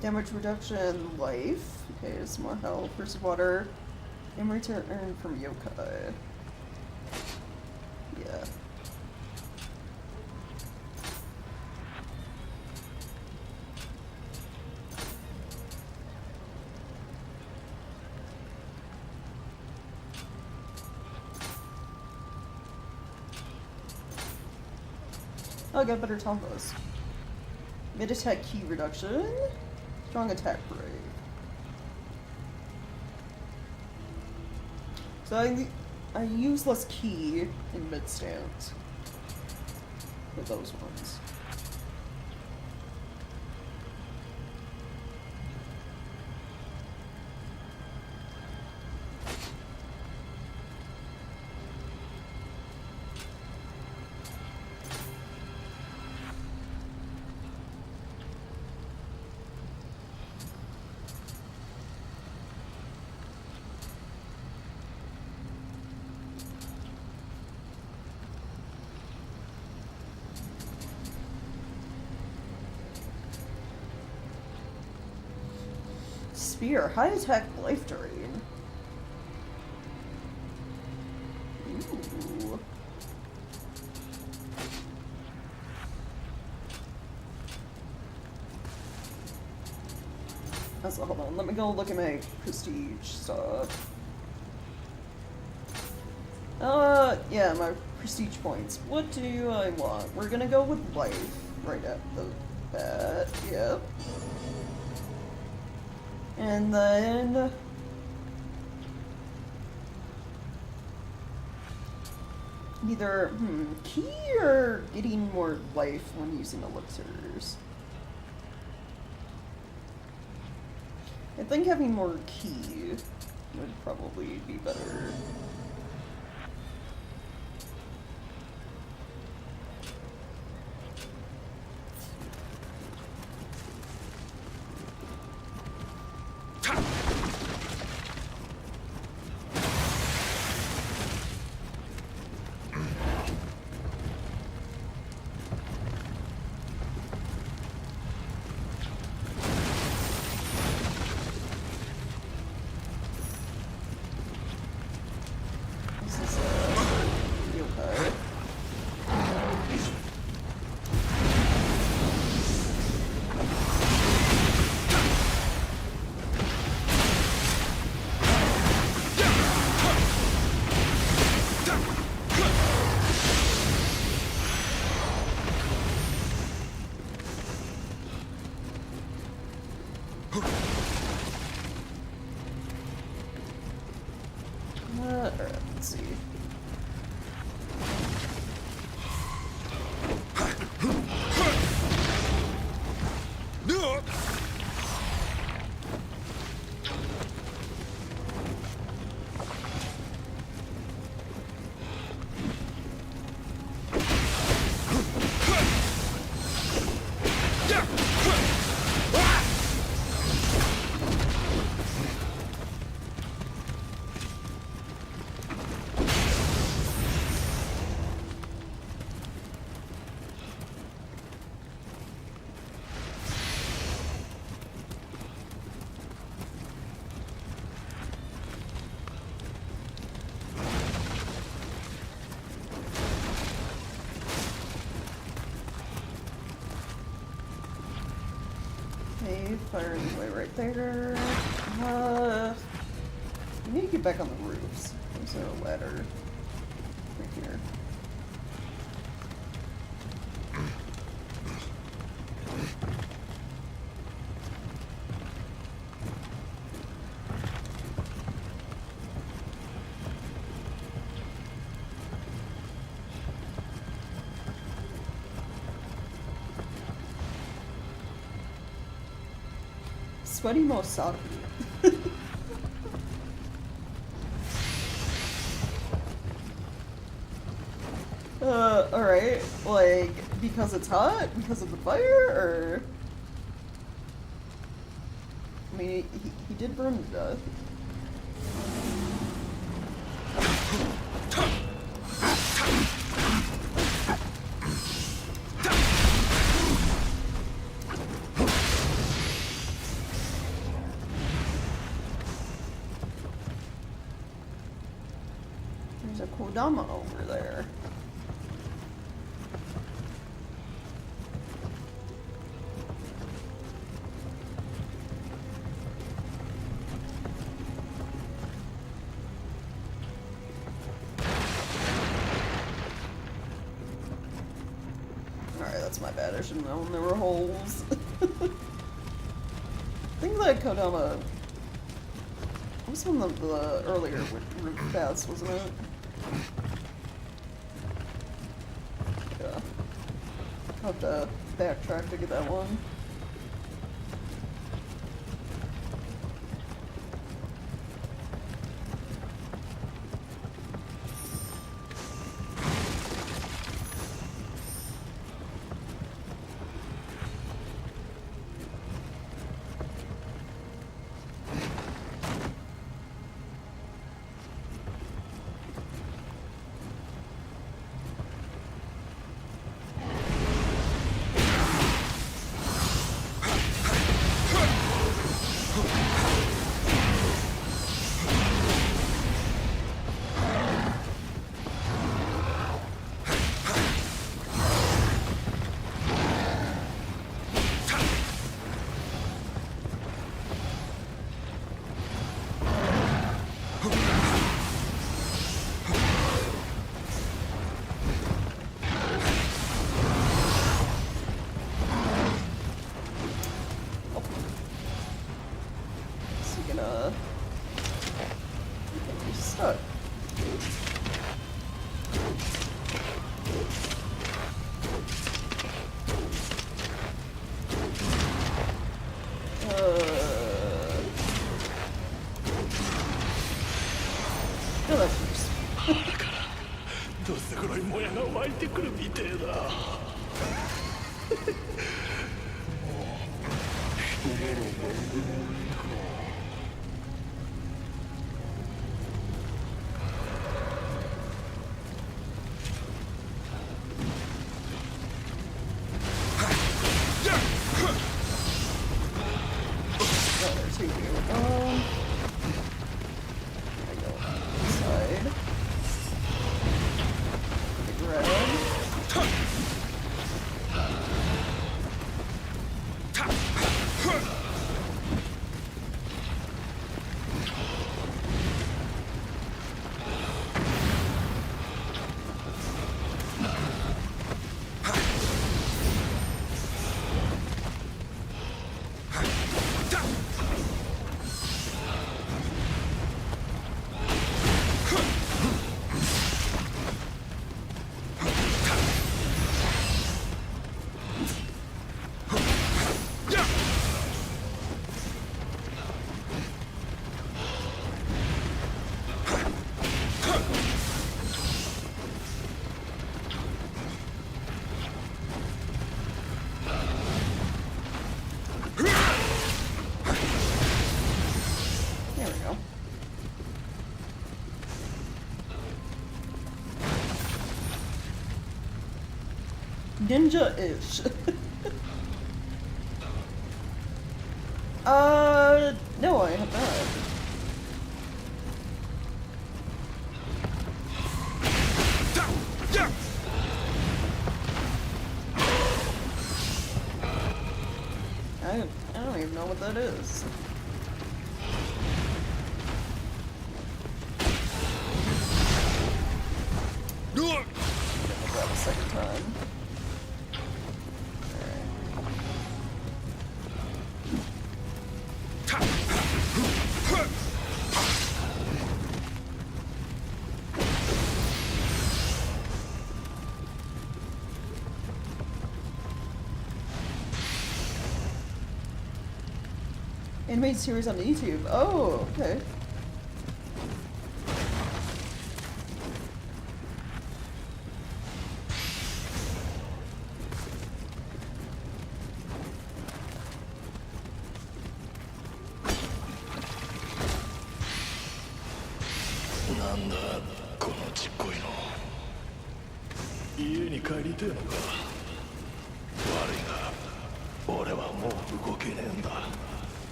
Damage reduction, life. Okay, some more health, first water. And return earned from yokai. Yeah. Oh, I got better combos. Mid attack key reduction. Strong attack rate. So I use less key in mid stance with those ones. Spear, high attack, life drain. Ooh. So hold on, let me go look at my prestige stuff. Yeah, my prestige points. What do I want? We're gonna go with life right at the bat. Yep. And then either key or getting more life when using elixirs. I think having more key would probably be better. Okay, fire anyway right there. We need to get back on the roofs. Is there a ladder? Right here. Sweaty Mosaki. Alright. Like, because it's hot? Because of the fire? Or... I mean, he did burn to death. There's a Kodama over there. Alright, that's my bad. I should have known there were holes. I think that Kodama was one of the earlier roof paths, wasn't it? Yeah. I'll have to backtrack to get that one. Stuck. Oh, that's worse. どうせ黒いもやが湧いてくるみてえだ。Ninja-ish. No, I have not. I don't even even know what that is. That a second time. Animated series on YouTube. Oh, okay.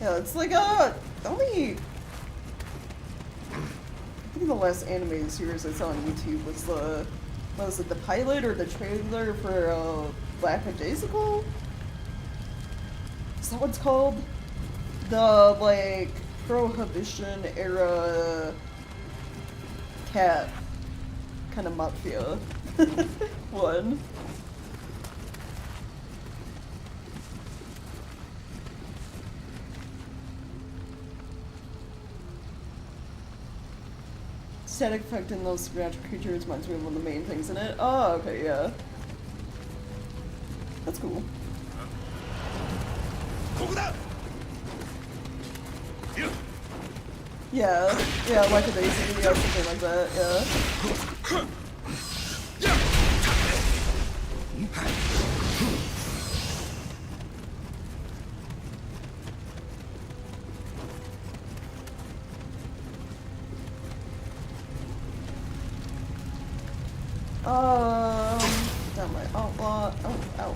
Yeah, it's like only I think the last animated series I saw on YouTube was the pilot or the trailer for Lackadaisical? Is that what it's called? The like Prohibition era cat kind of mafia one. Static effect in those supernatural creatures reminds me of one of the main things in it. Oh, okay, yeah. That's cool. Yeah, like a daisy, yeah, something like that, yeah. Down my outlaw. Oh, ow.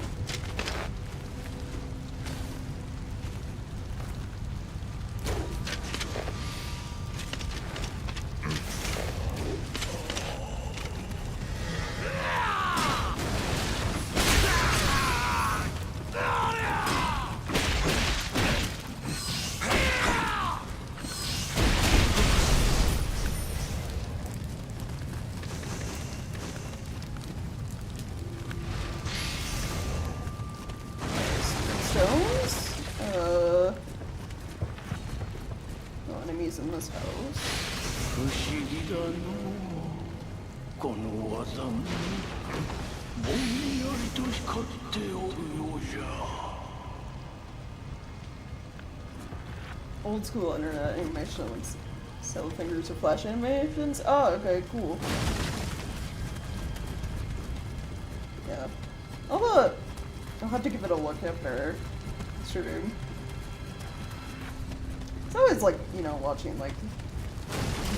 Stones? No enemies in this house. 不思議だのこの技もぼんやりと光っておるようじゃ Old school internet animation with cell fingers or flash animations? Oh, okay, cool. Yeah. I'll have to give it a look after stream. It's always like, you know, watching like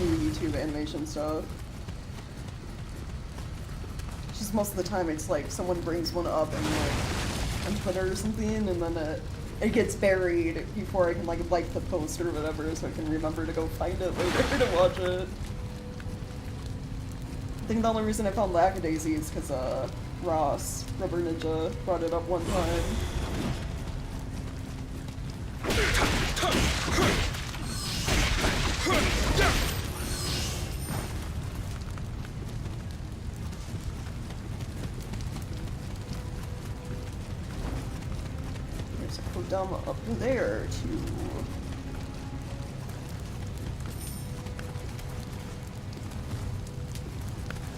new YouTube animation stuff. Just most of the time it's like someone brings one up and like on Twitter or something, and then it gets buried before I can like the post or whatever, so I can remember to go find it later to watch it. I think the only reason I found Lackadaisy is because Ross, Rubber Ninja, brought it up one time. There's a Kodama up there too.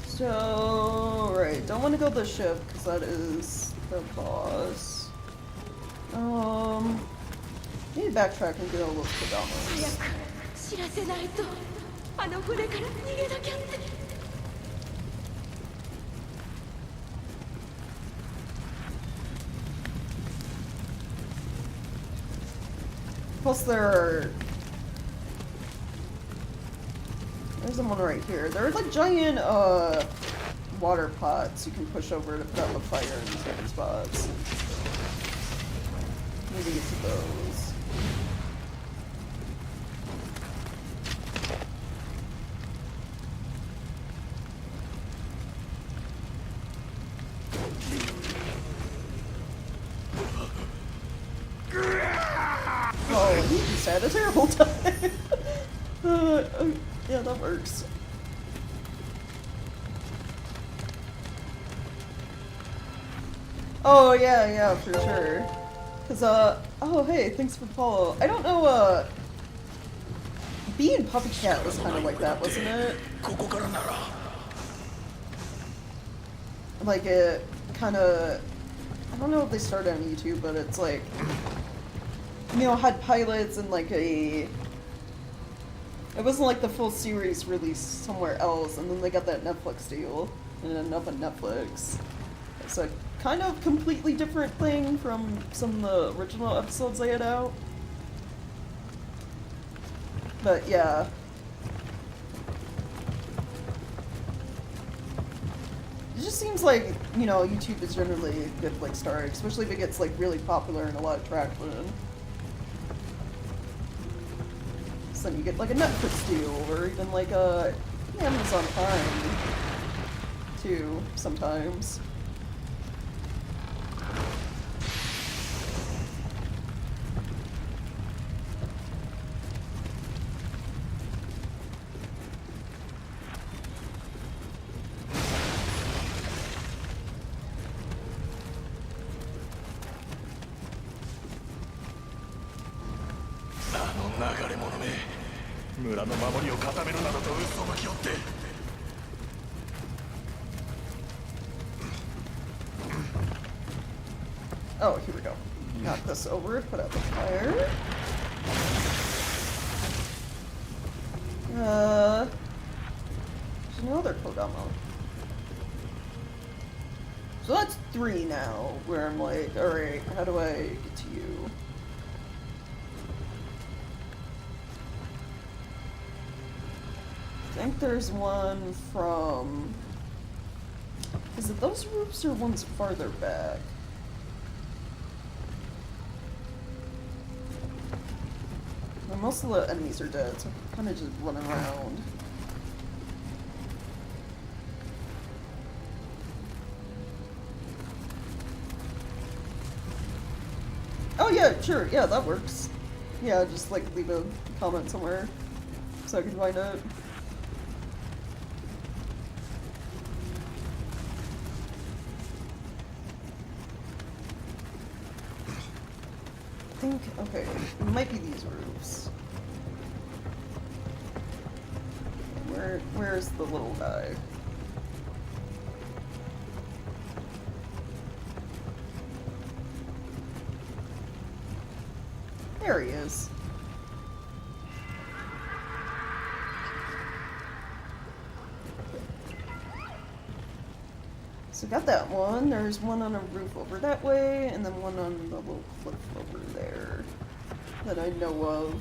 So, right, don't want to go to the ship because that is the boss. Need to backtrack and get all those Kodamas. 知らせないとあの船から逃げなきゃって Plus there's one right here. There are like giant water pots you can push over to put out the fire in certain spots. Need to get to those. had a terrible time. Yeah, that works. Oh, yeah, for sure. Cause, oh, hey, thanks for the follow. I don't know, being Puppy Cat was kind of like that, wasn't it? Like, it kind of, I don't know if they started on YouTube, but it's like, you know, had pilots and like it wasn't like the full series released somewhere else, and then they got that Netflix deal, and it ended up on Netflix. It's a kind of completely different thing from some of the original episodes they had out. But yeah. It just seems like, you know, YouTube is generally a good like start, especially if it gets like really popular and a lot of traction. So then you get like a Netflix deal, or even like a Amazon Prime too, sometimes. Oh, here we go. Knock this over, put out the fire. There's another Kodama. So that's 3 now, where I'm like, alright, how do I get to you? I think there's one from... Is it those roofs or one's farther back? Well, most of the enemies are dead, so I'm kind of just running around. Oh yeah, sure, yeah, that works. Yeah, just like leave a comment somewhere so I can find it. I think, okay, it might be these roofs. Where's the little guy? There he is. So got that one. There's one on a roof over that way, and then one on the little cliff over there that I know of.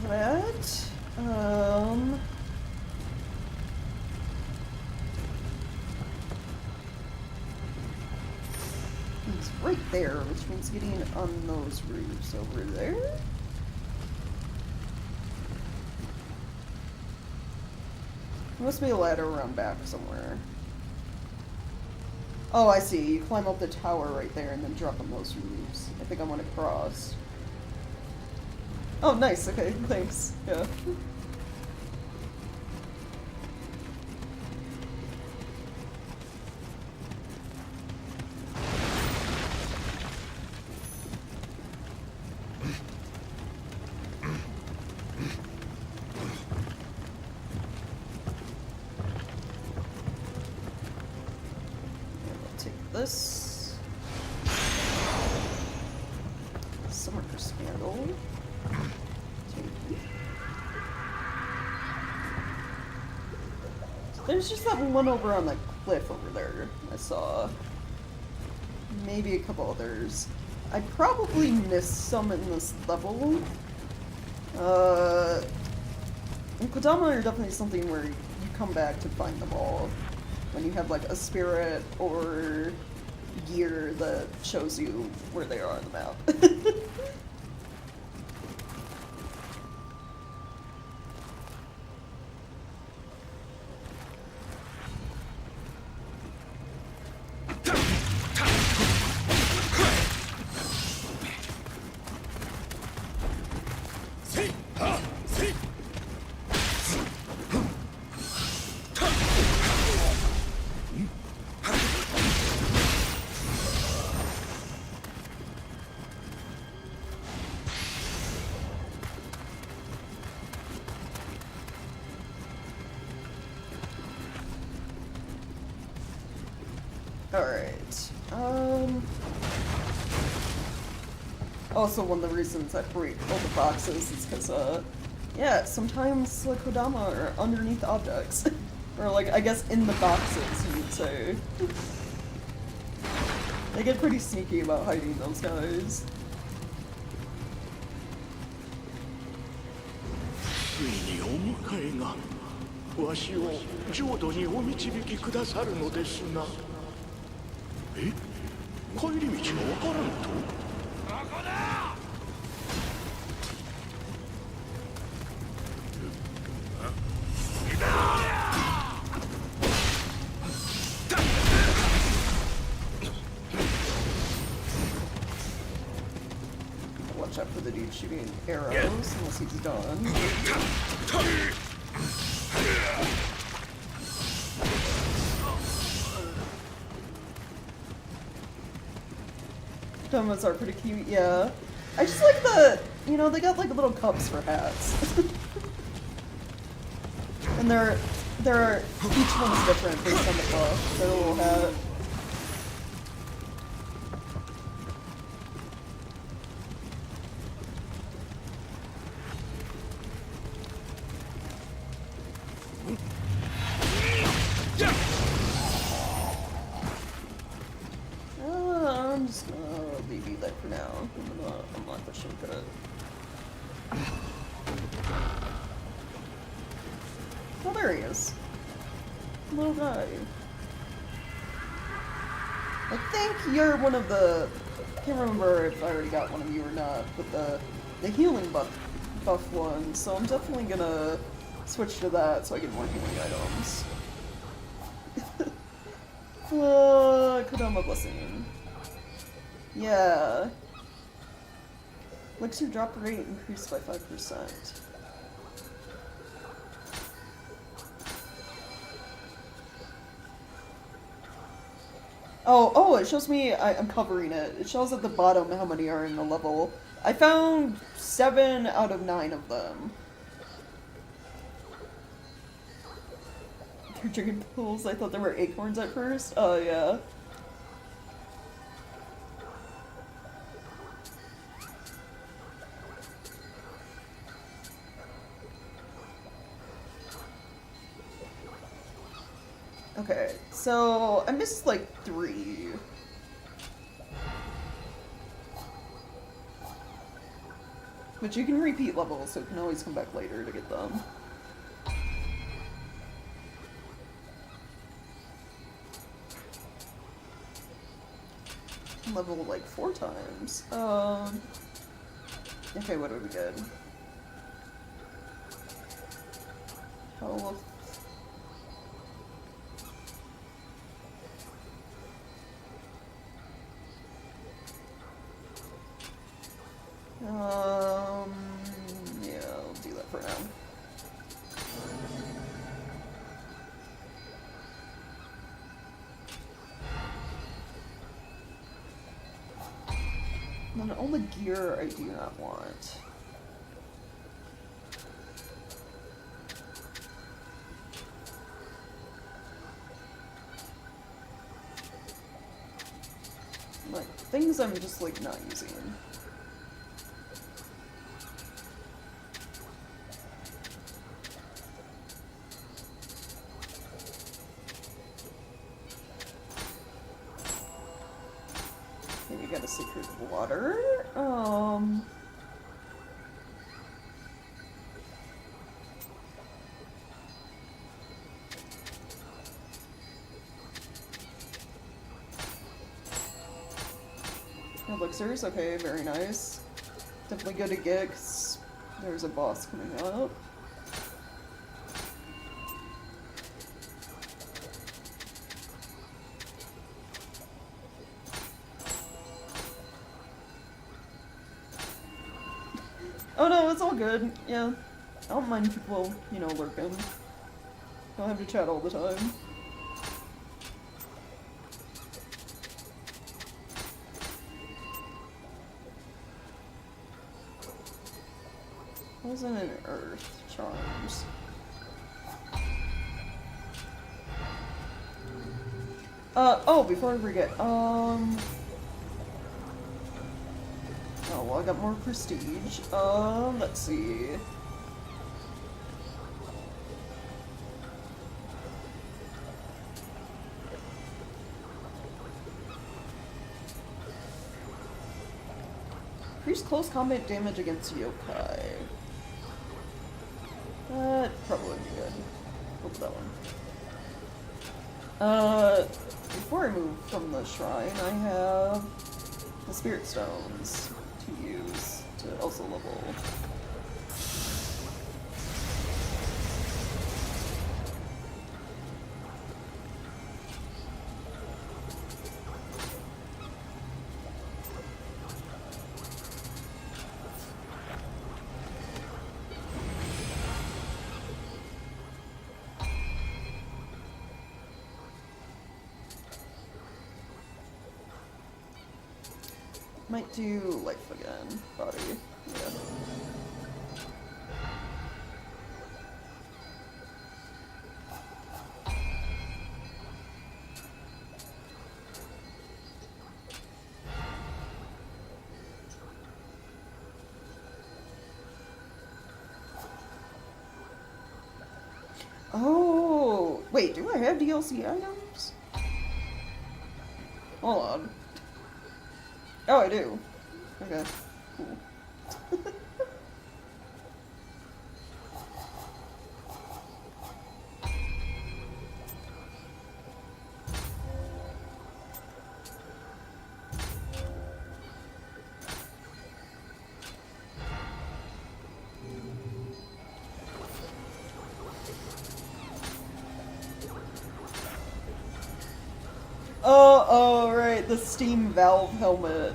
That. He's right there, which means getting on those roofs over there. There must be a ladder around back somewhere. Oh, I see. You climb up the tower right there and then drop on those roofs. I think I want to cross. Oh, nice. Okay, thanks. Yeah. I'll take this. Summer Scandal. There's just that one over on the cliff over there I saw. Maybe a couple others. I probably missed some in this level. And Kodama are definitely something where you come back to find them all. When you have like a spirit or gear that shows you where they are on the map. Alright. Also, one of the reasons I break all the boxes is because, yeah, sometimes, like, Kodama are underneath objects. Or, like, I guess in the boxes, you would say. They get pretty sneaky about hiding those guys. ついにお迎えがわしを浄土にお導きくださるのですな。え、帰り道がわからんと？ Watch out for the dude shooting arrows, unless he's done. Domas are pretty cute, yeah. I just like the, you know, they got like little cups for hats. And they're each one's different based on the buff, their little hat. I'm just gonna leave you there for now. I'm gonna unlock the shortcut. Oh, there he is. Little guy. I think you're one of the... I can't remember if I already got one of you or not, but the healing buff one, so I'm definitely gonna switch to that so I get more healing items. Kodama Blessing. Yeah. Elixir drop rate increased by 5%. Oh, it shows me, I'm covering it. It shows at the bottom how many are in the level. I found 7 out of 9 of them. You're drinking pills? I thought there were acorns at first. Oh, yeah. Okay, so I missed like 3. But you can repeat levels, so you can always come back later to get them. Level like 4 times. Okay, what do we get? Health. Yeah, I'll do that for now. And then all the gear I do not want. Like, things I'm just, like, not using. Maybe got a sacred water. Elixirs, okay, very nice. Definitely good to get, 'cause there's a boss coming up. Oh no, it's all good. Yeah. I don't mind people, you know, lurking. Don't have to chat all the time. Wasn't an earth charms. Oh, before I forget, oh, well, I got more prestige. Let's see. Increase close combat damage against yokai. That probably would be good. Go for that one. Before I move from the shrine, I have the spirit stones to use to also level. Might do life again. Body. Yeah. Oh, wait, do I have DLC items? Hold on. Oh, I do. Okay, cool. Oh, right, the Steam Valve helmet.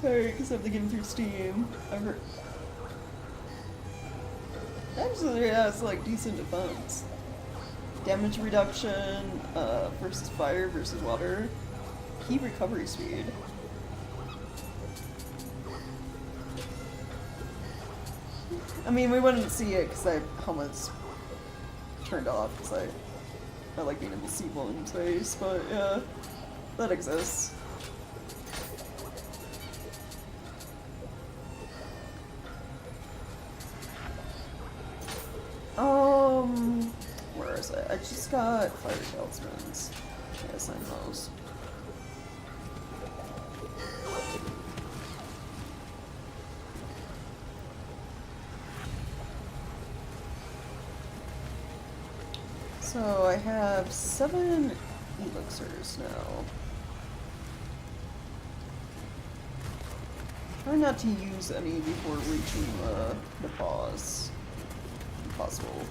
Sorry, because I have to get him through Steam. I've heard... Actually, yeah, it's like decent defense. Damage reduction, versus fire versus water. Key recovery speed. I mean, we wouldn't see it because I helmet's turned off because I like being able to see one in space, but yeah, that exists. Where is it? I just got fire talismans. I assign those. So I have 7 elixirs now. Try not to use any before reaching the boss, if possible.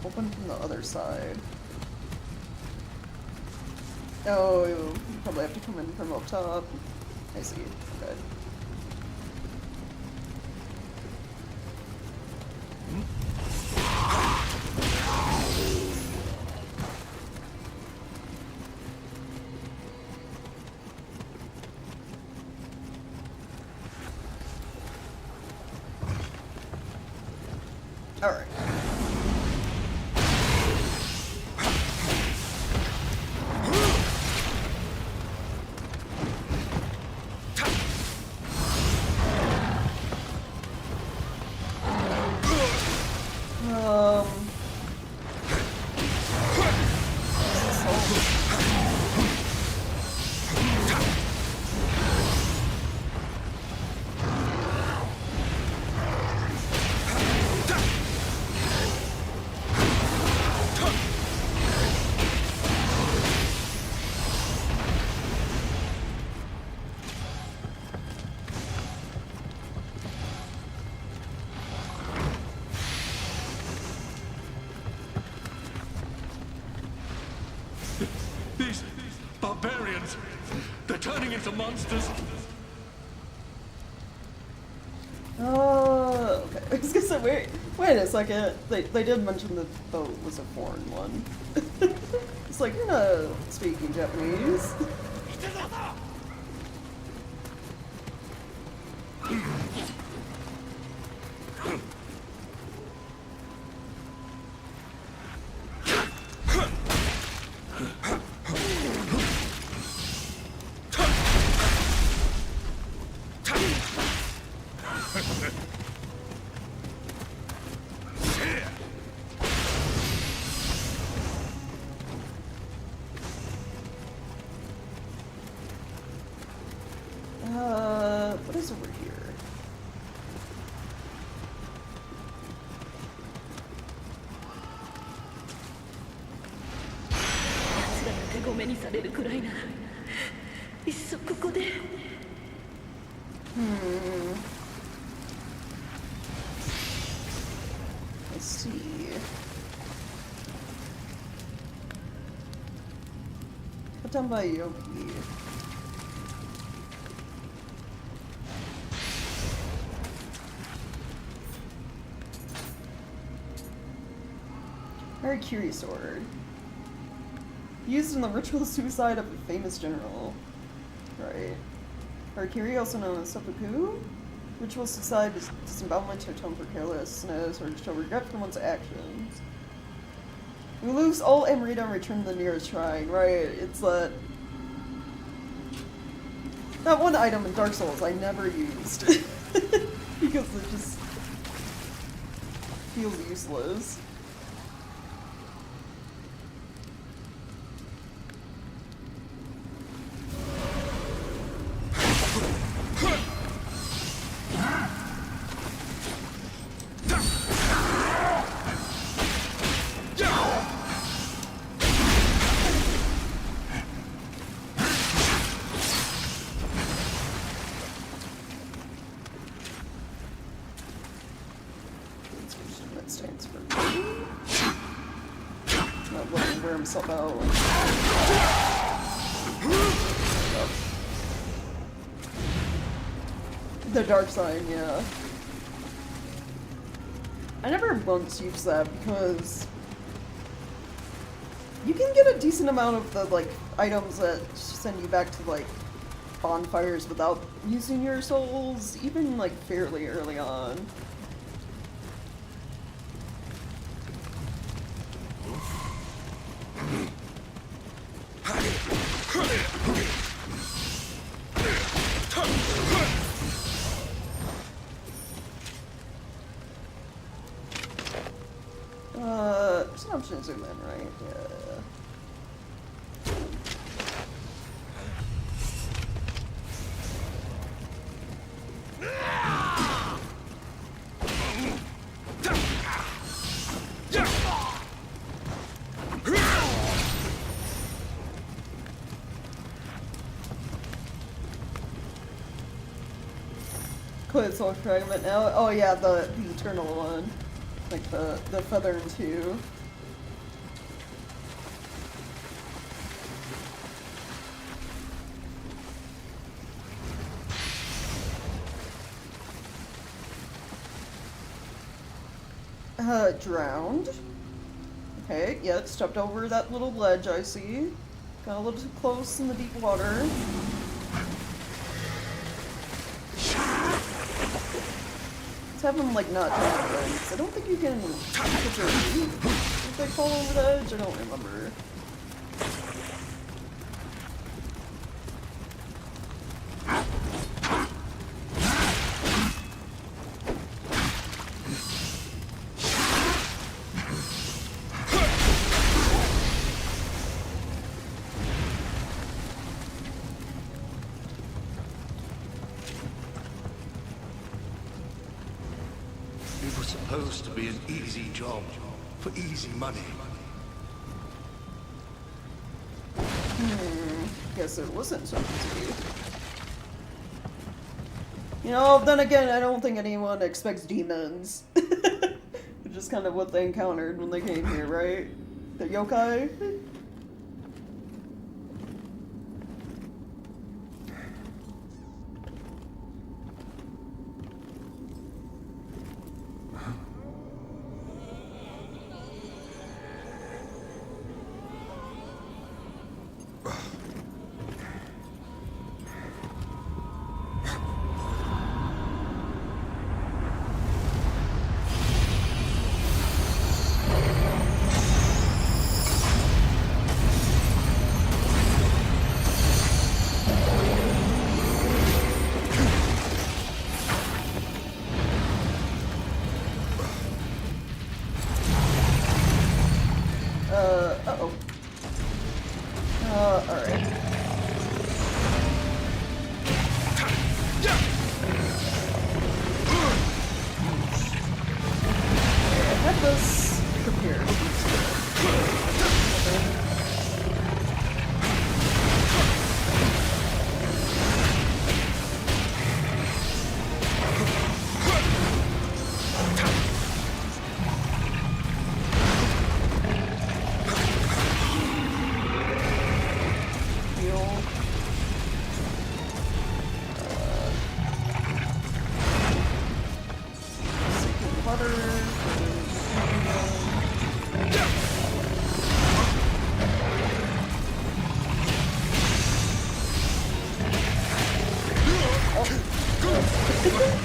Open from the other side. Oh, you probably have to come in from up top. I see. Okay. All right. These barbarians, they're turning into monsters. Okay. I was gonna say, wait a second. They did mention the boat was a foreign one. It's like, you're not speaking Japanese. What is over here? Let's see. Put down by Yoki. Harakiri sword. Used in the ritual suicide of a famous general. Right. Harakiri, also known as seppuku. Ritual suicide is disembowelment to atone for carelessness or to show regret for one's actions. We lose all Amrita and return to the nearest shrine. Right, it's that one item in Dark Souls I never used. Because it just feels useless. Stands for not letting him wear himself out. The dark sign, yeah. I never once used that because you can get a decent amount of the like items that send you back to like bonfires without using your souls, even like fairly early on. There's an option to zoom in, right? Yeah. Quit soul fragment now. Oh yeah, the eternal one. Like the feather and two. Drowned. Okay, yeah, stepped over that little ledge I see. Got a little too close in the deep water. Let's have them like not jump then, because I don't think you can put your feet if they fall over the edge. I don't remember. It was supposed to be an easy job, for easy money. Guess it wasn't so easy. You know, then again, I don't think anyone expects demons. Which is kind of what they encountered when they came here, right? The yokai? Uh-oh. Alright. I have this prepared.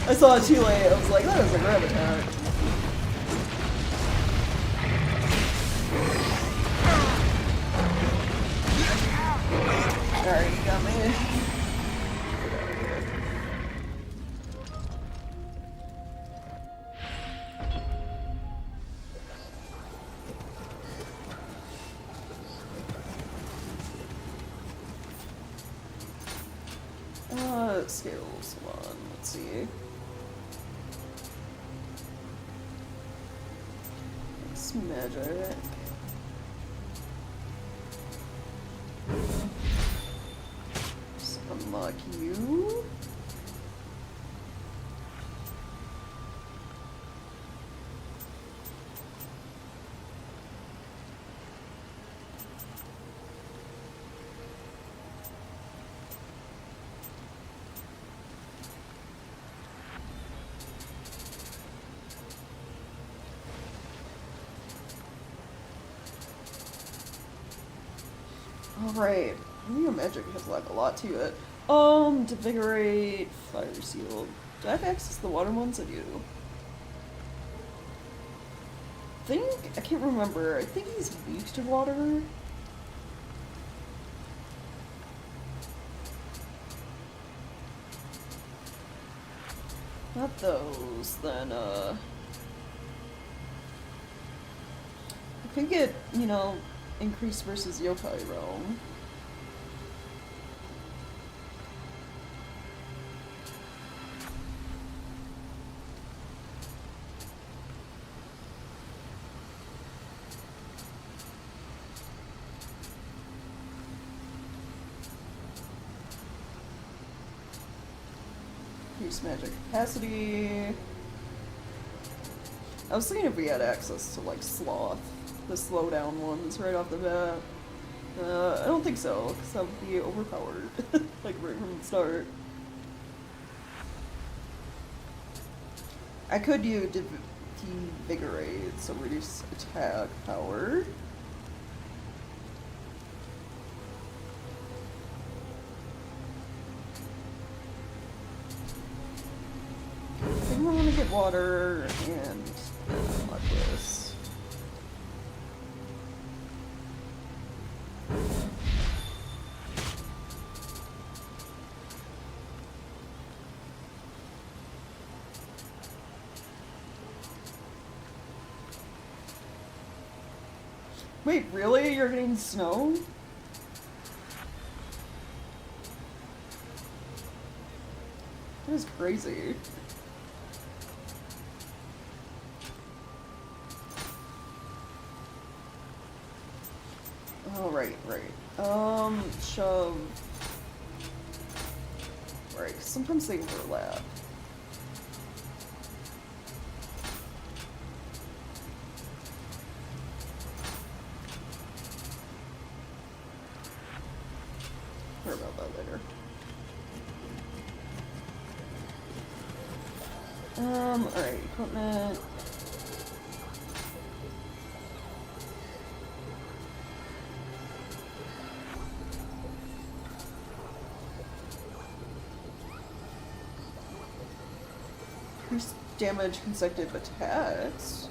I saw it too late. I was like, that was a grab attack. Alright, you got me. Skills, hold on, let's see. It's magic. Just unlock you. Alright, Nioh magic has like a lot to it. Devigorate, fire seal. Do I have access to the water ones? I do. I can't remember. I think he's weak to water. Not those, then, I could get, you know, increase versus yokai realm. Increase magic capacity. I was thinking if we had access to like sloth, the slowdown ones right off the bat. I don't think so, because that would be overpowered, like right from the start. I could do devigorate, so reduce attack power. I think I want to get water and unlock this. Wait, really? You're getting snow? That is crazy. Oh, right. Shove. Right, 'cause sometimes they overlap. Worry about that later. Alright, equipment. Increase damage consecutive attacks.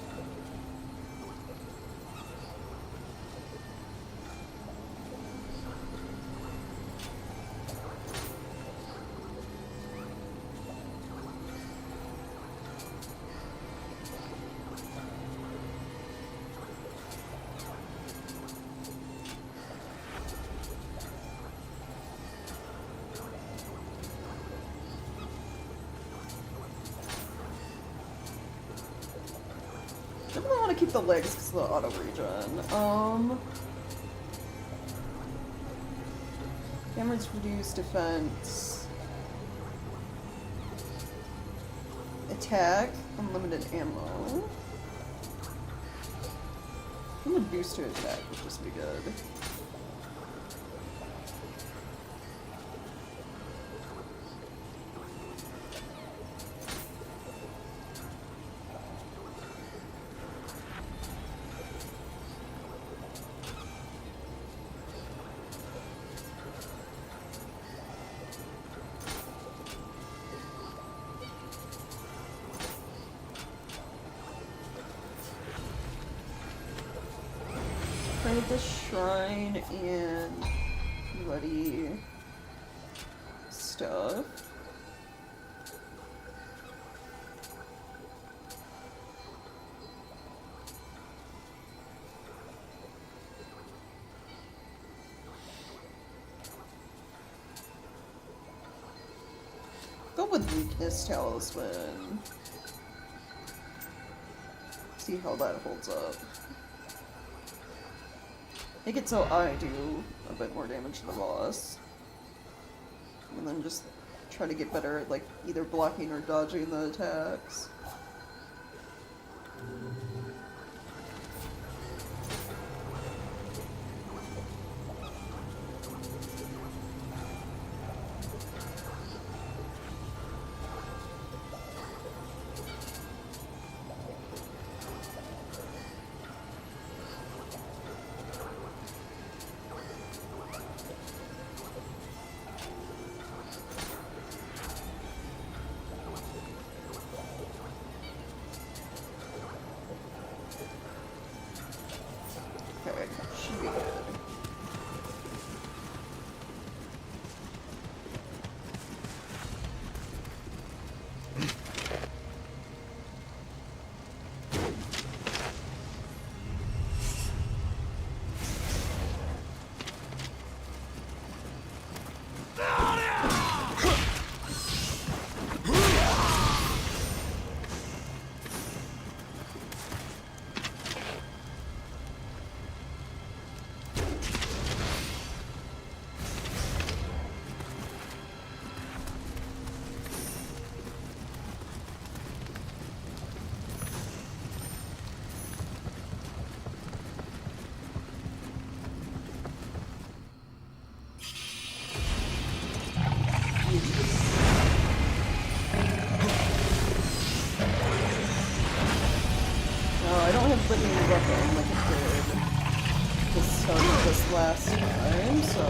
definitely want to keep the legs because of the auto regen. Damage reduced, defense, attack, unlimited ammo. I'm gonna boost to attack, would just be good. Pray the shrine and bloody stuff. Go with weakness talisman. See how that holds up. Make it so I do a bit more damage to the boss. And then just try to get better at, like, either blocking or dodging the attacks. Okay, should be good. No, I don't have the new weapon like I did the start of this last time, so...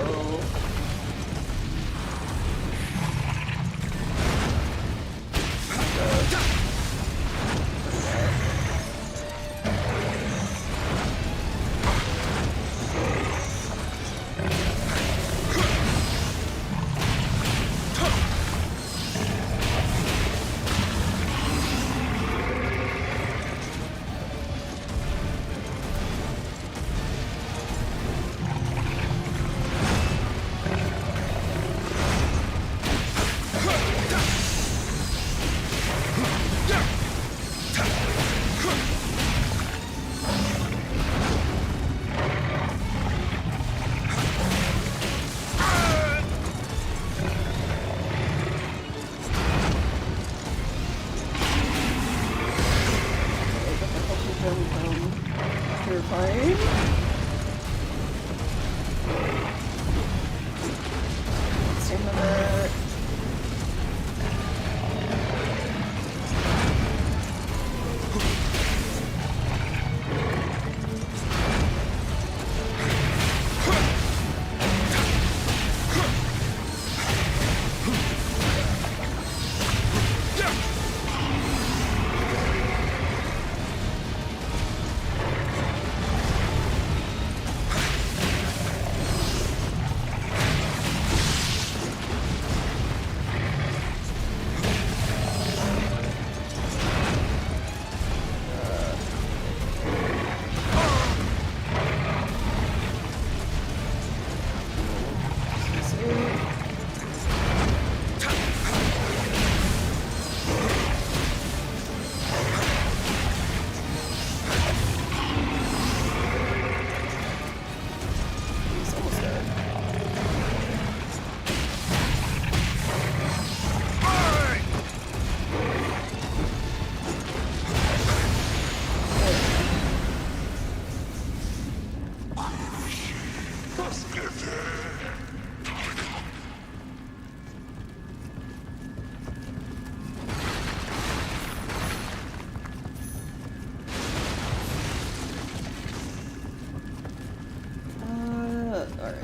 Alright.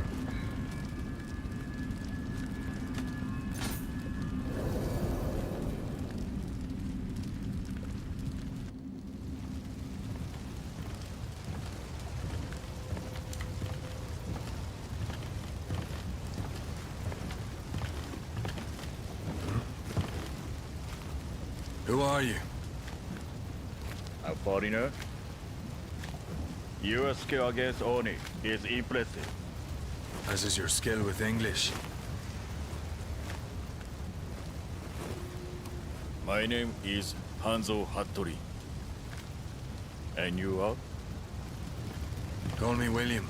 Who are you? A foreigner? Your skill against Oni is impressive. As is your skill with English. My name is Hanzo Hattori. And you are? Call me William.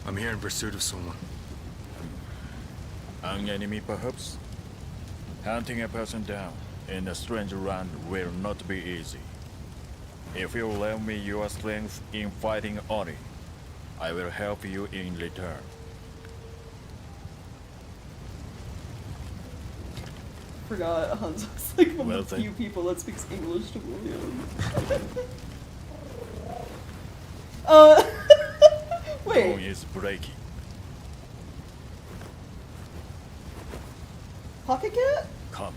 I'm here in pursuit of someone. An enemy, perhaps? Hunting a person down in a strange land will not be easy. If you lend me your strength in fighting Oni, I will help you in return. Forgot Hanzo's like one Well of the then. few people that speaks English to William. Wait. Bone is breaking. Pocket Cat? Come.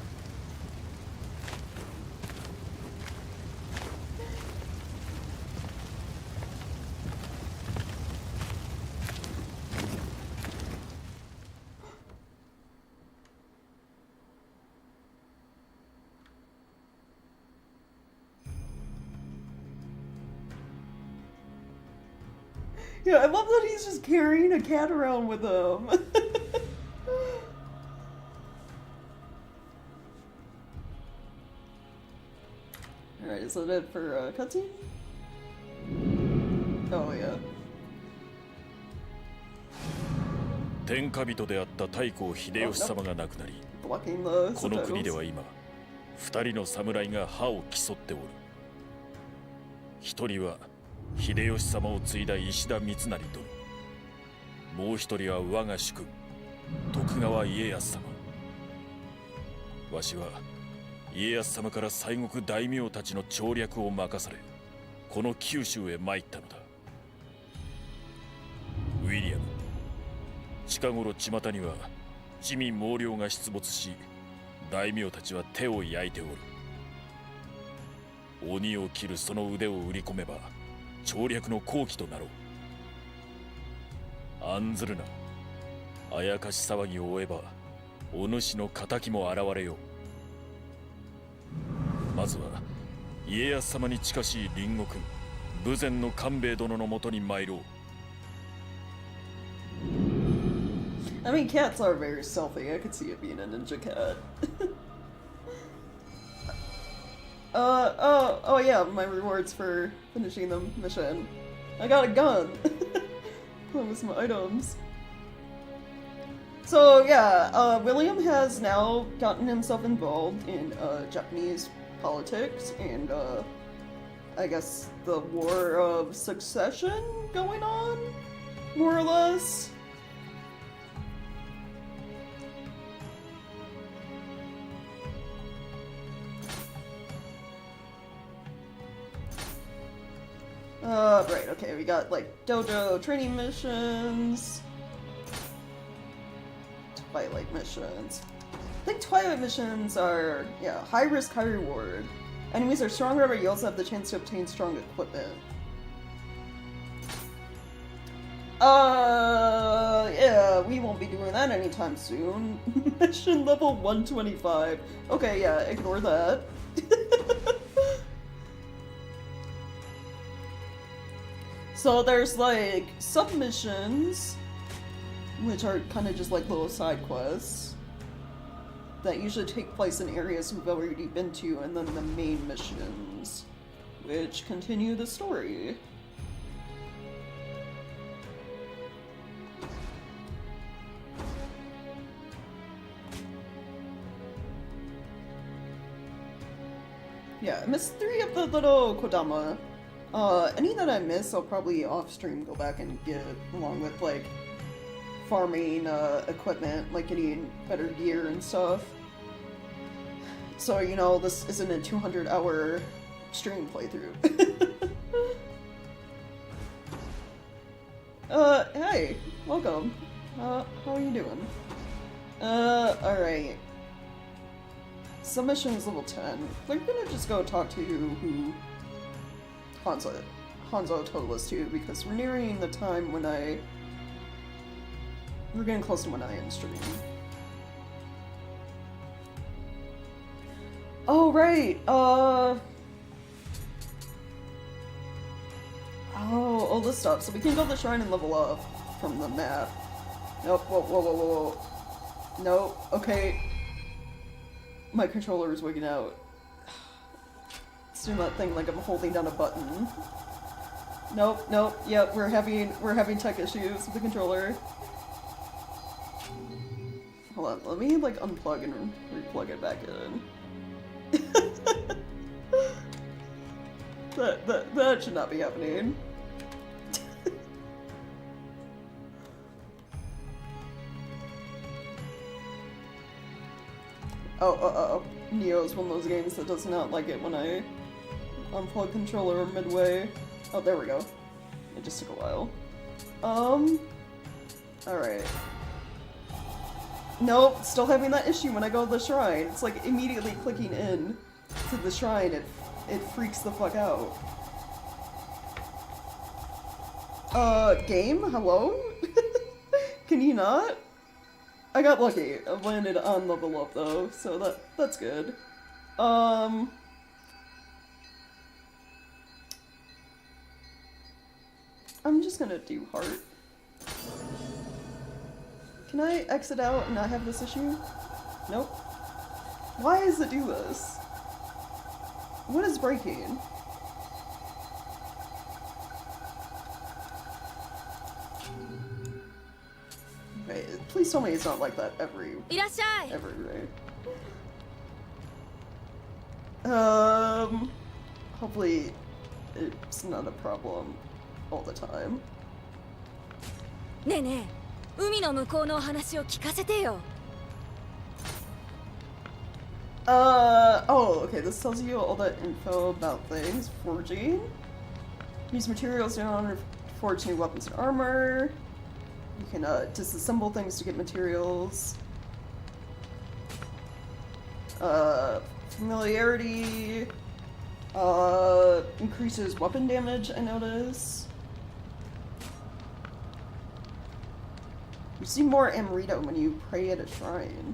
Yeah, I love that he's just carrying a cat around with him. Alright, is that it for cutscene? Oh, yeah. 天下人であった太閤秀吉様が亡くなり、 Blocking the この国で subtitles. は今、二人の侍が歯を競っておる。一人は秀吉様を継いだ石田三成殿。もう一人は我が主君、徳川家康様。わしは家康様から西国大名たちの調略を任され、この九州へ参ったのだ。ウィリアム、近頃巷には地味猛量が出没し、大名たちは手を焼いておる。鬼を切るその腕を売り込めば調略の好機となろう。案ずるな。あやかし騒ぎを追えばお主の仇も現れよう。まずは家康様に近しい隣国豊前の官兵衛殿のもとに参ろう。 I mean, cats are very stealthy. I could see it being a ninja cat. Oh yeah, my rewards for finishing the mission. I got a gun! Along with some items. So yeah, William has now gotten himself involved in Japanese politics and I guess the War of Succession going on, more or less. Right, okay, we got, like, dojo training missions, Twilight missions. I think Twilight missions are, yeah, high risk, high reward. Enemies are stronger, but you also have the chance to obtain strong equipment. Yeah, we won't be doing that anytime soon. Mission level 125. Okay, yeah, ignore that. So there's like submissions, which are kind of just like little side quests that usually take place in areas we've already been to, and then the main missions, which continue the story. Yeah, I missed 3 of the little Kodama. Any that I miss, I'll probably off-stream go back and get, along with, like, farming equipment, like getting better gear and stuff. So, you know, this isn't a 200-hour stream playthrough. Hey, welcome. How are you doing? Alright. Submission is level 10. We're gonna just go talk to who Hanzo told us to, because we're nearing the time when we're getting close to when I end stream. Oh, right, all this stuff. So we can go to the shrine and level up from the map. Nope, whoa. Nope, okay. My controller is wigging out. It's doing that thing like I'm holding down a button. Nope, yep, we're having tech issues with the controller. Hold on, let me like unplug and re-plug it back in. That should not be happening. Oh, Nioh is one of those games that does not like it when I unplug controller midway. Oh, there we go. It just took a while. Alright. Nope, still having that issue when I go to the shrine. It's like immediately clicking in to the shrine, it freaks the fuck out. Game? Hello? Can you not? I got lucky. I landed on level up though, so that's good. I'm just gonna do heart. Can I exit out and not have this issue? Nope. Why does it do this? What is breaking? Wait, please tell me it's not like that every raid. Hopefully it's not a problem all the time. Oh, okay, this tells you all that info about things. Forging. Use materials in order to forge new weapons and armor. You can disassemble things to get materials. Familiarity increases weapon damage, I notice. You see more Amrita when you pray at a shrine.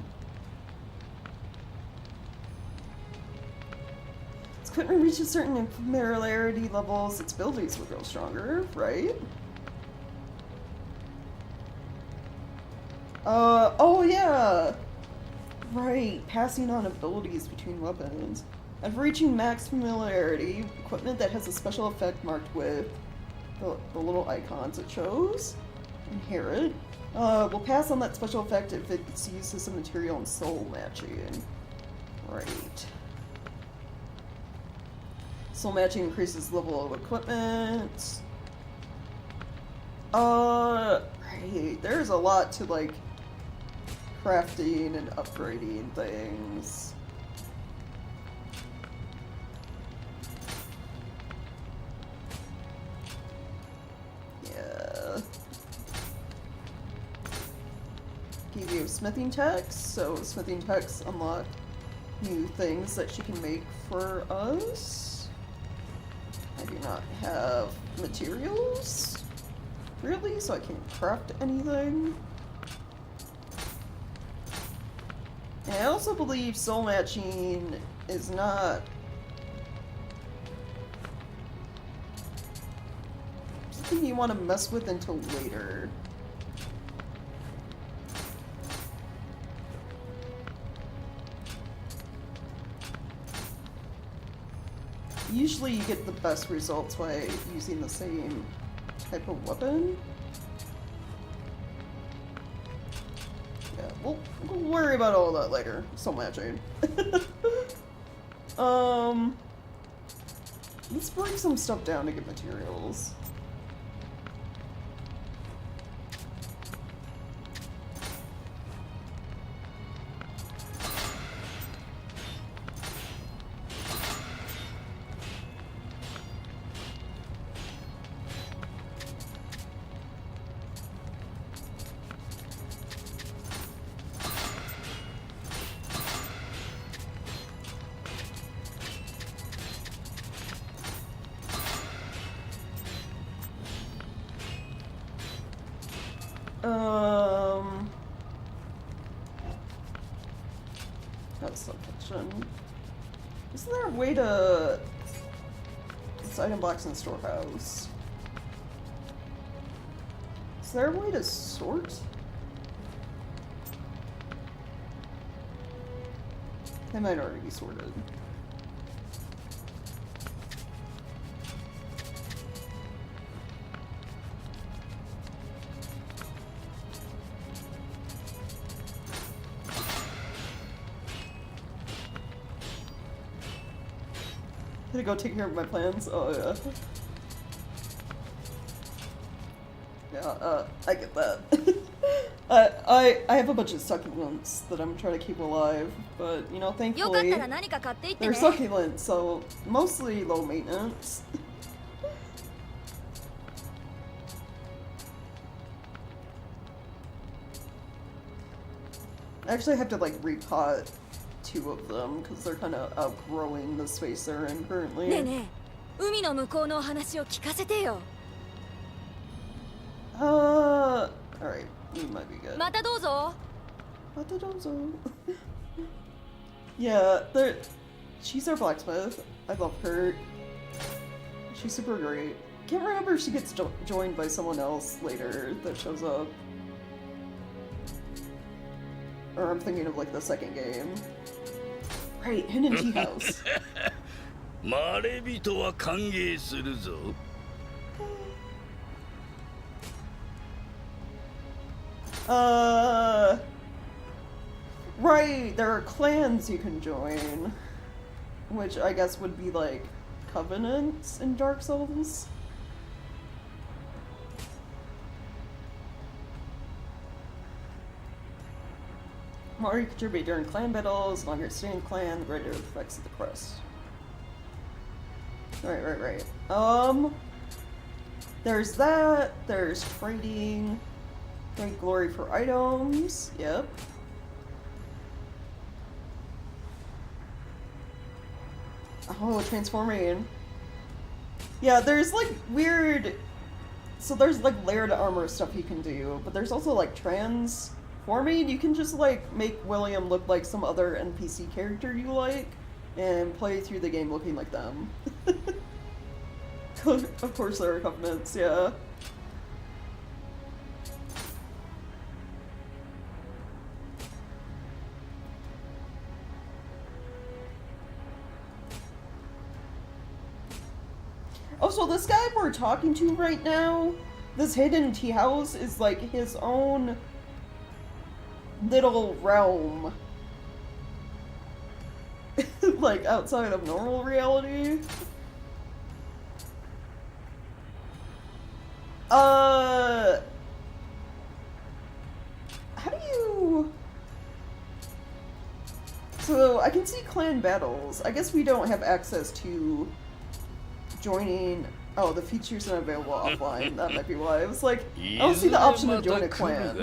Its equipment reaches certain familiarity levels, its abilities will grow stronger, right? Oh yeah! Right, passing on abilities between weapons. After reaching max familiarity, equipment that has a special effect marked with the little icons it shows, inherit, will pass on that special effect if it's used as a material in soul matching. Right. Soul matching increases the level of equipment. Right, there's a lot to like crafting and upgrading things. Yeah. Give you smithing techs, so smithing techs unlock new things that she can make for us. I do not have materials, really, so I can't craft anything. And I also believe soul matching is not something you want to mess with until later. Usually you get the best results by using the same type of weapon. Yeah, we'll worry about all that later. Soul matching. Let's break some stuff down to get materials. That's subfiction. Isn't there a way to... It's item box in storehouse. Is there a way to sort? They might already be sorted. Gotta go take care of my plans. Oh yeah. Yeah, I get that. I have a bunch of succulents that I'm trying to keep alive, but you know, thankfully they're succulents, so mostly low maintenance. I actually have to like repot 2 of them because they're kind of outgrowing the space they're in currently. Alright, you might be good. Matadozo. Yeah, she's our blacksmith. I love her. She's super great. Can't remember if she gets joined by someone else later that shows up. Or I'm thinking of like the second game. Right, Hidden Tea House. Right, there are clans you can join, which I guess would be like covenants in Dark Souls. More you contribute during clan battles, longer staying clan, greater effects of the quest. Right. There's that, there's trading, great glory for items, yep. Oh, transforming. Yeah, there's like weird, so there's like layered armor stuff you can do, but there's also like transforming. You can just like make William look like some other NPC character you like and play through the game looking like them. Of course there are covenants, yeah. Oh, so this guy we're talking to right now, this Hidden Tea House, is like his own little realm. Like outside of normal reality. How do you... So, I can see clan battles. I guess we don't have access to joining... Oh, the feature's not available offline. That might be why. I was like, I don't see the option to join a clan.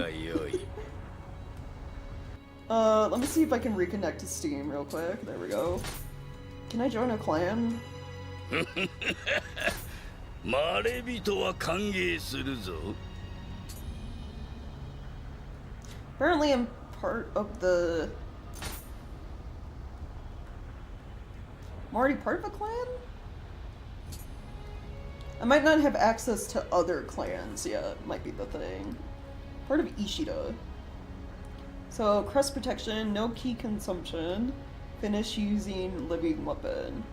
Let me see if I can reconnect to Steam real quick. There we go. Can I join a clan? Apparently I'm part of the... I'm already part of a clan? I might not have access to other clans yet, might be the thing. Part of Ishida. So, crest protection, no key consumption, finish using living weapon.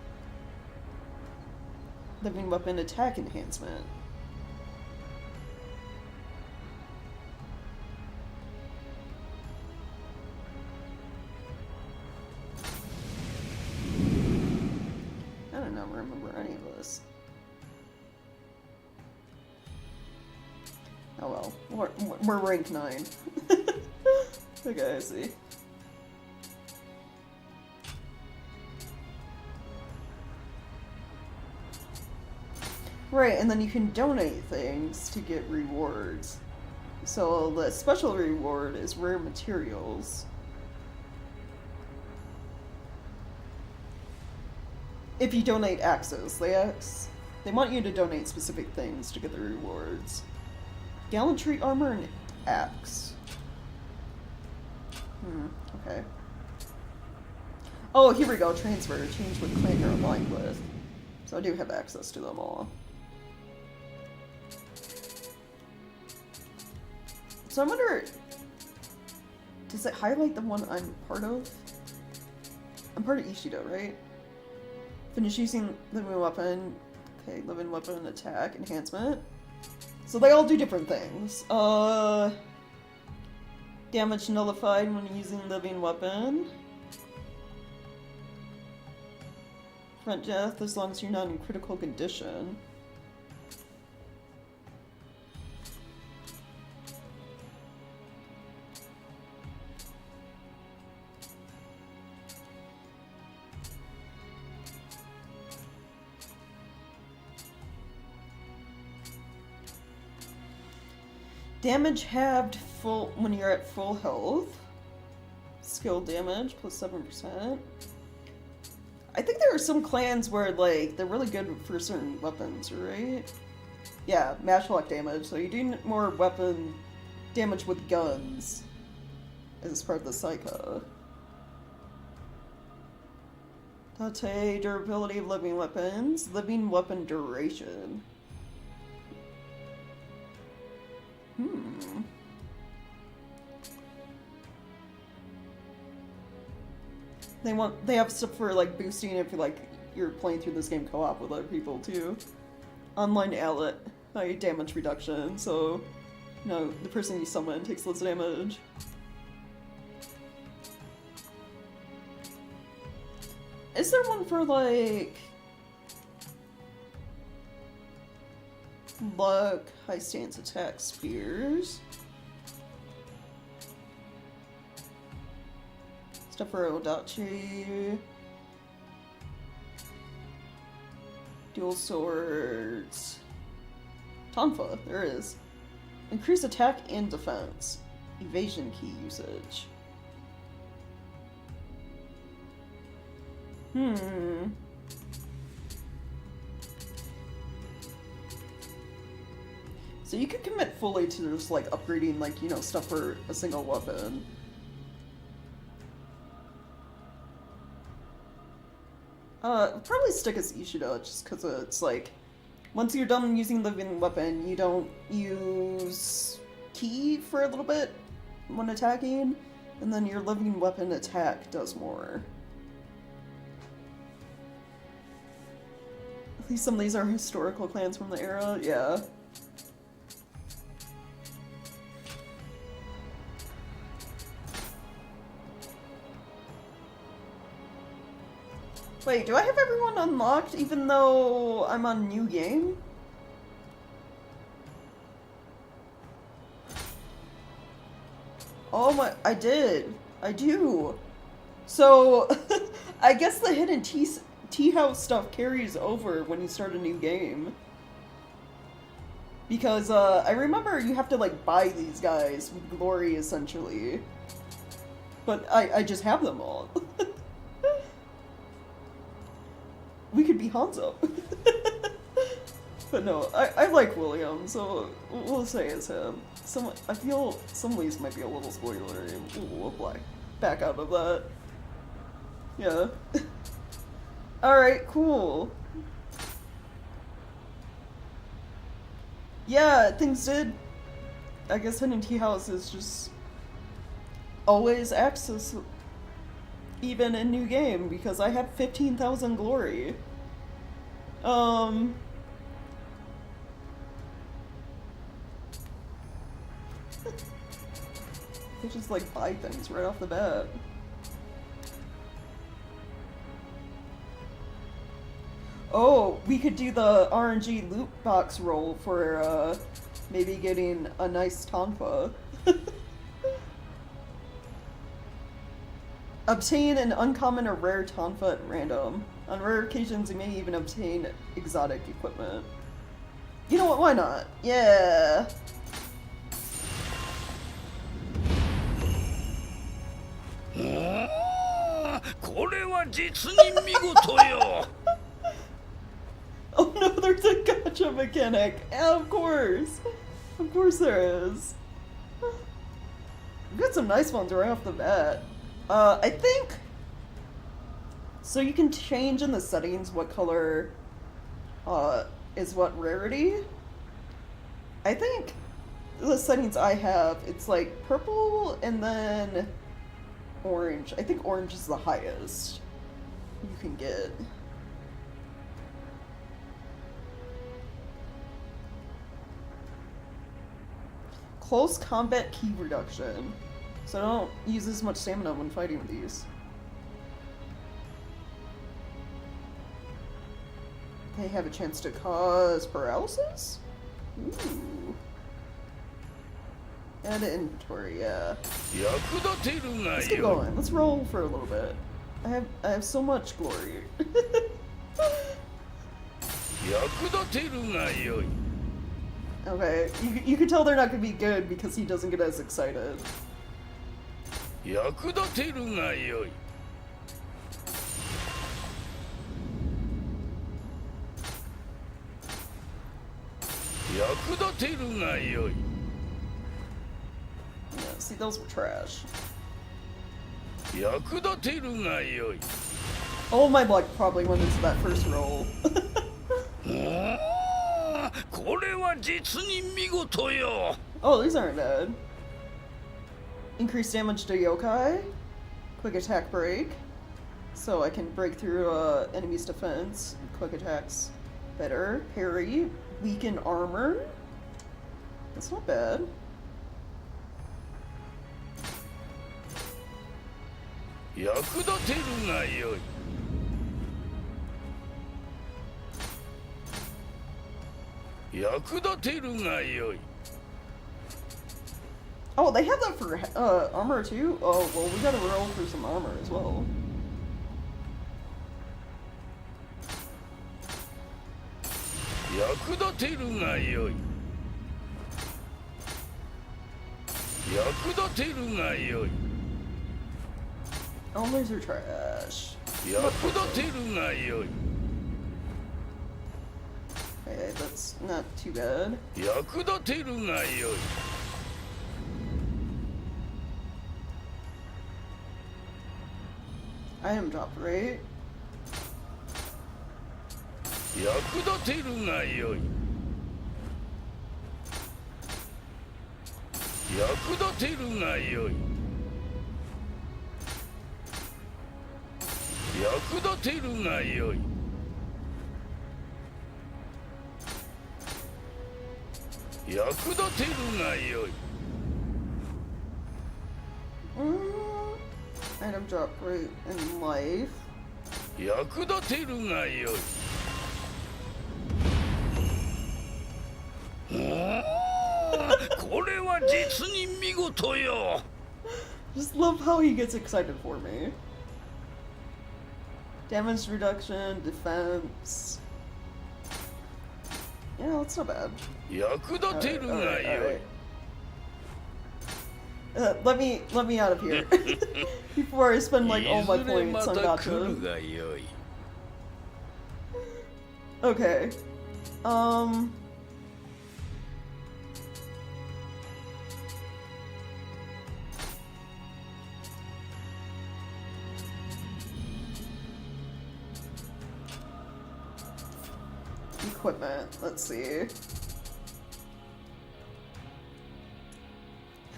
Living weapon attack enhancement. I don't know, remember any of this. Oh well, we're rank 9. Okay, I see. Right, and then you can donate things to get rewards. So the special reward is rare materials. If you donate axes, they want you to donate specific things to get the rewards. Gallantry armor and axe. Okay. Oh, here we go. Transfer. Change what clan you're aligned with. So I do have access to them all. So I wonder, does it highlight the one I'm part of? I'm part of Ishido, right? Finish using living weapon. Okay, living weapon attack enhancement. So they all do different things. Damage nullified when using living weapon. Front death as long as you're not in critical condition. Damage halved full when you're at full health. Skill damage plus 7%. I think there are some clans where like they're really good for certain weapons, right? Yeah, matchlock damage. So you do more weapon damage with guns as part of the Psycho. Tate, durability of living weapons. Living weapon duration. They have stuff for like boosting if you're playing through this game co-op with other people too. Online ally damage reduction, so you know the person you summon takes less damage. Is there one for like luck, high stance attack, spears? Stuff for Odachi. Dual swords. Tonfa, there is. Increase attack and defense. Evasion key usage. So you could commit fully to just like upgrading like, you know, stuff for a single weapon. Probably stick as Ishido, just because it's like, once you're done using living weapon, you don't use ki for a little bit when attacking, and then your living weapon attack does more. At least some of these are historical clans from the era, yeah. Wait, do I have everyone unlocked even though I'm on new game? Oh my, I did. I do. So, I guess the hidden tea house stuff carries over when you start a new game. Because, I remember you have to, like, buy these guys with glory, essentially. But I just have them all. We could be Hanzo. But no, I like William, so we'll say it's him. I feel some of these might be a little spoilery. We'll back out of that. Yeah. Alright, cool. Yeah, things did. I guess Hidden Tea House is just always access even in new game, because I have 15,000 glory. They just like buy things right off the bat. Oh, we could do the RNG loot box roll for maybe getting a nice Tonfa. Obtain an uncommon or rare Tonfa at random. On rare occasions, you may even obtain exotic equipment. You know what, why not? Yeah! Oh no, there's a gacha mechanic! Yeah, of course! Of course there is. We've got some nice ones right off the bat. I think... So you can change in the settings what color is what rarity. I think the settings I have, it's like purple and then orange. I think orange is the highest you can get. Close combat key reduction. So I don't use as much stamina when fighting with these. They have a chance to cause paralysis? Ooh. Add to inventory, yeah. Let's get going. Let's roll for a little bit. I have so much glory. Okay, you can tell they're not gonna be good because he doesn't get as excited. Yeah, see, those were trash. Oh, my luck probably went into that first roll. Oh, these aren't bad. Increase damage to yokai. Quick attack break. So I can break through enemy's defense. Quick attacks better. Parry. Weaken armor. That's not bad. Oh, they have that for armor too? Oh, well, we gotta roll for some armor as well. Oh, these are trash. Okay, that's not too bad. Item drop rate. Item drop rate in life. Just love how he gets excited for me. Damage reduction, defense. Yeah, that's not bad. Alright. Let me out of here before I spend like all my points on gotcha. Okay. Equipment. Let's see.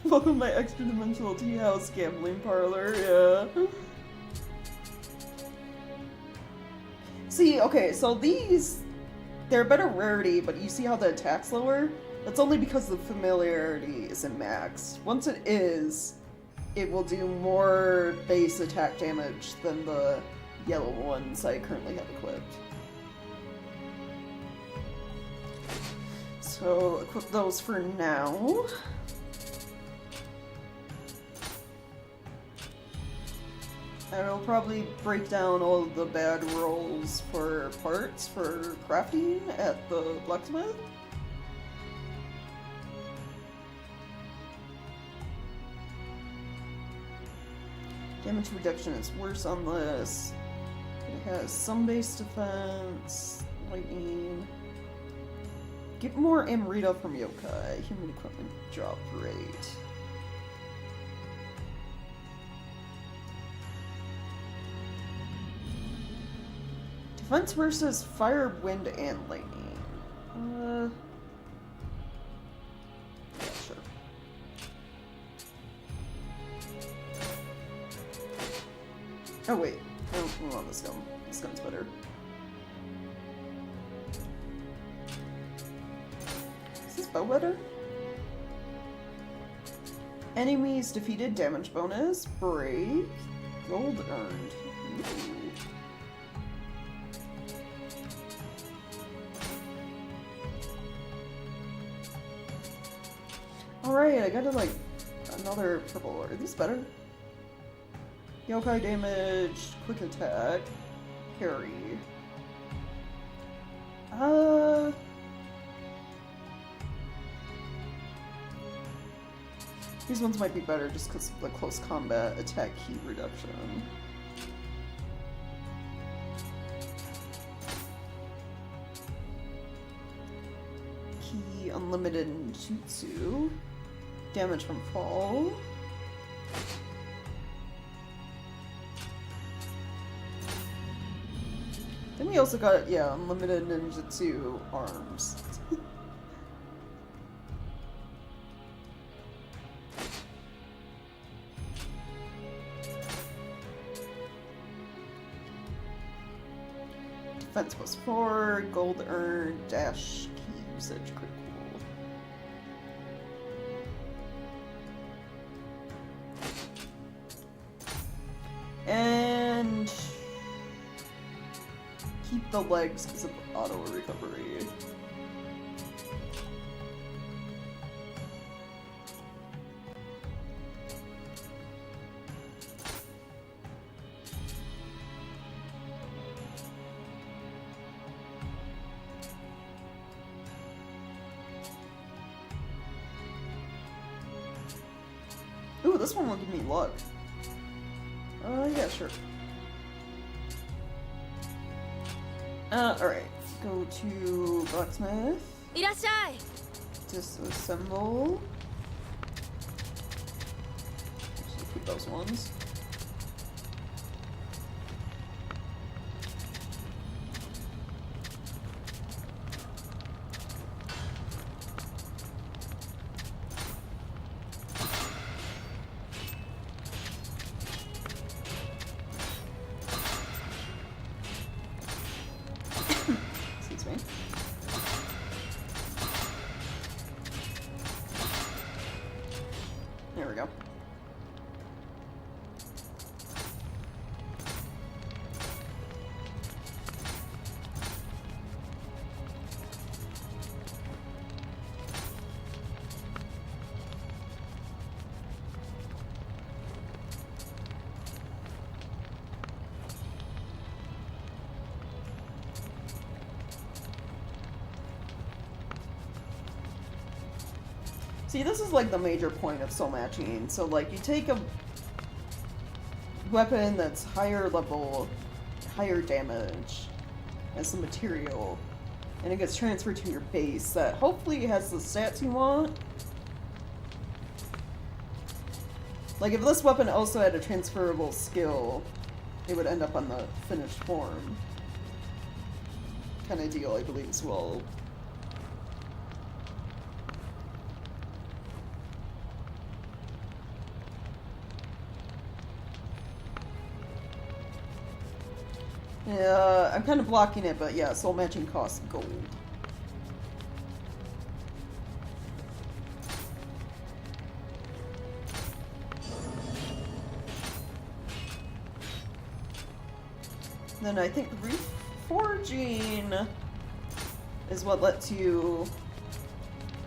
Welcome to my extra dimensional tea house gambling parlor, yeah. See, okay, so these, they're a better rarity, but you see how the attack's lower? That's only because the familiarity isn't maxed. Once it is, it will do more base attack damage than the yellow ones I currently have equipped. So, equip those for now. I will probably break down all of the bad rolls for parts for crafting at the blacksmith. Damage reduction is worse on this. It has some base defense, lightning. Get more Amrita from yokai. Human equipment drop rate. Defense versus fire, wind, and lightning. Yeah, sure. Oh wait, I want this gun. This gun's better. Is this bow better? Enemies defeated, damage bonus, break, gold earned. Ooh. Alright, I got like another purple. Are these better? Yokai damage, quick attack, parry. These ones might be better just because of the close combat attack heat reduction. Key unlimited jutsu. Damage from fall. Then we also got, yeah, unlimited ninjutsu arms. Defense plus 4, gold earned, dash key usage, critical. And keep the legs because of auto recovery. Ooh, this one will give me luck. Yeah, sure. Alright. Go to blacksmith. Disassemble. Actually, keep those ones. There we go. See, this is like the major point of soul matching. So like you take a weapon that's higher level, higher damage as the material, and it gets transferred to your base that hopefully has the stats you want. Like if this weapon also had a transferable skill, it would end up on the finished form kind of deal, I believe, as well. Yeah, I'm kind of blocking it, but yeah, soul matching costs gold. Then I think reforging is what lets you,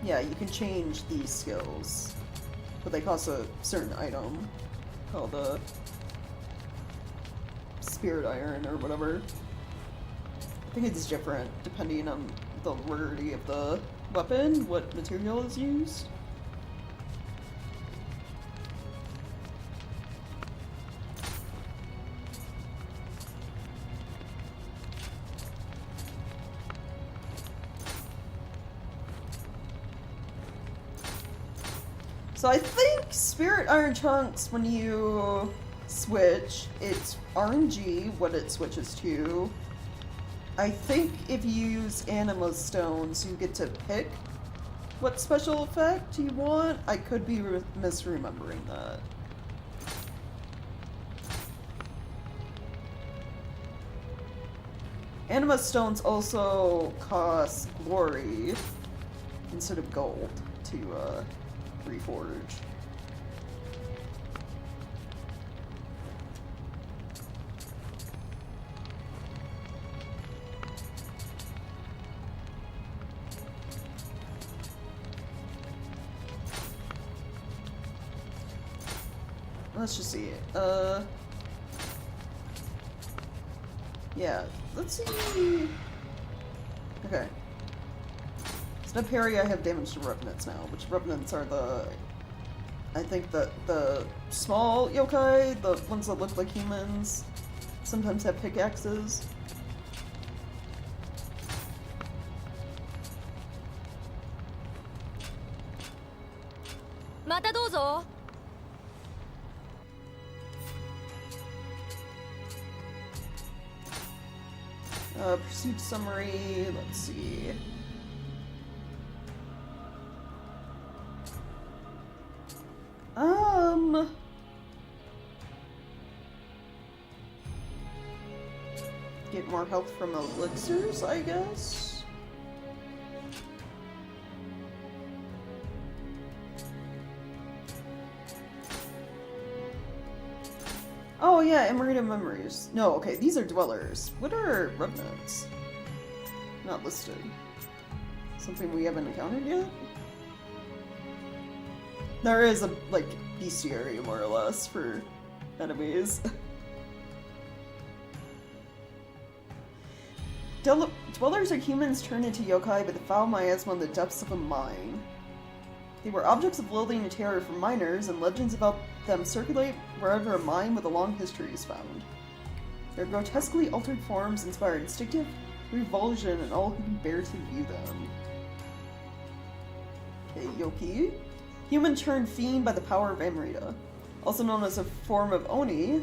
yeah, you can change these skills, but they cost a certain item called a spirit iron or whatever. I think it's different depending on the rarity of the weapon, what material is used. So I think spirit iron chunks, when you switch, it's RNG what it switches to, I think if you use anima stones, you get to pick what special effect you want. I could be misremembering that. Anima stones also cost glory instead of gold to reforge. Let's just see. Yeah, let's see. Okay. So up here I have damage to revenants now, which revenants are the, I think the small yokai, the ones that look like humans, sometimes have pickaxes. Mata dozo. Pursuit summary, let's see. Get more health from elixirs, I guess? Oh yeah, Emerita memories. No, okay, these are dwellers. What are revenants? Not listed. Something we haven't encountered yet? There is a, like, bestiary, more or less, for enemies. Dwellers are humans turned into yokai by the foul miasma in the depths of a mine. They were objects of loathing and terror for miners, and legends about them circulate wherever a mine with a long history is found. Their grotesquely altered forms inspire instinctive revulsion in all who can bear to view them. Okay, Yoki. Human turned fiend by the power of Amrita. Also known as a form of Oni,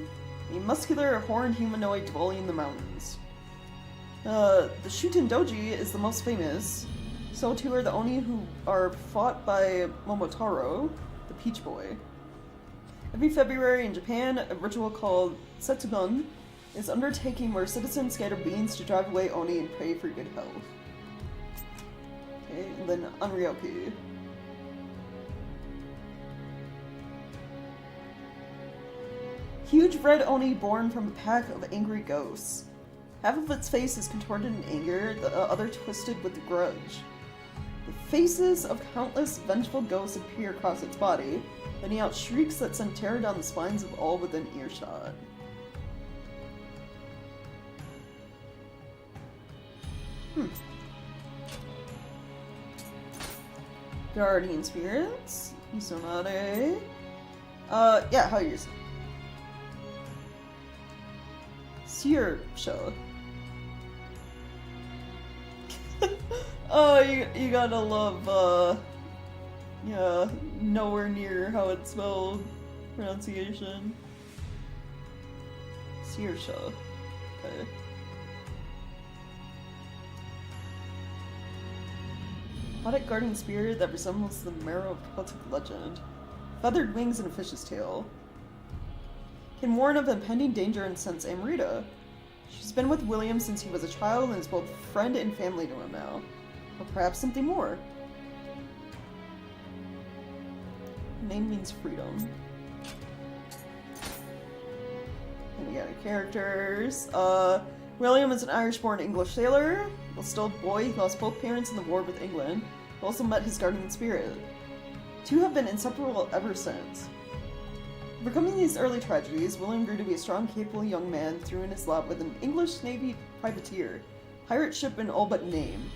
a muscular, horned humanoid dwelling in the mountains. The Shuten Doji is the most famous. So too are the Oni who are fought by Momotaro, the Peach Boy. Every February in Japan, a ritual called Setsugun is undertaken where citizens scatter beans to drive away Oni and pray for good health. Okay, and then Unryoki. Huge red Oni born from a pack of angry ghosts. Half of its face is contorted in anger, the other twisted with grudge. The faces of countless vengeful ghosts appear across its body, letting out shrieks that send terror down the spines of all within earshot. Guardian spirits, Isonade. Yeah, how you Searsha. Oh, you gotta love, yeah, nowhere near how it's spelled, pronunciation. Searsha. Okay. Aquatic guardian spirit that resembles the marrow of Celtic legend. Feathered wings and a fish's tail. Can warn of impending danger and sense Amrita. She's been with William since he was a child and is both friend and family to him now. Or perhaps something more. Her name means freedom. And we got our characters. William is an Irish-born English sailor. While still a boy, he lost both parents in the war with England. He also met his guardian spirit. Two have been inseparable ever since. Overcoming these early tragedies, William grew to be a strong, capable young man through in his love with an English Navy privateer, pirate ship in all but name.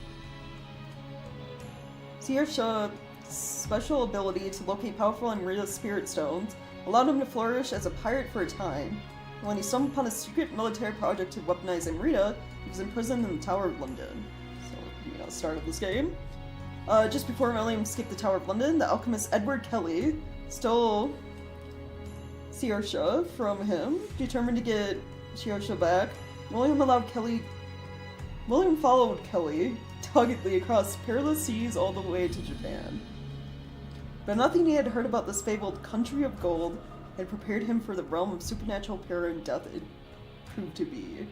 Searsha's special ability to locate powerful and rare spirit stones allowed him to flourish as a pirate for a time. When he stumbled upon a secret military project to weaponize Amrita, he was imprisoned in the Tower of London. So, start of this game. Just before William escaped the Tower of London, the alchemist Edward Kelly stole Searsha from him. Determined to get Searsha back, William allowed Kelly William followed Kelly doggedly across perilous seas all the way to Japan. But nothing he had heard about this fabled country of gold had prepared him for the realm of supernatural power and death it proved to be.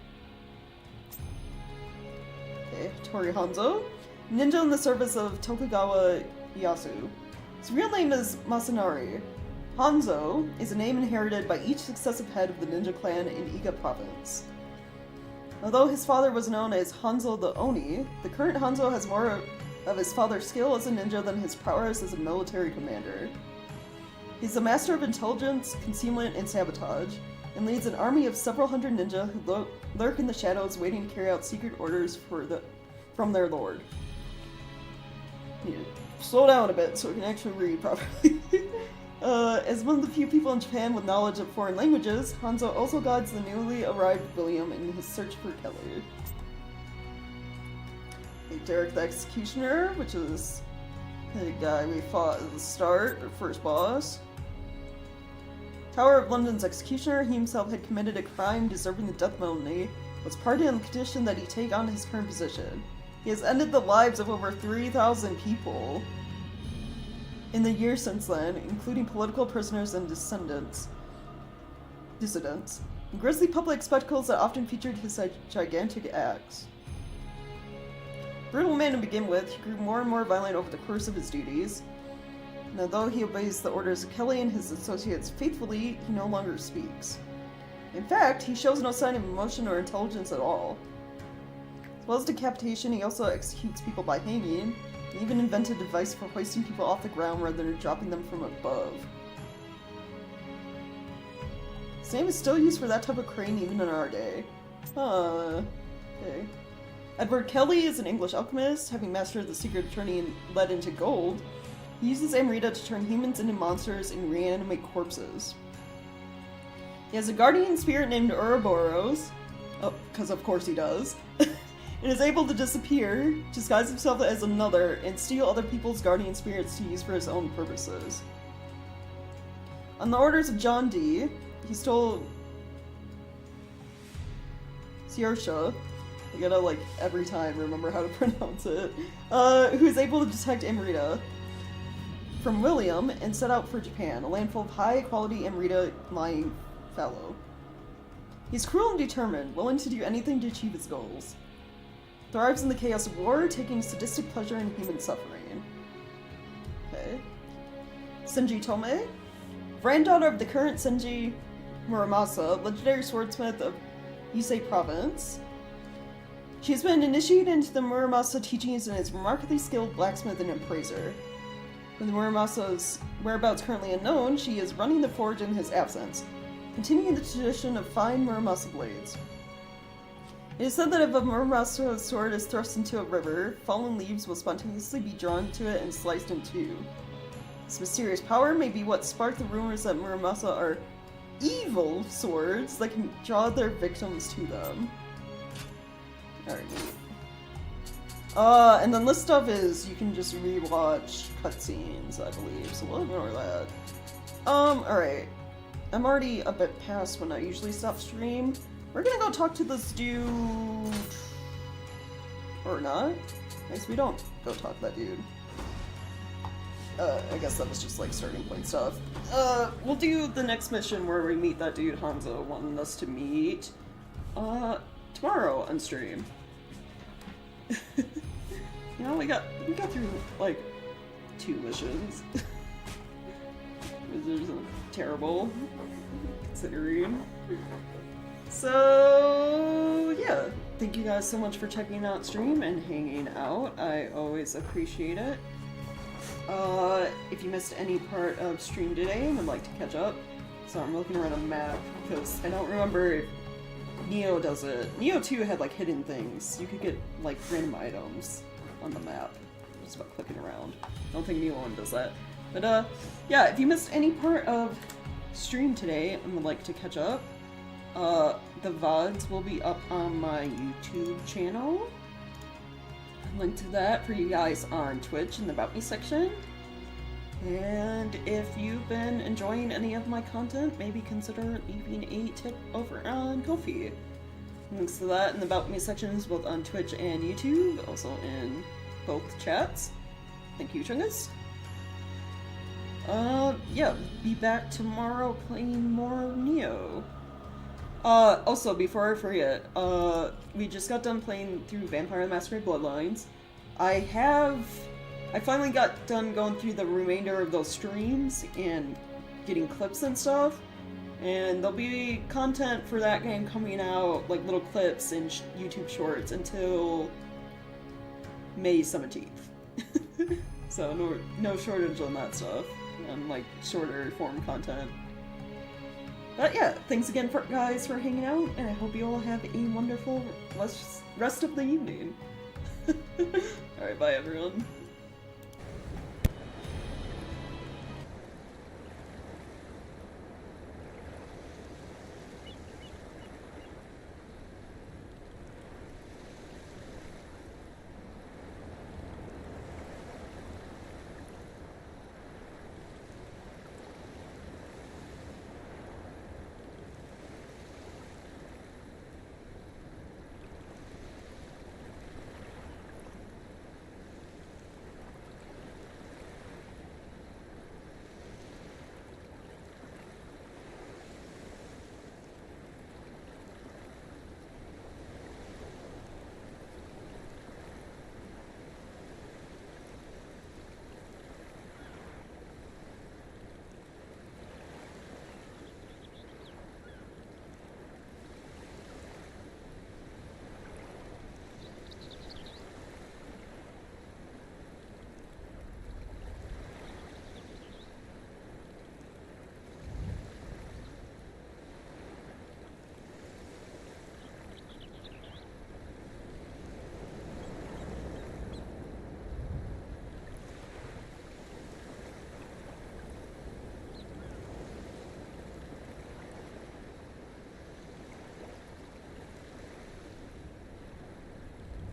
Okay, Tori Hanzo, ninja in the service of Tokugawa Ieyasu. His real name is Masanari. Hanzo is a name inherited by each successive head of the ninja clan in Iga province. Although his father was known as Hanzo the Oni, the current Hanzo has more of his father's skill as a ninja than his prowess as a military commander. He's a master of intelligence, concealment, and sabotage, and leads an army of several hundred ninja who lurk in the shadows waiting to carry out secret orders from their lord. Slow down a bit so we can actually read properly. As one of the few people in Japan with knowledge of foreign languages, Hanzo also guides the newly arrived William in his search for Kelly. Derek the Executioner, which is the guy we fought at the start, our first boss. Tower of London's executioner, he himself had committed a crime deserving the death penalty, was pardoned on the condition that he take on his current position. He has ended the lives of over 3,000 people in the years since then, including political prisoners and dissidents. Grisly public spectacles that often featured his gigantic axe. Brutal man to begin with, he grew more and more violent over the course of his duties. And although he obeys the orders of Kelly and his associates faithfully, he no longer speaks. In fact, he shows no sign of emotion or intelligence at all. As well as decapitation, he also executes people by hanging, and even invented a device for hoisting people off the ground rather than dropping them from above. His name is still used for that type of crane even in our day. Huh. Okay. Edward Kelly is an English alchemist, having mastered the secret of turning lead into gold. He uses Amrita to turn humans into monsters and reanimate corpses. He has a guardian spirit named Ouroboros, because of course he does, and is able to disappear, disguise himself as another, and steal other people's guardian spirits to use for his own purposes. On the orders of John Dee, he stole Siersha. I gotta, like, every time remember how to pronounce it. Who is able to detect Amrita from William and set out for Japan, a land full of high-quality Amrita lying fallow. He's cruel and determined, willing to do anything to achieve his goals. Thrives in the chaos of war, taking sadistic pleasure in human suffering. Okay. Senji Tome, granddaughter of the current Senji Muramasa, legendary swordsmith of Ise Province. She has been initiated into the Muramasa teachings and is a remarkably skilled blacksmith and appraiser. With Muramasa's whereabouts currently unknown, she is running the forge in his absence, continuing the tradition of fine Muramasa blades. It is said that if a Muramasa sword is thrust into a river, fallen leaves will spontaneously be drawn to it and sliced in two. This mysterious power may be what sparked the rumors that Muramasa are evil swords that can draw their victims to them. Alright. And then this stuff is, you can just rewatch cutscenes, I believe, so we'll ignore that. Alright. I'm already a bit past when I usually stop stream. We're gonna go talk to this dude... or not. I guess we don't go talk to that dude. I guess that was just like starting point stuff. We'll do the next mission where we meet that dude Hanzo wanted us to meet, tomorrow on stream. You know, we got through like 2 missions. Which is terrible, considering. So yeah, thank you guys so much for checking out stream and hanging out. I always appreciate it. If you missed any part of stream today and would like to catch up, so I'm looking around a map because I don't remember if Nioh does it. Nioh 2 had like hidden things. You could get like random items on the map just by clicking around. I don't think Nioh 1 does that. But yeah, if you missed any part of stream today and would like to catch up, the VODs will be up on my YouTube channel. Link to that for you guys on Twitch in the About Me section. And if you've been enjoying any of my content, maybe consider leaving a tip over on Ko-fi. Links to that in the About Me sections, both on Twitch and YouTube, also in both chats. Thank you, Chungus. Yeah, be back tomorrow playing more Nioh. Also, before I forget, we just got done playing through Vampire the Masquerade Bloodlines. I finally got done going through the remainder of those streams and getting clips and stuff. And there'll be content for that game coming out, like little clips and YouTube shorts until May 17th. So no shortage on that stuff, and like shorter form content. But yeah, thanks again guys for hanging out, and I hope you all have a wonderful rest of the evening. Alright, bye everyone.